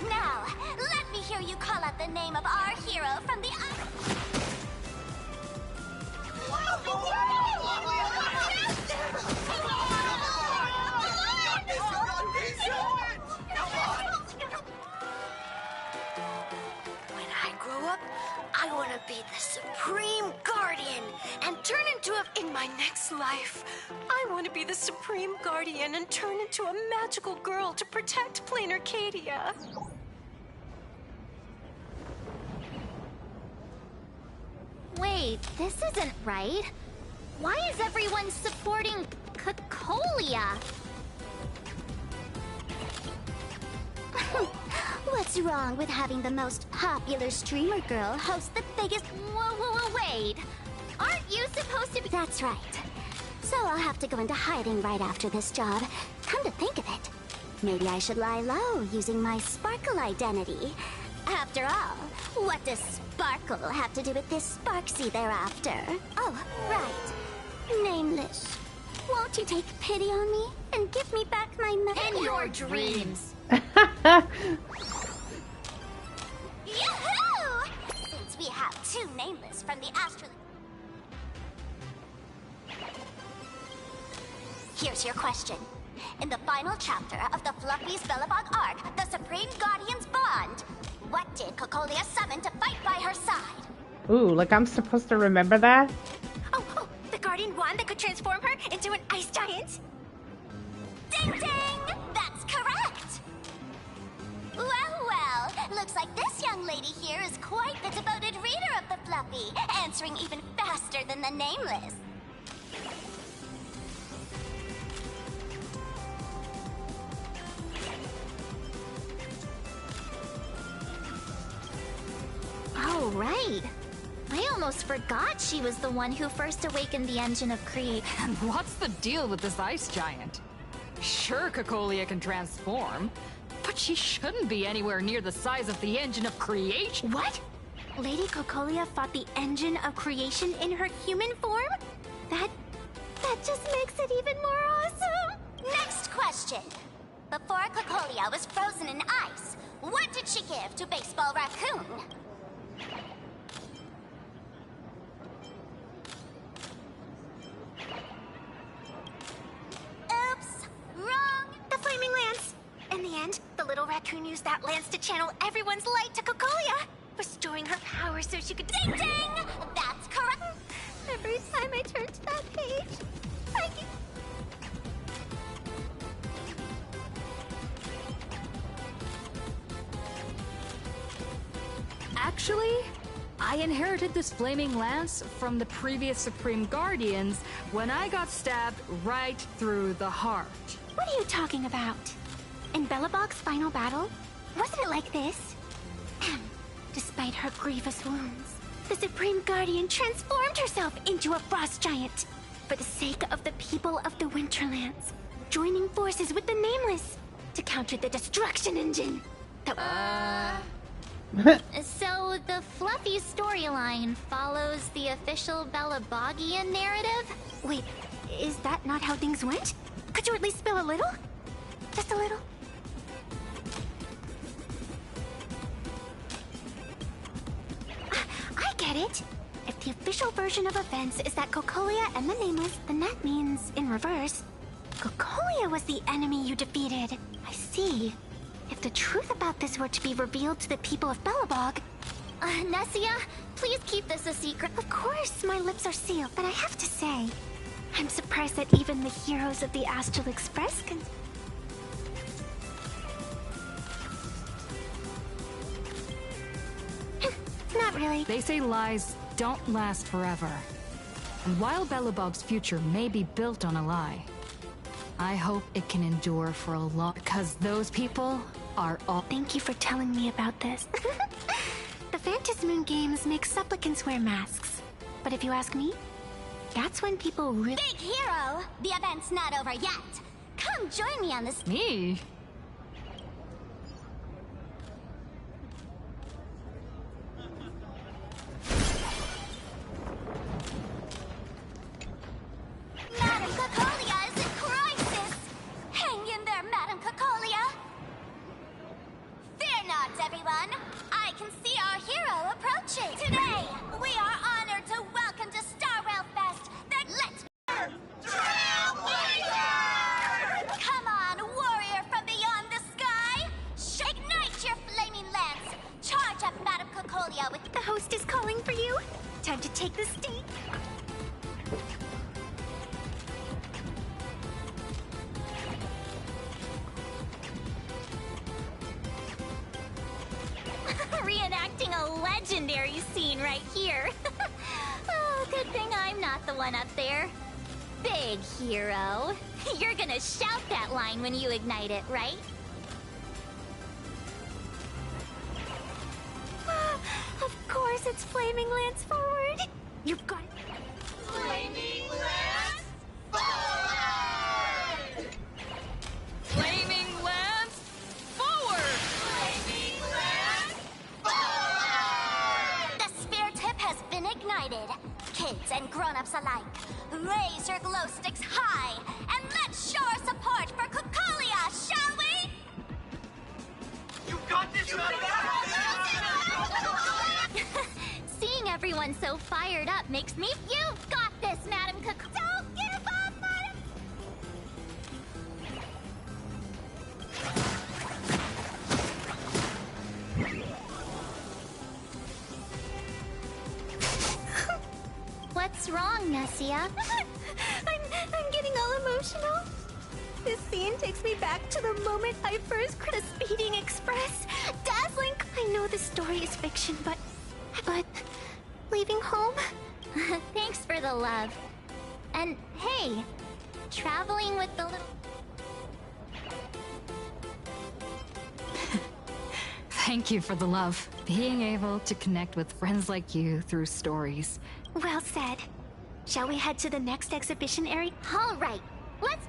Now, let me hear you call out the name of our hero from the... When I grow up, I want to be the Supreme Guardian and turn into a... In my next life, I want to be the Supreme Guardian and turn into a magical girl to protect Plain Arcadia. Wait, this isn't right. Why is everyone supporting Cocolia? What's wrong with having the most popular streamer girl host the biggest... Whoa, wait. Aren't you supposed to be... That's right. So I'll have to go into hiding right after this job. Come to think of it, maybe I should lie low using my Sparkle identity. After all, what does Sparkle have to do with this Sparksy thereafter? Oh, right. Nameless. Won't you take pity on me and give me back my... In your dreams. Yahoo! Since we have two Nameless from the Astral... Here's your question. In the final chapter of the Fluffy's Bellabog arc, the Supreme Guardians bond, what did Cocolia summon to fight by her side? Ooh, like I'm supposed to remember that? Oh, the Guardian wand that could transform her into an ice giant? Ding ding! That's correct! Well, looks like this young lady here is quite the devoted reader of the Fluffy, answering even faster than the Nameless. Oh, right. I almost forgot she was the one who first awakened the engine of creation. And what's the deal with this ice giant? Sure, Cocolia can transform, but she shouldn't be anywhere near the size of the engine of creation. What? Lady Cocolia fought the engine of creation in her human form? That just makes it even more awesome! Next question. Before Cocolia was frozen in ice, what did she give to Baseball Raccoon? Oops! Wrong! The Flaming Lance! In the end, the little raccoon used that lance to channel everyone's light to Cocolia, restoring her power so she could... Ding ding! That's correct! Every time I turn to that page, I get... Actually, I inherited this flaming lance from the previous Supreme Guardians when I got stabbed right through the heart. What are you talking about? In Bellabog's final battle, wasn't it like this? Despite her grievous wounds, the Supreme Guardian transformed herself into a frost giant for the sake of the people of the Winterlands, joining forces with the Nameless to counter the destruction engine. So the Fluffy storyline follows the official Bellabogian narrative? Wait, is that not how things went? Could you at least spill a little? Just a little? I get it. If the official version of events is that Cocolia and the Nameless, then that means, in reverse, Cocolia was the enemy you defeated. I see. If the truth about this were to be revealed to the people of Bellabog... Nessia, please keep this a secret. Of course, my lips are sealed, but I have to say, I'm surprised that even the heroes of the Astral Express can... Not really. They say lies don't last forever. And while Bellabog's future may be built on a lie, I hope it can endure for a long... Because those people are all... Thank you for telling me about this. The Phantasmoon games make supplicants wear masks. But if you ask me, that's when people really... Big hero! The event's not over yet. Come join me on this... Me? Madam Cocolia is in crisis! Hang in there, Madam Cocolia! Fear not, everyone! I can see our hero approaching! Today, we are honored to welcome to Starwell Fest the Let's... Come on, warrior from Time to take the stage. Reenacting a legendary scene right here. Oh, good thing I'm not the one up there. Big hero. You're gonna shout that line when you ignite it, right? Of course, it's Flaming Lance forward. You've got it. Flaming Lance forward! Flaming Lance forward! Flaming Lance forward! The spare tip has been ignited. Kids and grown-ups alike, raise your glow sticks high, and let's show our support for Kukalia, shall we? You got this, Seeing everyone so fired up makes me. You've got this, Madam Cook. Don't give up, Madam. What's wrong, Nessia? I'm getting all emotional. This scene takes me back to the moment I first caught a speeding express. Dazzling. I know the story is fiction, but leaving home? Thanks for the love. And hey, traveling with the little... Thank you for the love. Being able to connect with friends like you through stories. Well said. Shall we head to the next exhibition area? All right, let's...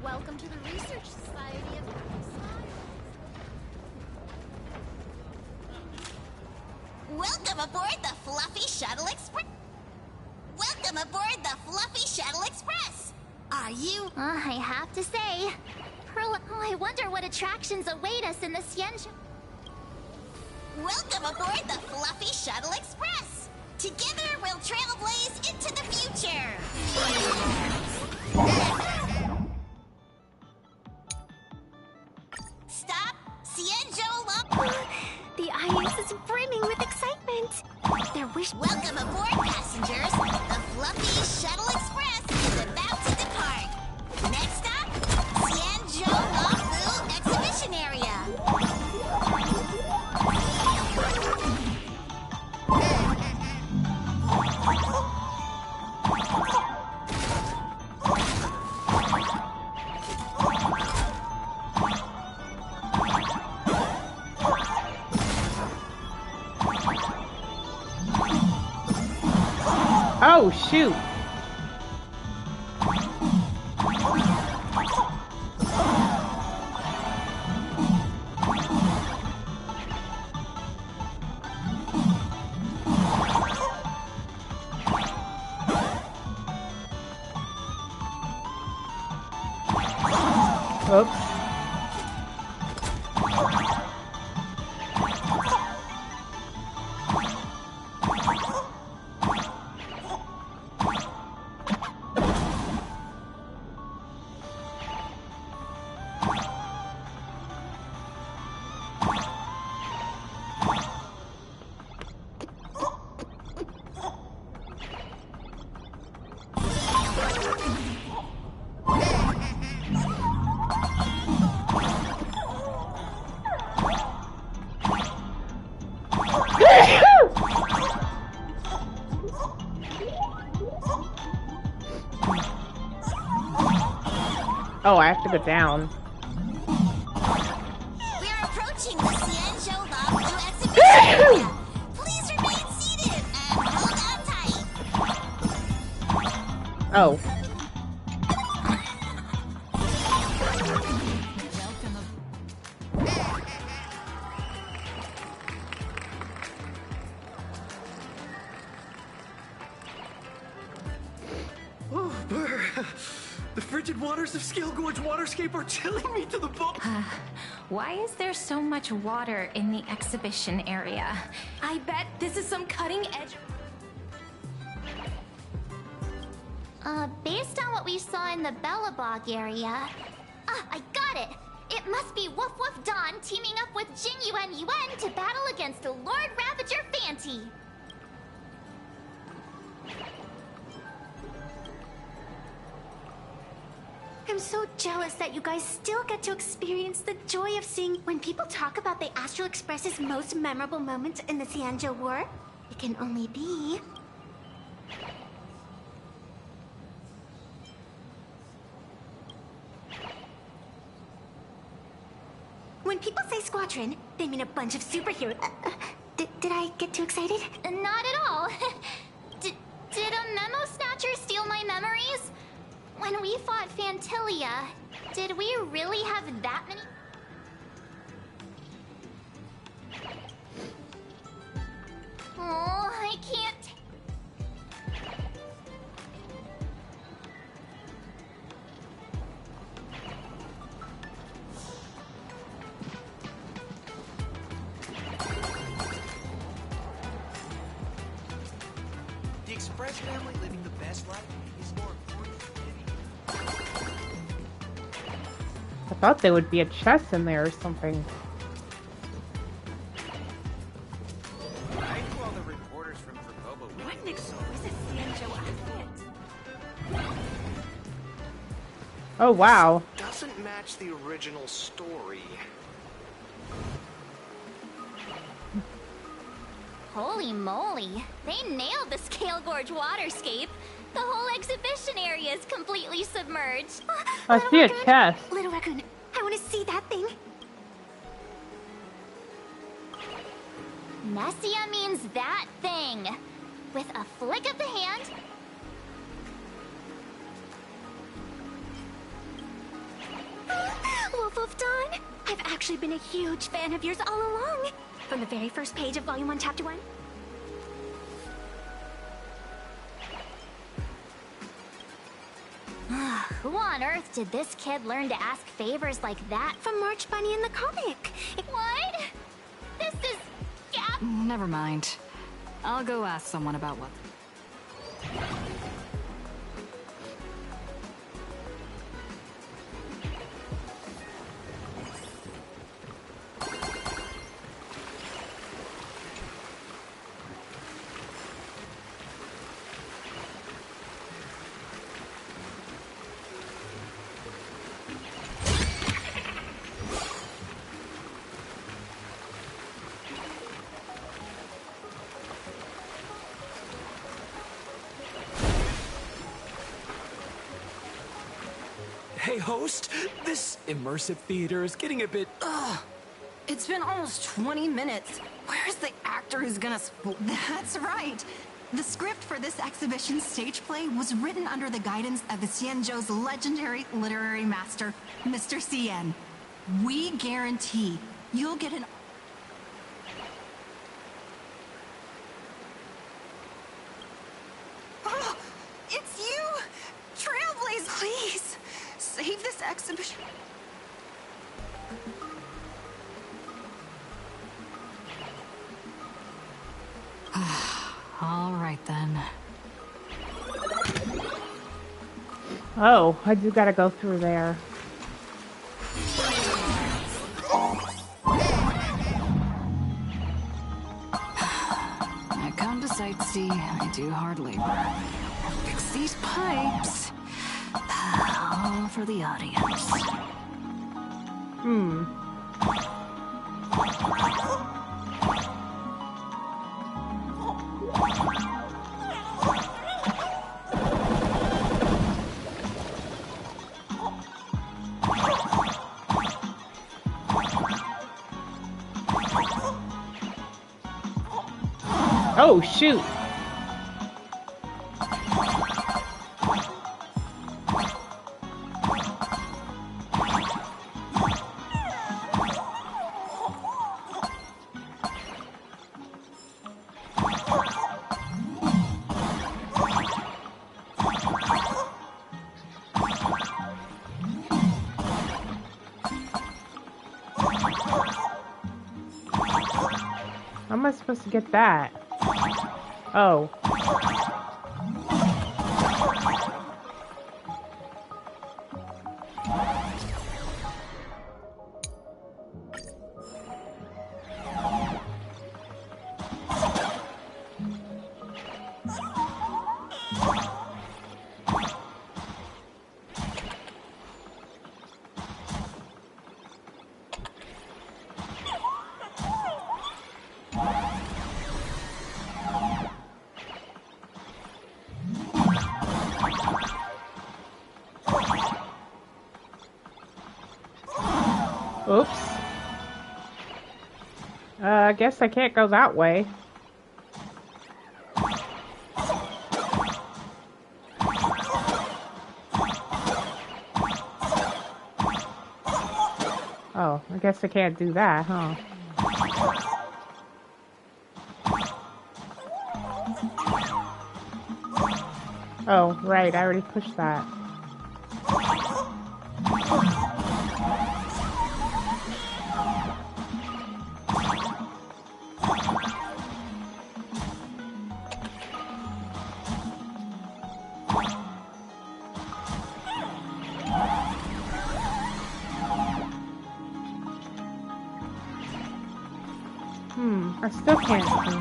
Welcome to the Research Society of Welcome aboard the Fluffy Shuttle Express. Welcome aboard the Fluffy Shuttle Express. Are you? I have to say, Pearl. Oh, I wonder what attractions await us in the Xianzhou. Welcome aboard the Fluffy Shuttle Express. Together, we'll trailblaze into the future. Stop! Xianzhou Long... The IS is brimming with excitement. Their wish... Welcome aboard, passengers. The Fluffy Shuttle Express is about to depart. Next stop, Xianzhou Longfu Exhibition Area. Oh, shoot. Oops. Oh, I have to go down. We're approaching the Xianzhou Longfu Exhibition Area. Please remain seated and hold on tight. Oh. Oh, Burr. The frigid waters of Scale Gorge Waterscape are chilling me to the bone. Why is there so much water in the exhibition area? I bet this is some cutting edge. Based on what we saw in the Belobog area... Ah, I got it! It must be Woof Woof Dawn teaming up with Jing Yuan Yuan to battle against the Lord Ravager Fanti. I'm so jealous that you guys still get to experience the joy of seeing when people talk about the Astral Express's most memorable moments in the Xianzhou War. It can only be... When people say squadron, they mean a bunch of superheroes. Did I get too excited? Not at all. Did a memo snatcher steal my memories? When we fought Fantilia, did we really have that many? Oh, I can't. The Express family living the best life is more important than any. I thought there would be a chest in there or something. I knew all the reporters from Verbobo. What an exquisite Xianzhou outfit. Oh, wow. Doesn't match the original story. Holy moly, they nailed the Scale Gorge waterscape. The whole exhibition area is completely submerged. I see a chest. Little Raccoon, I want to see that thing. Nessia means that thing. With a flick of the hand... Wolf of Dawn, I've actually been a huge fan of yours all along. From the very first page of Volume 1, Chapter 1. Who on earth did this kid learn to ask favors like that? From March Bunny in the comic. What? This is... Gap. Never mind. I'll go ask someone about what... Hey, host, this immersive theater is getting a bit... Ugh. It's been almost 20 minutes. Where's the actor who's gonna... That's right. The script for this exhibition stage play was written under the guidance of the Xianzhou's legendary literary master, Mr. Cien. We guarantee you'll get an... Oh, it's you! Trailblaze, please! Save this exhibition. All right, then. Oh, I do gotta go through there. I come to sightsee, I do hard labor. Fix these pipes. All for the audience. Oh, shoot. How am I supposed to get that? Oh. Oops. I guess I can't go that way. Oh, I guess I can't do that, huh? Oh, right, I already pushed that. I still can't see.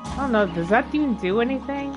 I don't know, does that even do anything?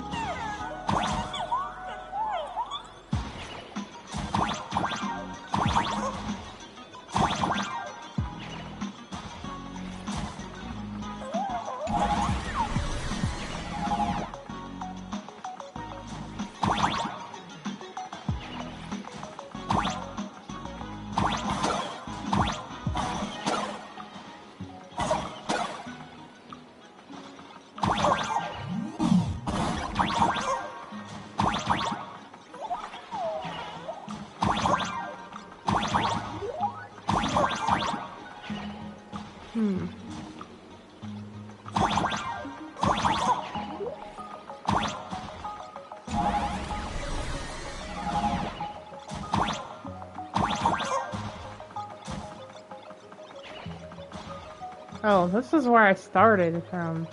Oh, this is where I started from.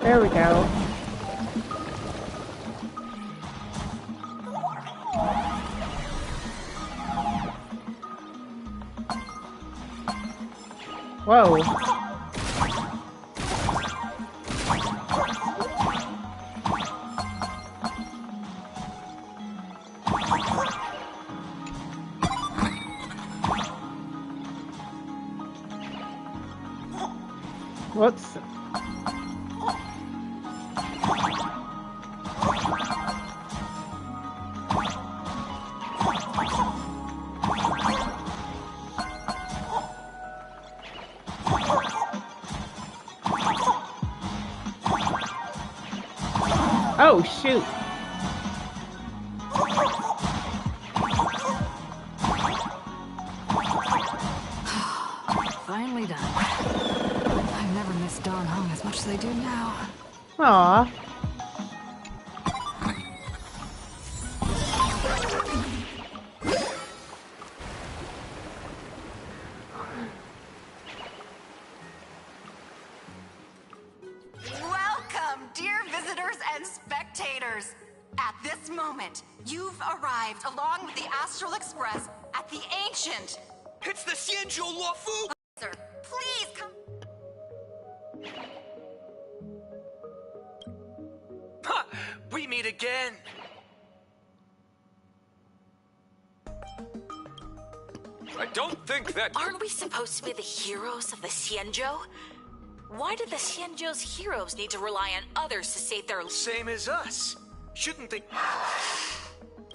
There we go. Whoa. Whoops. Oh, shoot. Finally done. I've never missed Don Hung as much as I do now. Aw. Welcome, dear visitors and spectators. At this moment, you've arrived along with the Astral Express at the ancient... It's the Xianzhou Luofu! Sir, please come... Ha! We meet again! I don't think that... Aren't we supposed to be the heroes of the Xianzhou? Why do the Xianzhou's heroes need to rely on others to save their... Same as us. Shouldn't they...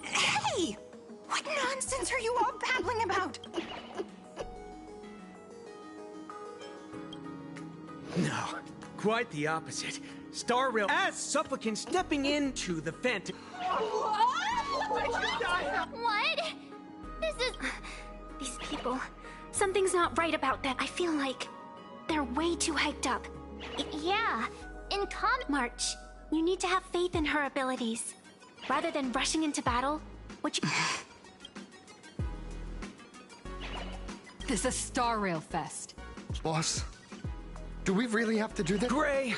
Hey! What nonsense are you all babbling about? No, quite the opposite. Star Rail as supplicant stepping into the phantom. What? This is... These people... Something's not right about them. I feel like they're way too hyped up. Yeah, in March, you need to have faith in her abilities. Rather than rushing into battle, which... This is Star Rail Fest. Boss, do we really have to do this? Gray,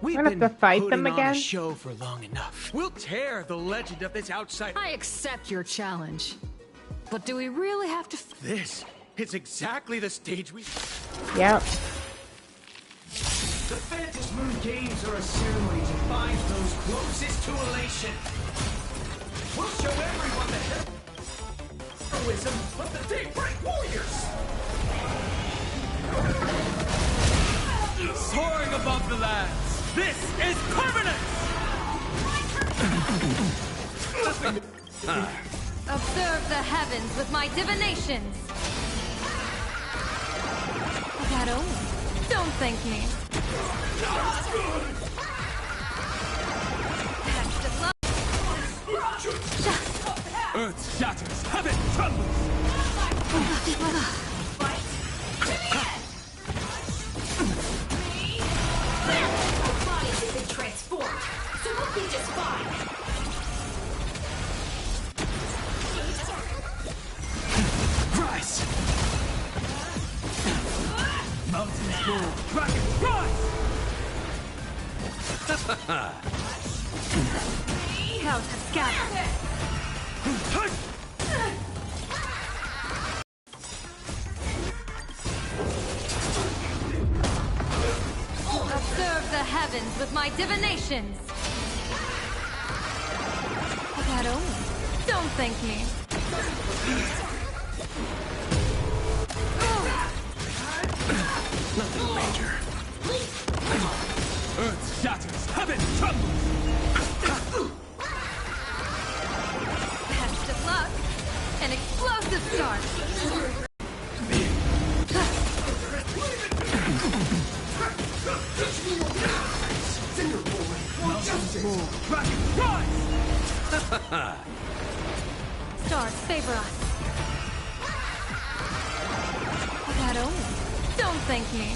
we've We're gonna been have to fight putting them on again? a show for long enough. We'll tear the legend of this outside. I accept your challenge. But do we really have to... This is exactly the stage we... Yep. The Phantom Moon Games are a ceremony to bind those closest to elation. We'll show everyone the heroism of the Daybreak Warriors! Soaring above the lands, this is permanence! Observe the heavens with my divinations. That omen. Don't thank me. Earth shatters, heaven trembles! Our bodies have been transformed, so we'll be just fine. Rise! Mountains roll, dragons rise! Cows have scattered. Observe the heavens with my divinations. That omen. Don't thank me. Nothing major. Earth shatters, heaven trembles! Best of luck. An explosive start. Dragons rise! Stars favor us. That omen. Don't thank me.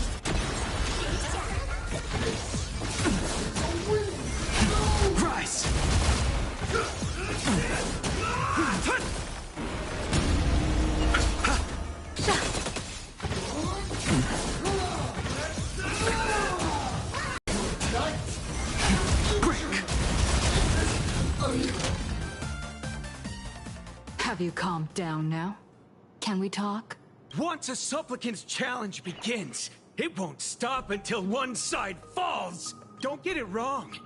Rise! Have you calmed down now? Can we talk? Once a supplicant's challenge begins, it won't stop until one side falls. Don't get it wrong.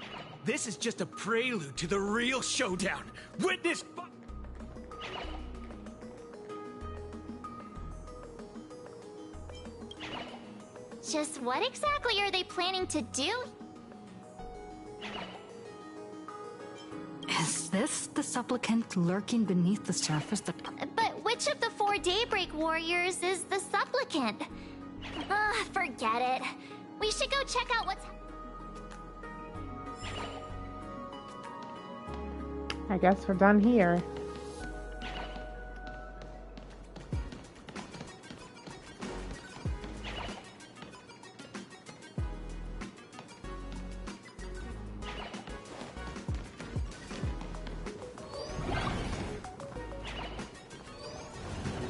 This is just a prelude to the real showdown. Witness... Just what exactly are they planning to do? Is this the supplicant lurking beneath the surface that... But which of the 4 Daybreak Warriors is the supplicant? Forget it. We should go check out what's... I guess we're done here.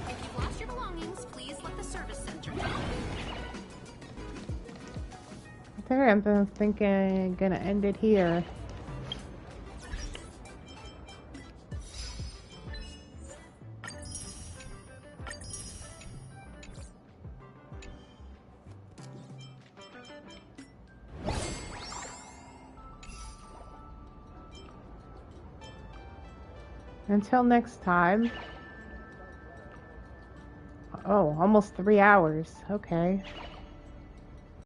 If you've lost your belongings, please let the service center know. I think I'm thinking gonna end it here. Until next time. Oh, almost 3 hours. Okay.